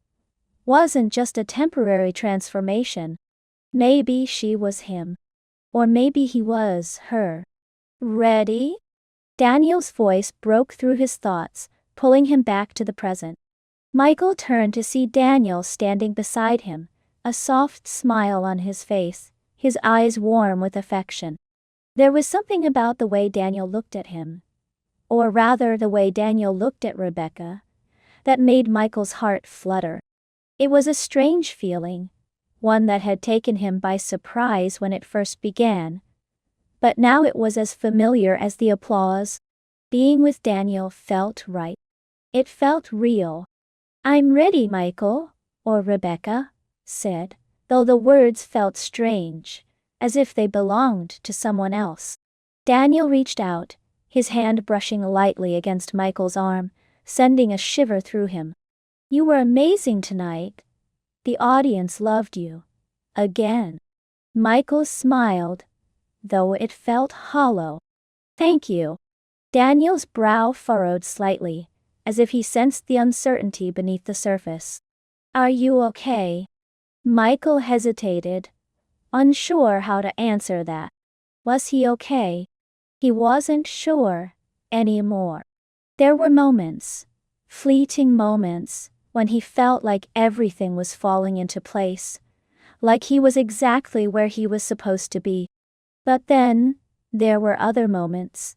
wasn't just a temporary transformation. Maybe she was him. Or maybe he was her. Ready? Daniel's voice broke through his thoughts, pulling him back to the present. Michael turned to see Daniel standing beside him, a soft smile on his face, his eyes warm with affection. There was something about the way Daniel looked at him, or rather the way Daniel looked at Rebecca, that made Michael's heart flutter. It was a strange feeling, one that had taken him by surprise when it first began, but now it was as familiar as the applause. Being with Daniel felt right. It felt real. "I'm ready, Michael," or Rebecca said, though the words felt strange, as if they belonged to someone else. Daniel reached out, his hand brushing lightly against Michael's arm, sending a shiver through him. "You were amazing tonight. The audience loved you. Again." Michael smiled, though it felt hollow. "Thank you." Daniel's brow furrowed slightly, as if he sensed the uncertainty beneath the surface. "Are you okay?" Michael hesitated, unsure how to answer that. Was he okay? He wasn't sure anymore. There were moments, fleeting moments, when he felt like everything was falling into place, like he was exactly where he was supposed to be. But then, there were other moments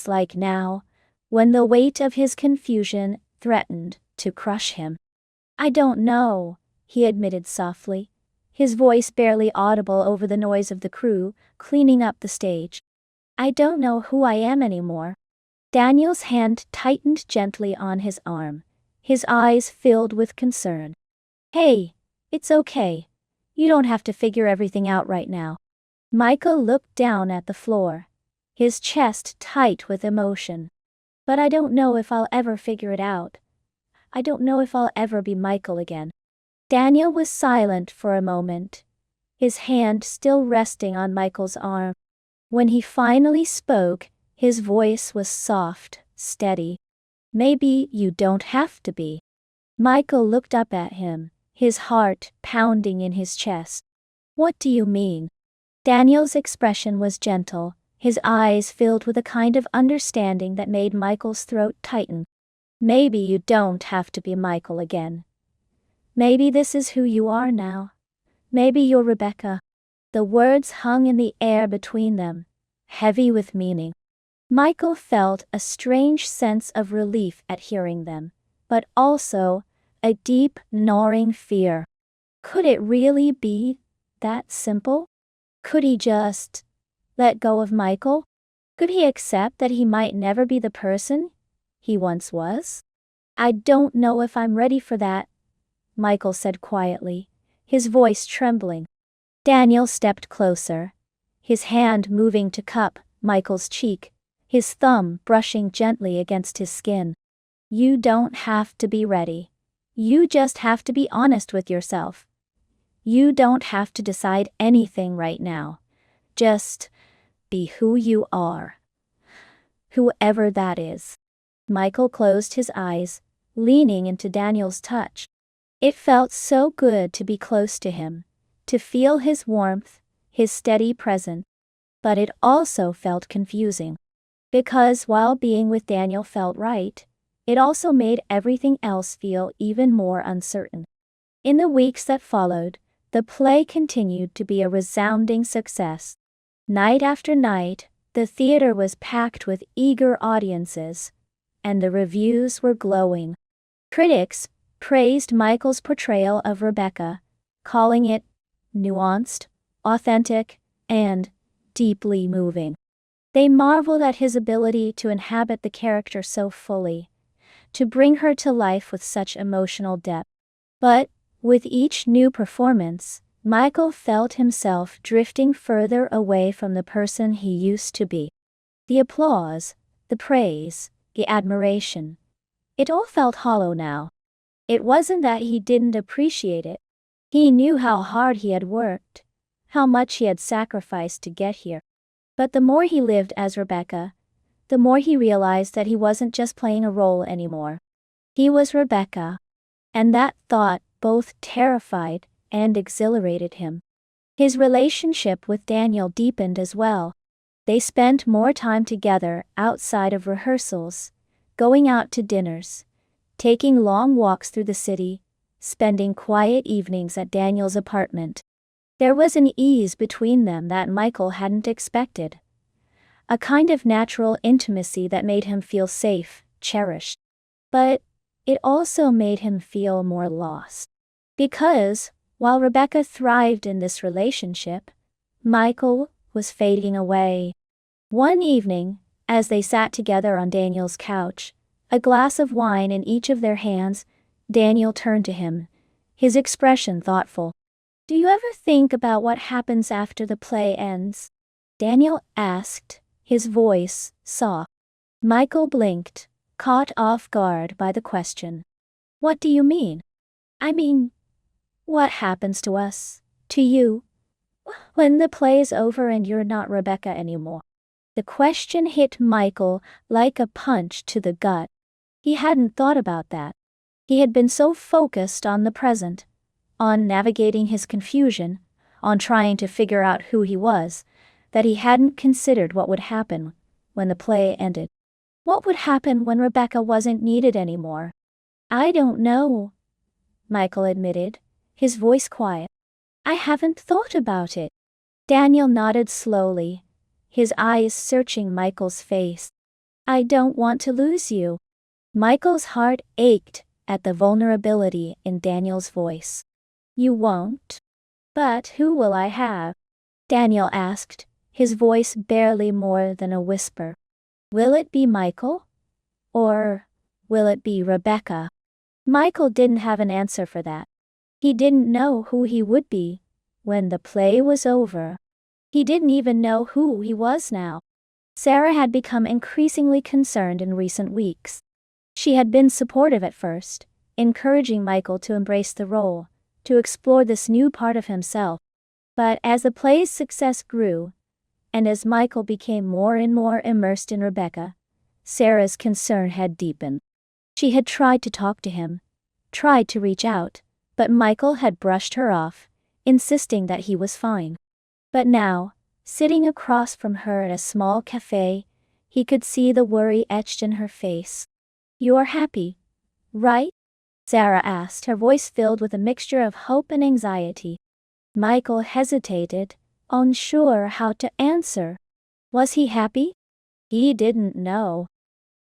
like now, when the weight of his confusion threatened to crush him. "I don't know," he admitted softly, his voice barely audible over the noise of the crew cleaning up the stage. "I don't know who I am anymore." Daniel's hand tightened gently on his arm, his eyes filled with concern. "Hey, it's okay. You don't have to figure everything out right now." Michael looked down at the floor, his chest tight with emotion. "But I don't know if I'll ever figure it out. I don't know if I'll ever be Michael again." Daniel was silent for a moment, his hand still resting on Michael's arm. When he finally spoke, his voice was soft, steady. "Maybe you don't have to be." Michael looked up at him, his heart pounding in his chest. "What do you mean?" Daniel's expression was gentle, his eyes filled with a kind of understanding that made Michael's throat tighten. "Maybe you don't have to be Michael again. Maybe this is who you are now. Maybe you're Rebecca." The words hung in the air between them, heavy with meaning. Michael felt a strange sense of relief at hearing them, but also a deep, gnawing fear. Could it really be that simple? Could he just let go of Michael? Could he accept that he might never be the person he once was? "I don't know if I'm ready for that," Michael said quietly, his voice trembling. Daniel stepped closer, his hand moving to cup Michael's cheek, his thumb brushing gently against his skin. "You don't have to be ready. You just have to be honest with yourself. You don't have to decide anything right now. Just be who you are. Whoever that is." Michael closed his eyes, leaning into Daniel's touch. It felt so good to be close to him, to feel his warmth, his steady presence. But it also felt confusing. Because while being with Daniel felt right, it also made everything else feel even more uncertain. In the weeks that followed, the play continued to be a resounding success. Night after night, the theater was packed with eager audiences, and the reviews were glowing. Critics praised Michael's portrayal of Rebecca, calling it nuanced, authentic, and deeply moving. They marveled at his ability to inhabit the character so fully, to bring her to life with such emotional depth. But, with each new performance, Michael felt himself drifting further away from the person he used to be. The applause, the praise, the admiration. It all felt hollow now. It wasn't that he didn't appreciate it. He knew how hard he had worked, how much he had sacrificed to get here. But the more he lived as Rebecca, the more he realized that he wasn't just playing a role anymore. He was Rebecca, and that thought both terrified and exhilarated him. His relationship with Daniel deepened as well. They spent more time together outside of rehearsals, going out to dinners, taking long walks through the city, spending quiet evenings at Daniel's apartment. There was an ease between them that Michael hadn't expected. A kind of natural intimacy that made him feel safe, cherished. But it also made him feel more lost. Because, while Rebecca thrived in this relationship, Michael was fading away. One evening, as they sat together on Daniel's couch, a glass of wine in each of their hands, Daniel turned to him, his expression thoughtful. "Do you ever think about what happens after the play ends?" Daniel asked, his voice soft. Michael blinked, caught off guard by the question. "What do you mean?" "I mean, what happens to us, to you, when the play is over and you're not Rebecca anymore?" The question hit Michael like a punch to the gut. He hadn't thought about that. He had been so focused on the present, on navigating his confusion, on trying to figure out who he was, that he hadn't considered what would happen when the play ended. What would happen when Rebecca wasn't needed anymore? "I don't know," Michael admitted, his voice quiet. "I haven't thought about it." Daniel nodded slowly, his eyes searching Michael's face. "I don't want to lose you." Michael's heart ached at the vulnerability in Daniel's voice. "You won't? But who will I have?" Daniel asked, his voice barely more than a whisper. "Will it be Michael? Or will it be Rebecca?" Michael didn't have an answer for that. He didn't know who he would be when the play was over. He didn't even know who he was now. Sarah had become increasingly concerned in recent weeks. She had been supportive at first, encouraging Michael to embrace the role, to explore this new part of himself. But as the play's success grew, and as Michael became more and more immersed in Rebecca, Sarah's concern had deepened. She had tried to talk to him, tried to reach out, but Michael had brushed her off, insisting that he was fine. But now, sitting across from her at a small cafe, he could see the worry etched in her face. "You're happy, right?" Sarah asked, her voice filled with a mixture of hope and anxiety. Michael hesitated, unsure how to answer. Was he happy? He didn't know.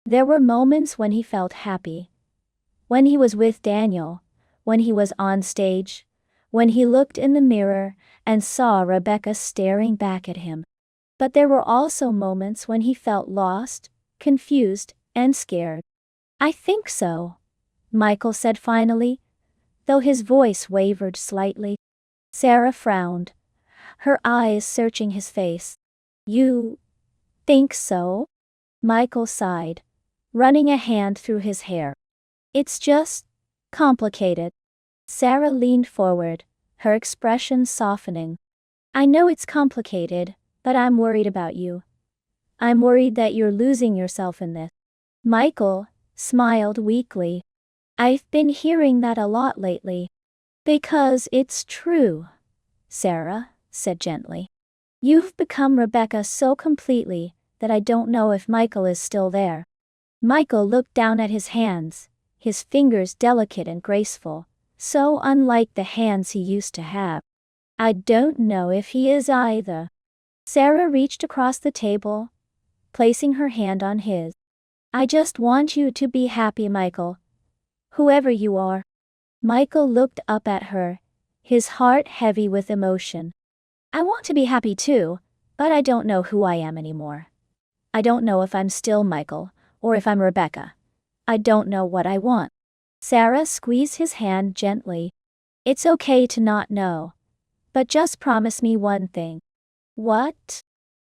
There were moments when he felt happy. When he was with Daniel, when he was on stage, when he looked in the mirror and saw Rebecca staring back at him. But there were also moments when he felt lost, confused, and scared. "I think so," Michael said finally, though his voice wavered slightly. Sarah frowned, her eyes searching his face. "You think so?" Michael sighed, running a hand through his hair. "It's just complicated." Sarah leaned forward, her expression softening. "I know it's complicated, but I'm worried about you. I'm worried that you're losing yourself in this." Michael smiled weakly. "I've been hearing that a lot lately." "Because it's true," Sarah said gently. "You've become Rebecca so completely that I don't know if Michael is still there." Michael looked down at his hands, his fingers delicate and graceful, so unlike the hands he used to have. "I don't know if he is either." Sarah reached across the table, placing her hand on his. "I just want you to be happy, Michael. Whoever you are." Michael looked up at her, his heart heavy with emotion. "I want to be happy too, but I don't know who I am anymore. I don't know if I'm still Michael, or if I'm Rebecca. I don't know what I want." Sarah squeezed his hand gently. "It's okay to not know. But just promise me one thing." "What?"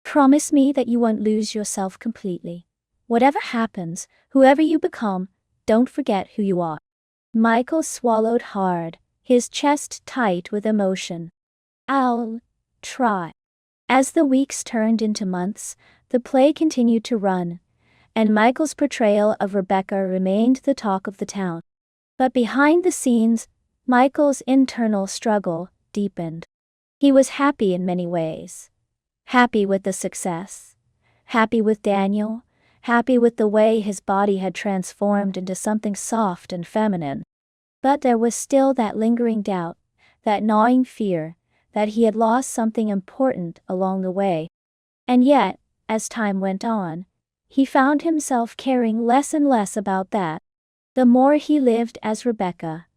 "Promise me that you won't lose yourself completely. Whatever happens, whoever you become, don't forget who you are." Michael swallowed hard, his chest tight with emotion. "I'll try." As the weeks turned into months, the play continued to run, and Michael's portrayal of Rebecca remained the talk of the town. But behind the scenes, Michael's internal struggle deepened. He was happy in many ways. Happy with the success. Happy with Daniel. Happy with the way his body had transformed into something soft and feminine. But there was still that lingering doubt, that gnawing fear, that he had lost something important along the way. And yet, as time went on, he found himself caring less and less about that. The more he lived as Rebecca,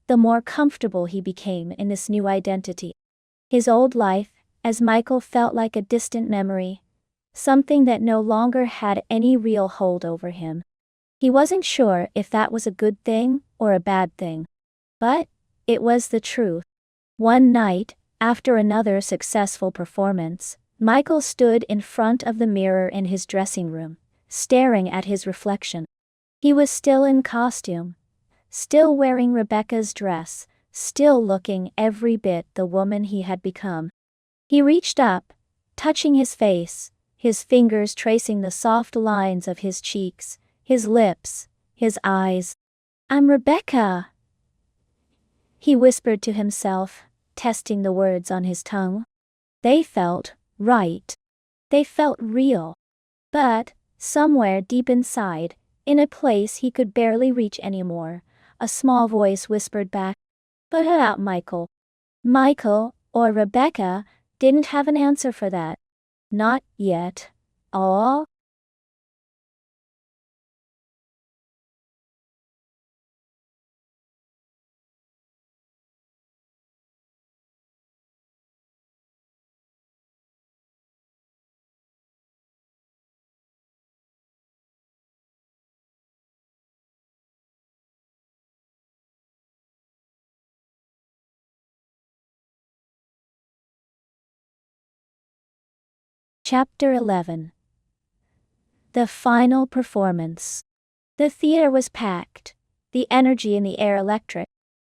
the more comfortable he became in this new identity. His old life, as Michael, felt like a distant memory, something that no longer had any real hold over him. He wasn't sure if that was a good thing or a bad thing. But it was the truth. One night, after another successful performance, Michael stood in front of the mirror in his dressing room, staring at his reflection. He was still in costume, still wearing Rebecca's dress, still looking every bit the woman he had become. He reached up, touching his face, his fingers tracing the soft lines of his cheeks, his lips, his eyes. "I'm Rebecca," he whispered to himself, testing the words on his tongue. They felt right. They felt real. But, somewhere deep inside, in a place he could barely reach anymore, a small voice whispered back, "But out, Michael." Michael, or Rebecca, didn't have an answer for that. Not yet. Aw. Chapter 11. The final performance. The theater was packed, the energy in the air electric.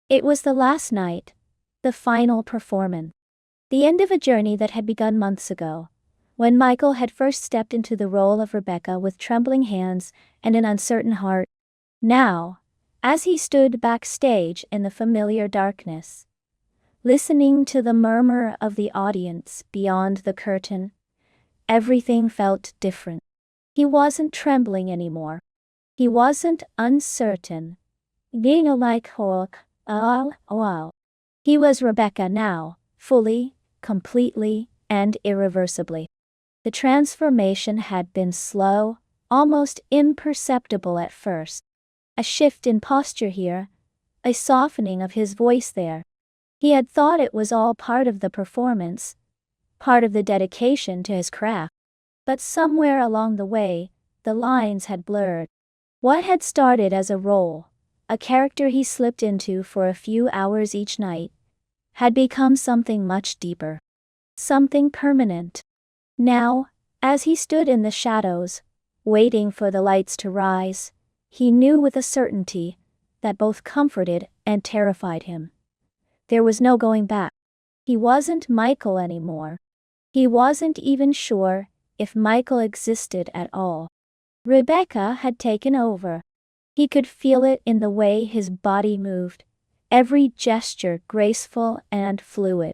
It was the last night, the final performance. The end of a journey that had begun months ago, when Michael had first stepped into the role of Rebecca with trembling hands and an uncertain heart. Now, as he stood backstage in the familiar darkness, listening to the murmur of the audience beyond the curtain, everything felt different. He wasn't trembling anymore. He wasn't uncertain. Being like Hulk, He was Rebecca now, fully, completely, and irreversibly. The transformation had been slow, almost imperceptible at first. A shift in posture here, a softening of his voice there. He had thought it was all part of the performance, part of the dedication to his craft. But somewhere along the way, the lines had blurred. What had started as a role, a character he slipped into for a few hours each night, had become something much deeper. Something permanent. Now, as he stood in the shadows, waiting for the lights to rise, he knew with a certainty that both comforted and terrified him. There was no going back. He wasn't Michael anymore. He wasn't even sure if Michael existed at all. Rebecca had taken over. He could feel it in the way his body moved, every gesture graceful and fluid.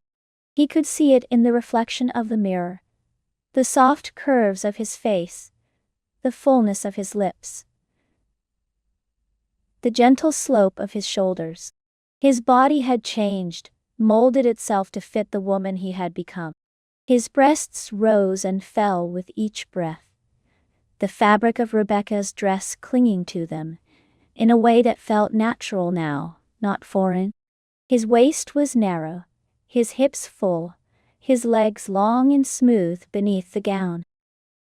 He could see it in the reflection of the mirror, the soft curves of his face, the fullness of his lips, the gentle slope of his shoulders. His body had changed, molded itself to fit the woman he had become. His breasts rose and fell with each breath, the fabric of Rebecca's dress clinging to them, in a way that felt natural now, not foreign. His waist was narrow, his hips full, his legs long and smooth beneath the gown.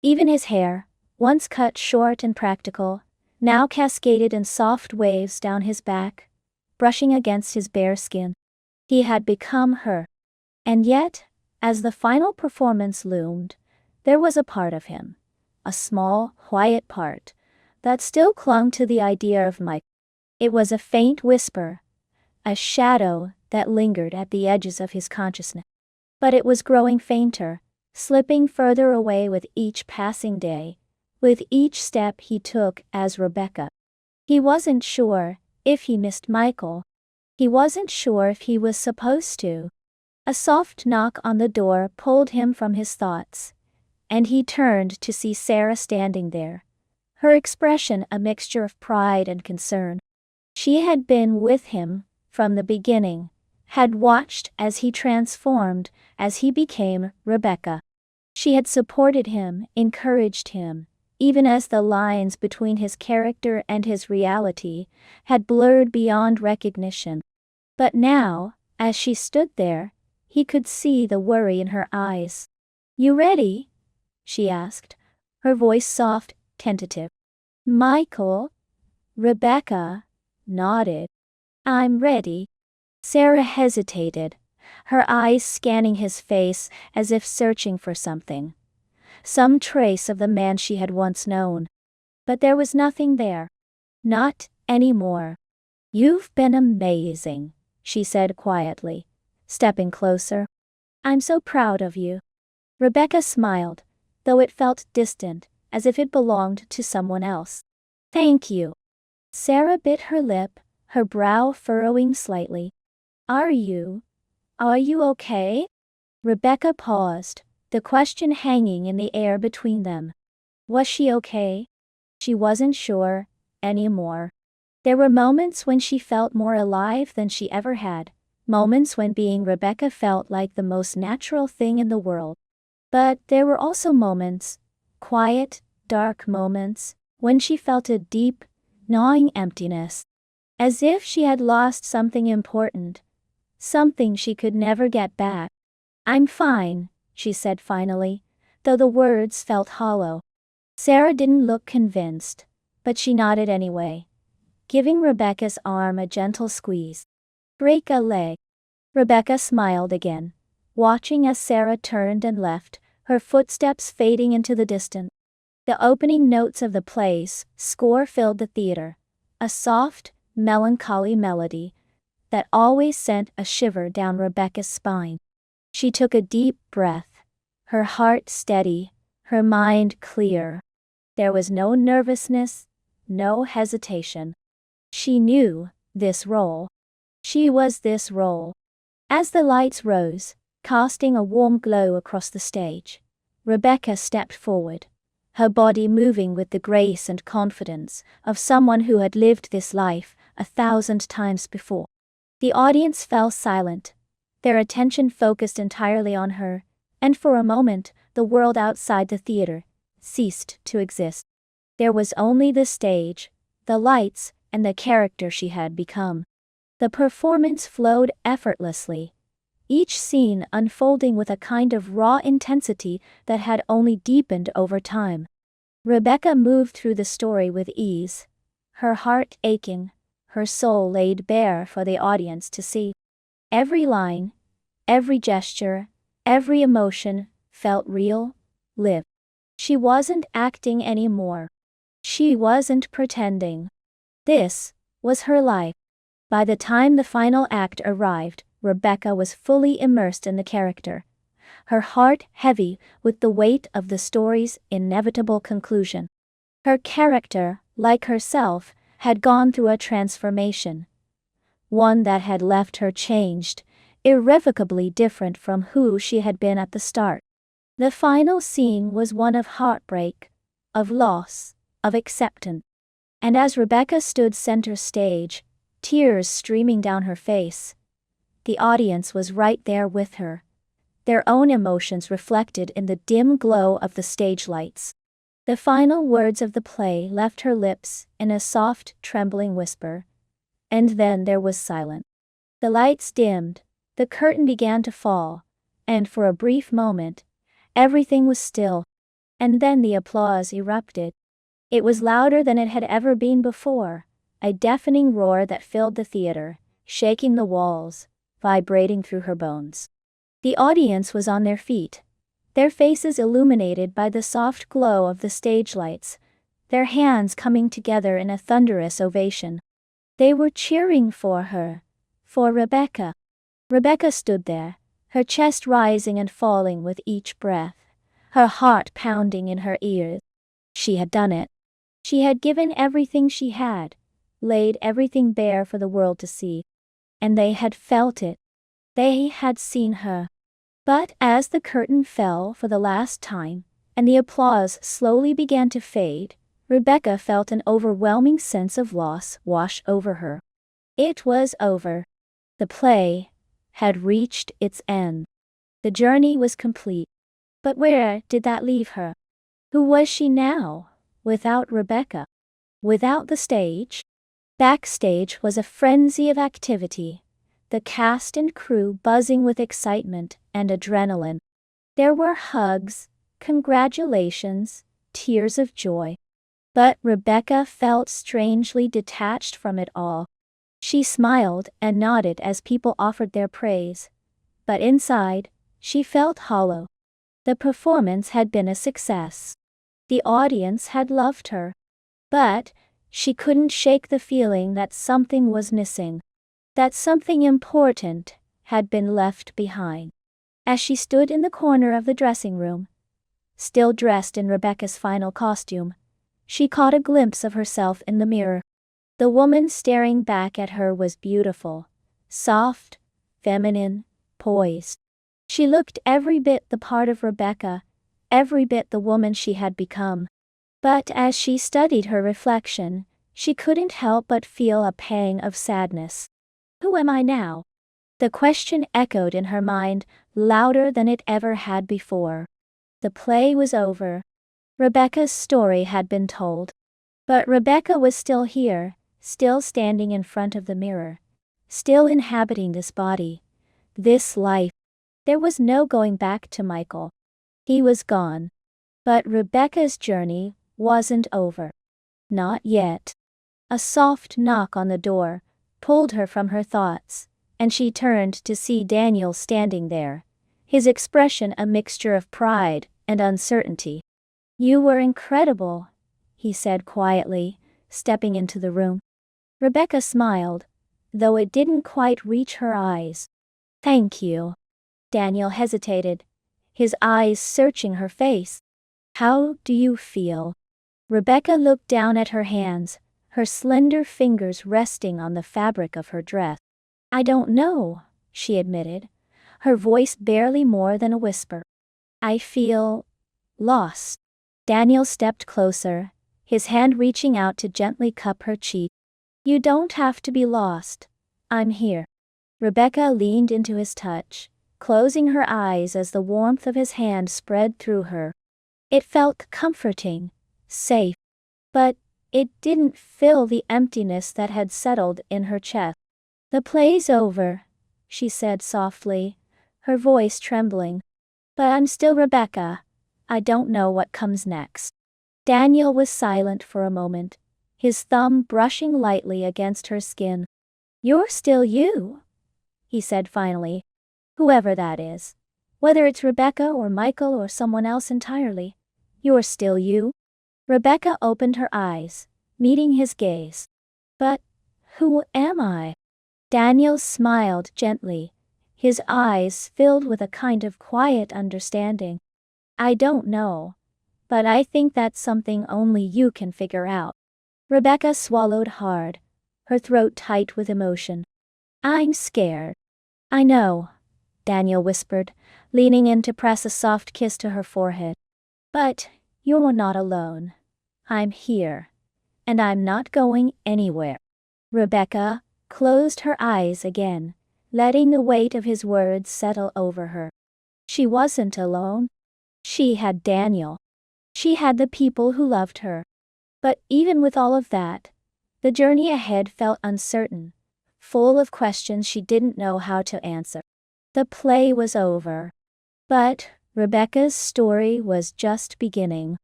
Even his hair, once cut short and practical, now cascaded in soft waves down his back, brushing against his bare skin. He had become her. And yet, as the final performance loomed, there was a part of him, a small, quiet part, that still clung to the idea of Mike. It was a faint whisper, a shadow that lingered at the edges of his consciousness. But it was growing fainter, slipping further away with each passing day, with each step he took as Rebecca. He wasn't sure if he missed Michael. He wasn't sure if he was supposed to. A soft knock on the door pulled him from his thoughts, and he turned to see Sarah standing there, her expression a mixture of pride and concern. She had been with him from the beginning, had watched as he transformed, as he became Rebecca. She had supported him, encouraged him, even as the lines between his character and his reality had blurred beyond recognition. But now, as she stood there, he could see the worry in her eyes. "You ready?" she asked, her voice soft, tentative. Michael? Rebecca nodded. "I'm ready." Sarah hesitated, her eyes scanning his face as if searching for something, some trace of the man she had once known. But there was nothing there. Not anymore. "You've been amazing," she said quietly, stepping closer. "I'm so proud of you." Rebecca smiled, though it felt distant, as if it belonged to someone else. "Thank you." Sarah bit her lip, her brow furrowing slightly. Are you okay?" Rebecca paused, the question hanging in the air between them. Was she okay? She wasn't sure anymore. There were moments when she felt more alive than she ever had, moments when being Rebecca felt like the most natural thing in the world. But there were also moments, quiet, dark moments, when she felt a deep, gnawing emptiness, as if she had lost something important, something she could never get back. "I'm fine," she said finally, though the words felt hollow. Sarah didn't look convinced, but she nodded anyway, giving Rebecca's arm a gentle squeeze. "Break a leg." Rebecca smiled again, watching as Sarah turned and left, her footsteps fading into the distance. The opening notes of the play's score filled the theater, a soft, melancholy melody that always sent a shiver down Rebecca's spine. She took a deep breath, her heart steady, her mind clear. There was no nervousness, no hesitation. She knew this role. She was this role. As the lights rose, casting a warm glow across the stage, Rebecca stepped forward, her body moving with the grace and confidence of someone who had lived this life 1,000 times before. The audience fell silent, their attention focused entirely on her, and for a moment, the world outside the theater ceased to exist. There was only the stage, the lights, and the character she had become. The performance flowed effortlessly, each scene unfolding with a kind of raw intensity that had only deepened over time. Rebecca moved through the story with ease, her heart aching, her soul laid bare for the audience to see. Every line, every gesture, every emotion felt real, lived. She wasn't acting anymore. She wasn't pretending. This was her life. By the time the final act arrived, Rebecca was fully immersed in the character, her heart heavy with the weight of the story's inevitable conclusion. Her character, like herself, had gone through a transformation, one that had left her changed, irrevocably different from who she had been at the start. The final scene was one of heartbreak, of loss, of acceptance. And as Rebecca stood center stage, tears streaming down her face, the audience was right there with her, their own emotions reflected in the dim glow of the stage lights. The final words of the play left her lips in a soft, trembling whisper. And then there was silence. The lights dimmed, the curtain began to fall, and for a brief moment, everything was still. And then the applause erupted. It was louder than it had ever been before, a deafening roar that filled the theater, shaking the walls, vibrating through her bones. The audience was on their feet, their faces illuminated by the soft glow of the stage lights, their hands coming together in a thunderous ovation. They were cheering for her, for Rebecca. Rebecca stood there, her chest rising and falling with each breath, her heart pounding in her ears. She had done it. She had given everything she had, laid everything bare for the world to see. And they had felt it. They had seen her. But as the curtain fell for the last time, and the applause slowly began to fade, Rebecca felt an overwhelming sense of loss wash over her. It was over. The play had reached its end. The journey was complete. But where did that leave her? Who was she now, without Rebecca? Without the stage? Backstage was a frenzy of activity, the cast and crew buzzing with excitement and adrenaline. There were hugs, congratulations, tears of joy. But Rebecca felt strangely detached from it all. She smiled and nodded as people offered their praise. But inside, she felt hollow. The performance had been a success. The audience had loved her. But she couldn't shake the feeling that something was missing, that something important had been left behind. As she stood in the corner of the dressing room, still dressed in Rebecca's final costume, she caught a glimpse of herself in the mirror. The woman staring back at her was beautiful, soft, feminine, poised. She looked every bit the part of Rebecca, every bit the woman she had become. But as she studied her reflection, she couldn't help but feel a pang of sadness. Who am I now? The question echoed in her mind, louder than it ever had before. The play was over. Rebecca's story had been told. But Rebecca was still here, still standing in front of the mirror, still inhabiting this body, this life. There was no going back to Michael. He was gone. But Rebecca's journey wasn't over. Not yet. A soft knock on the door pulled her from her thoughts, and she turned to see Daniel standing there, his expression a mixture of pride and uncertainty. "You were incredible," he said quietly, stepping into the room. Rebecca smiled, though it didn't quite reach her eyes. "Thank you." Daniel hesitated, his eyes searching her face. "How do you feel?" Rebecca looked down at her hands, her slender fingers resting on the fabric of her dress. "I don't know," she admitted, her voice barely more than a whisper. "I feel lost." Daniel stepped closer, his hand reaching out to gently cup her cheek. "You don't have to be lost. I'm here." Rebecca leaned into his touch, closing her eyes as the warmth of his hand spread through her. It felt comforting, safe, but it didn't fill the emptiness that had settled in her chest. "The play's over," she said softly, her voice trembling. "But I'm still Rebecca. I don't know what comes next." Daniel was silent for a moment, his thumb brushing lightly against her skin. "You're still you," he said finally. "Whoever that is. Whether it's Rebecca or Michael or someone else entirely. You're still you." Rebecca opened her eyes, meeting his gaze. "But who am I?" Daniel smiled gently, his eyes filled with a kind of quiet understanding. "I don't know. But I think that's something only you can figure out." Rebecca swallowed hard, her throat tight with emotion. "I'm scared." "I know," Daniel whispered, leaning in to press a soft kiss to her forehead. "But you're not alone. I'm here. And I'm not going anywhere." Rebecca closed her eyes again, letting the weight of his words settle over her. She wasn't alone. She had Daniel. She had the people who loved her. But even with all of that, the journey ahead felt uncertain, full of questions she didn't know how to answer. The play was over. But Rebecca's story was just beginning.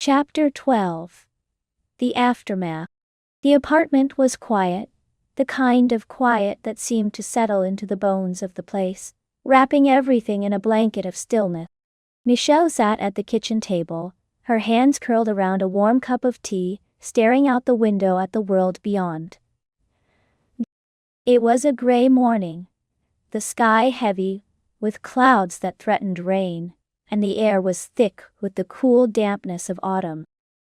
Chapter 12. The Aftermath. The apartment was quiet, the kind of quiet that seemed to settle into the bones of the place, wrapping everything in a blanket of stillness. Michelle sat at the kitchen table, her hands curled around a warm cup of tea, staring out the window at the world beyond. It was a gray morning, the sky heavy, with clouds that threatened rain, and the air was thick with the cool dampness of autumn.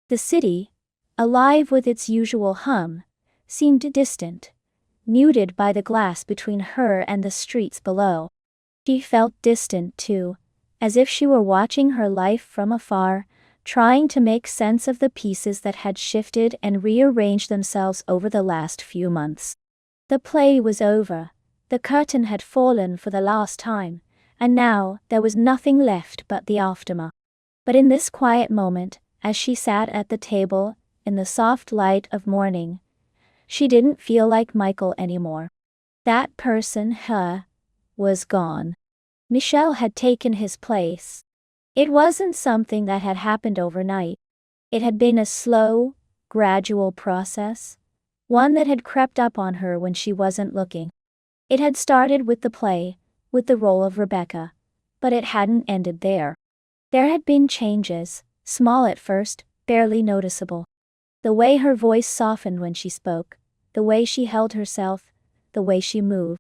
The city, alive with its usual hum, seemed distant, muted by the glass between her and the streets below. She felt distant too, as if she were watching her life from afar, trying to make sense of the pieces that had shifted and rearranged themselves over the last few months. The play was over, the curtain had fallen for the last time, and now there was nothing left but the aftermath. But in this quiet moment, as she sat at the table, in the soft light of morning, she didn't feel like Michael anymore. That person, was gone. Michelle had taken his place. It wasn't something that had happened overnight. It had been a slow, gradual process, one that had crept up on her when she wasn't looking. It had started with the play, with the role of Rebecca, but it hadn't ended there. There had been changes, small at first, barely noticeable. The way her voice softened when she spoke, the way she held herself, the way she moved.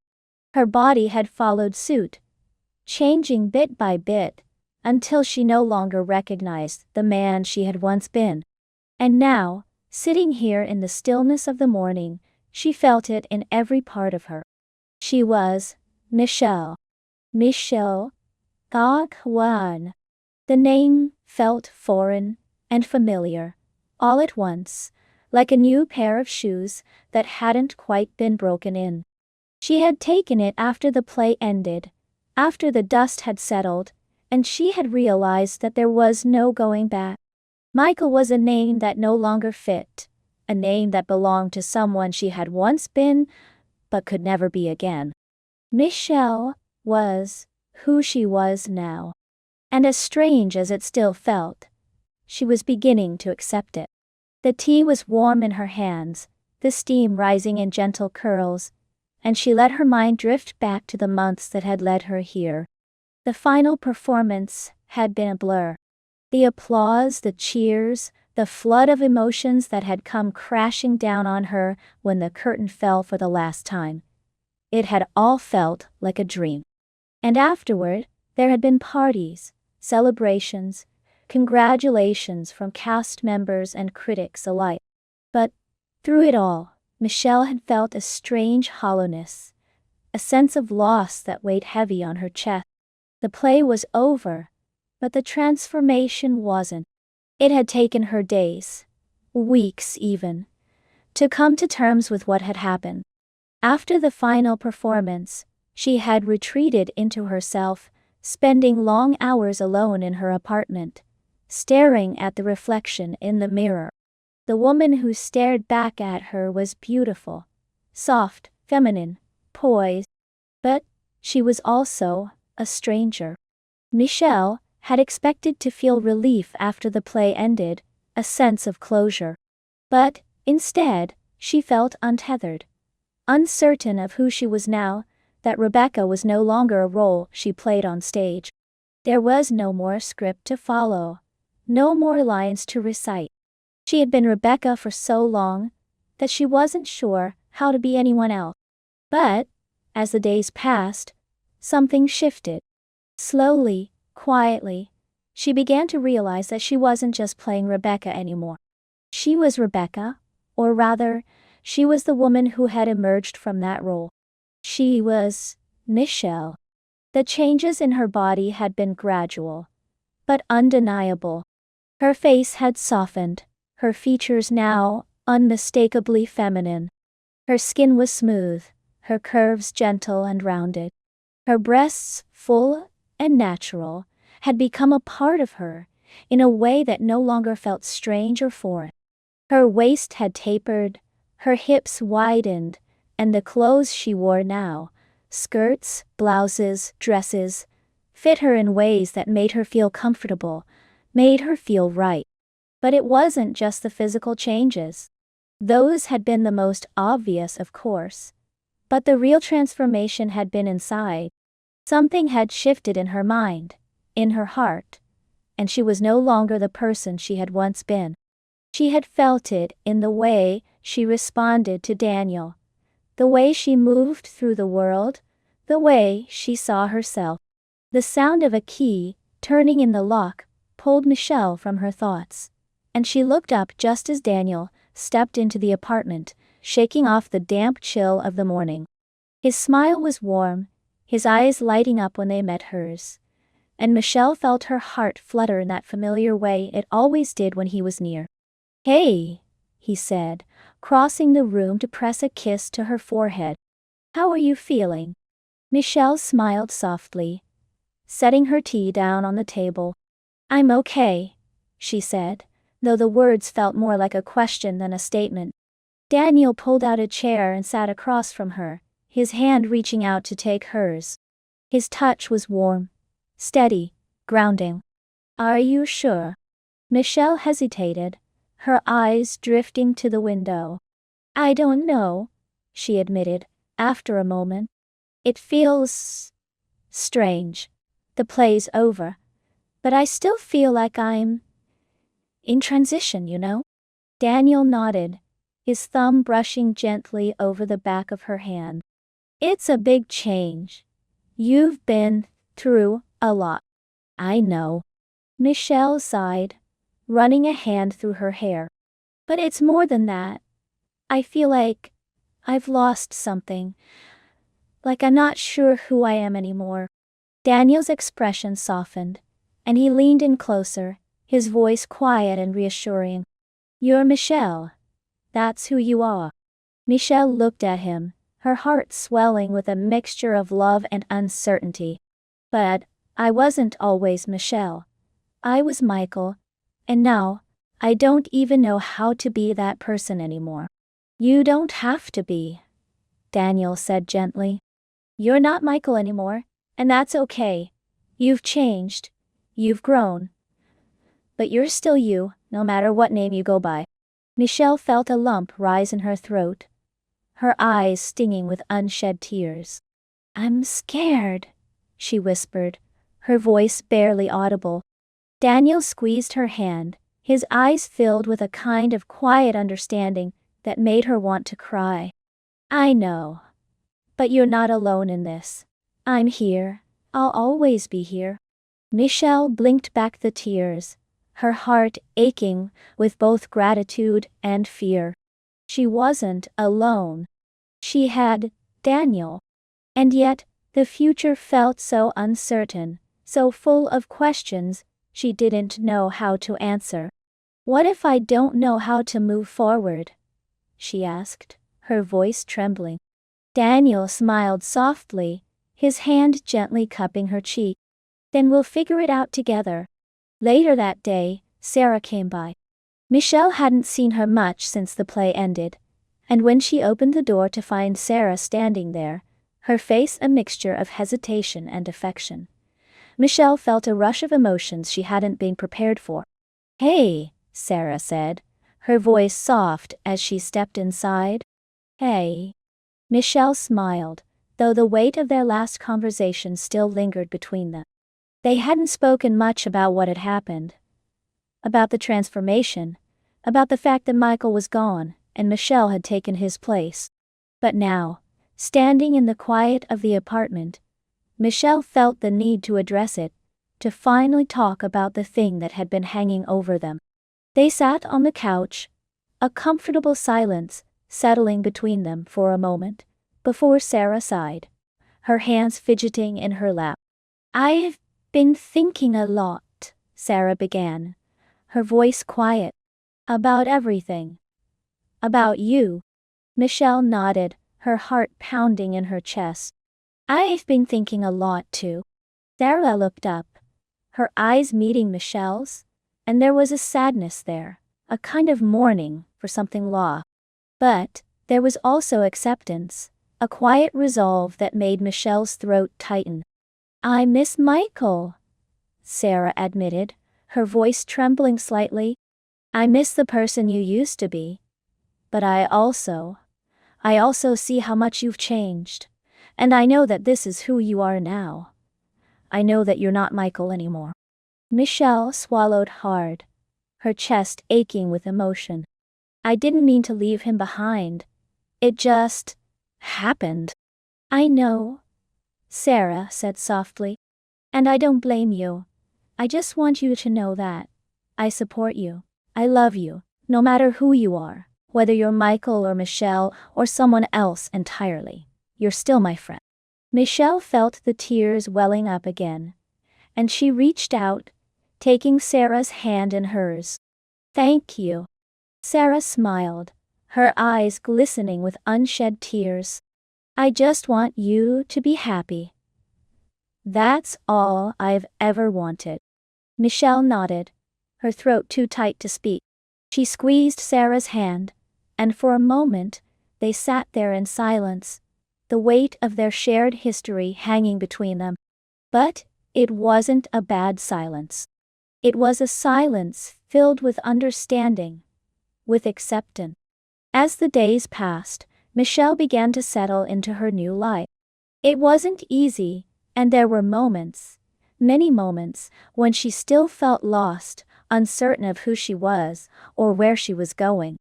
Her body had followed suit, changing bit by bit, until she no longer recognized the man she had once been. And now, sitting here in the stillness of the morning, she felt it in every part of her. She was Michelle. Michelle Gagwan. The name felt foreign and familiar, all at once, like a new pair of shoes that hadn't quite been broken in. She had taken it after the play ended, after the dust had settled, and she had realized that there was no going back. Michael was a name that no longer fit, a name that belonged to someone she had once been, but could never be again. Michelle was who she was now. And as strange as it still felt, she was beginning to accept it. The tea was warm in her hands, the steam rising in gentle curls, and she let her mind drift back to the months that had led her here. The final performance had been a blur. The applause, the cheers, the flood of emotions that had come crashing down on her when the curtain fell for the last time. It had all felt like a dream. And afterward, there had been parties, celebrations, congratulations from cast members and critics alike. But through it all, Michelle had felt a strange hollowness, a sense of loss that weighed heavy on her chest. The play was over, but the transformation wasn't. It had taken her days, weeks even, to come to terms with what had happened. After the final performance, she had retreated into herself, spending long hours alone in her apartment, staring at the reflection in the mirror. The woman who stared back at her was beautiful, soft, feminine, poised, but she was also a stranger. Michelle had expected to feel relief after the play ended, a sense of closure. But, instead, she felt untethered, uncertain of who she was now, that Rebecca was no longer a role she played on stage. There was no more script to follow, no more lines to recite. She had been Rebecca for so long that she wasn't sure how to be anyone else. But, as the days passed, something shifted. Slowly, quietly, she began to realize that she wasn't just playing Rebecca anymore. She was Rebecca, or rather, she was the woman who had emerged from that role. She was Michelle. The changes in her body had been gradual, but undeniable. Her face had softened, her features now unmistakably feminine. Her skin was smooth, her curves gentle and rounded. Her breasts, full and natural, had become a part of her, in a way that no longer felt strange or foreign. Her waist had tapered, her hips widened, and the clothes she wore now, skirts, blouses, dresses, fit her in ways that made her feel comfortable, made her feel right. But it wasn't just the physical changes. Those had been the most obvious, of course. But the real transformation had been inside. Something had shifted in her mind, in her heart, and she was no longer the person she had once been. She had felt it in the way she responded to Daniel, the way she moved through the world, the way she saw herself. The sound of a key turning in the lock pulled Michelle from her thoughts, and she looked up just as Daniel stepped into the apartment, shaking off the damp chill of the morning. His smile was warm, his eyes lighting up when they met hers, and Michelle felt her heart flutter in that familiar way it always did when he was near. "Hey," he said, crossing the room to press a kiss to her forehead. "How are you feeling?" Michelle smiled softly, setting her tea down on the table. "I'm okay," she said, though the words felt more like a question than a statement. Daniel pulled out a chair and sat across from her, his hand reaching out to take hers. His touch was warm, steady, grounding. "Are you sure?" Michelle hesitated, her eyes drifting to the window. "I don't know," she admitted, after a moment. "It feels strange. The play's over. But I still feel like I'm in transition, you know?" Daniel nodded, his thumb brushing gently over the back of her hand. "It's a big change. You've been through a lot." "I know." Michelle sighed, running a hand through her hair. "But it's more than that. I feel like I've lost something. Like I'm not sure who I am anymore." Daniel's expression softened, and he leaned in closer, his voice quiet and reassuring. "You're Michelle. That's who you are." Michelle looked at him, her heart swelling with a mixture of love and uncertainty. "But I wasn't always Michelle. I was Michael, and now I don't even know how to be that person anymore." "You don't have to be," Daniel said gently. You're not Michael anymore, and that's okay. You've changed. You've grown. But you're still you, no matter what name you go by. Michelle felt a lump rise in her throat, her eyes stinging with unshed tears. I'm scared, she whispered, her voice barely audible. Daniel squeezed her hand, his eyes filled with a kind of quiet understanding that made her want to cry. I know. But you're not alone in this. I'm here. I'll always be here. Michelle blinked back the tears, her heart aching with both gratitude and fear. She wasn't alone. She had Daniel. And yet, the future felt so uncertain, so full of questions she didn't know how to answer. What if I don't know how to move forward? She asked, her voice trembling. Daniel smiled softly, his hand gently cupping her cheek. Then we'll figure it out together. Later that day, Sarah came by. Michelle hadn't seen her much since the play ended, and when she opened the door to find Sarah standing there, her face a mixture of hesitation and affection, Michelle felt a rush of emotions she hadn't been prepared for. Hey, Sarah said, her voice soft as she stepped inside. Hey. Michelle smiled, though the weight of their last conversation still lingered between them. They hadn't spoken much about what had happened. About the transformation, about the fact that Michael was gone and Michelle had taken his place. But now, standing in the quiet of the apartment, Michelle felt the need to address it, to finally talk about the thing that had been hanging over them. They sat on the couch, a comfortable silence settling between them for a moment, before Sarah sighed, her hands fidgeting in her lap. I've been thinking a lot, Sarah began, her voice quiet. About everything. About you. Michelle nodded, her heart pounding in her chest. I've been thinking a lot too. Sarah looked up, her eyes meeting Michelle's, and there was a sadness there, a kind of mourning for something lost. But there was also acceptance, a quiet resolve that made Michelle's throat tighten. I miss Michael, Sarah admitted, her voice trembling slightly. I miss the person you used to be. But I also see how much you've changed. And I know that this is who you are now. I know that you're not Michael anymore. Michelle swallowed hard, her chest aching with emotion. I didn't mean to leave him behind. It just happened. I know, Sarah said softly. And I don't blame you. I just want you to know that. I support you. I love you, no matter who you are, whether you're Michael or Michelle or someone else entirely. You're still my friend. Michelle felt the tears welling up again, and she reached out, taking Sarah's hand in hers. Thank you. Sarah smiled, her eyes glistening with unshed tears. I just want you to be happy. That's all I've ever wanted. Michelle nodded, her throat too tight to speak. She squeezed Sarah's hand, and for a moment, they sat there in silence, the weight of their shared history hanging between them. But it wasn't a bad silence. It was a silence filled with understanding, with acceptance. As the days passed, Michelle began to settle into her new life. It wasn't easy, and there were moments, many moments, when she still felt lost, uncertain of who she was, or where she was going.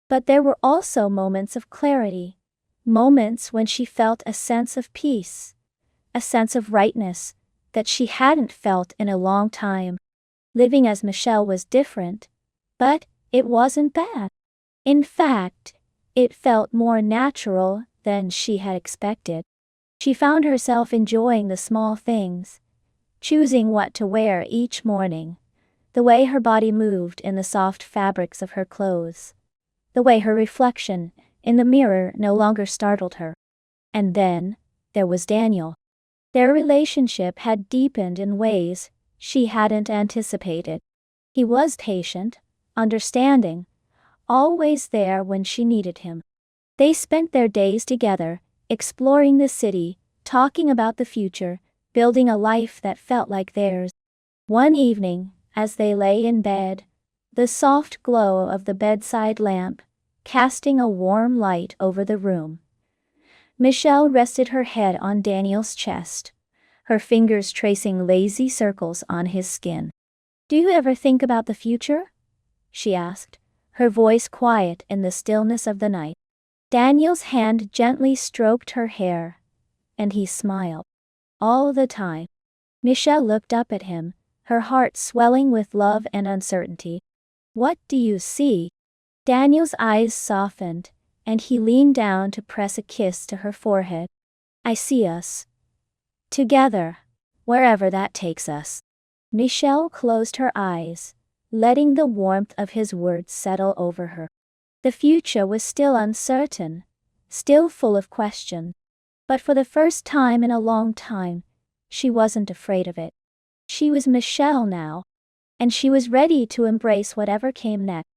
But there were also moments of clarity, moments when she felt a sense of peace, a sense of rightness, that she hadn't felt in a long time. Living as Michelle was different, but it wasn't bad. In fact, it felt more natural than she had expected. She found herself enjoying the small things, choosing what to wear each morning, the way her body moved in the soft fabrics of her clothes, the way her reflection in the mirror no longer startled her. And then, there was Daniel. Their relationship had deepened in ways she hadn't anticipated. He was patient, understanding, always there when she needed him. They spent their days together, exploring the city, talking about the future, building a life that felt like theirs. One evening, as they lay in bed, the soft glow of the bedside lamp, casting a warm light over the room. Michelle rested her head on Daniel's chest, her fingers tracing lazy circles on his skin. "Do you ever think about the future?" she asked, her voice quiet in the stillness of the night. Daniel's hand gently stroked her hair, and he smiled. "All the time." Michelle looked up at him, her heart swelling with love and uncertainty. "What do you see?" Daniel's eyes softened, and he leaned down to press a kiss to her forehead. "I see us. Together, wherever that takes us." Michelle closed her eyes, letting the warmth of his words settle over her. The future was still uncertain, still full of question. But for the first time in a long time, she wasn't afraid of it. She was Michelle now, and she was ready to embrace whatever came next.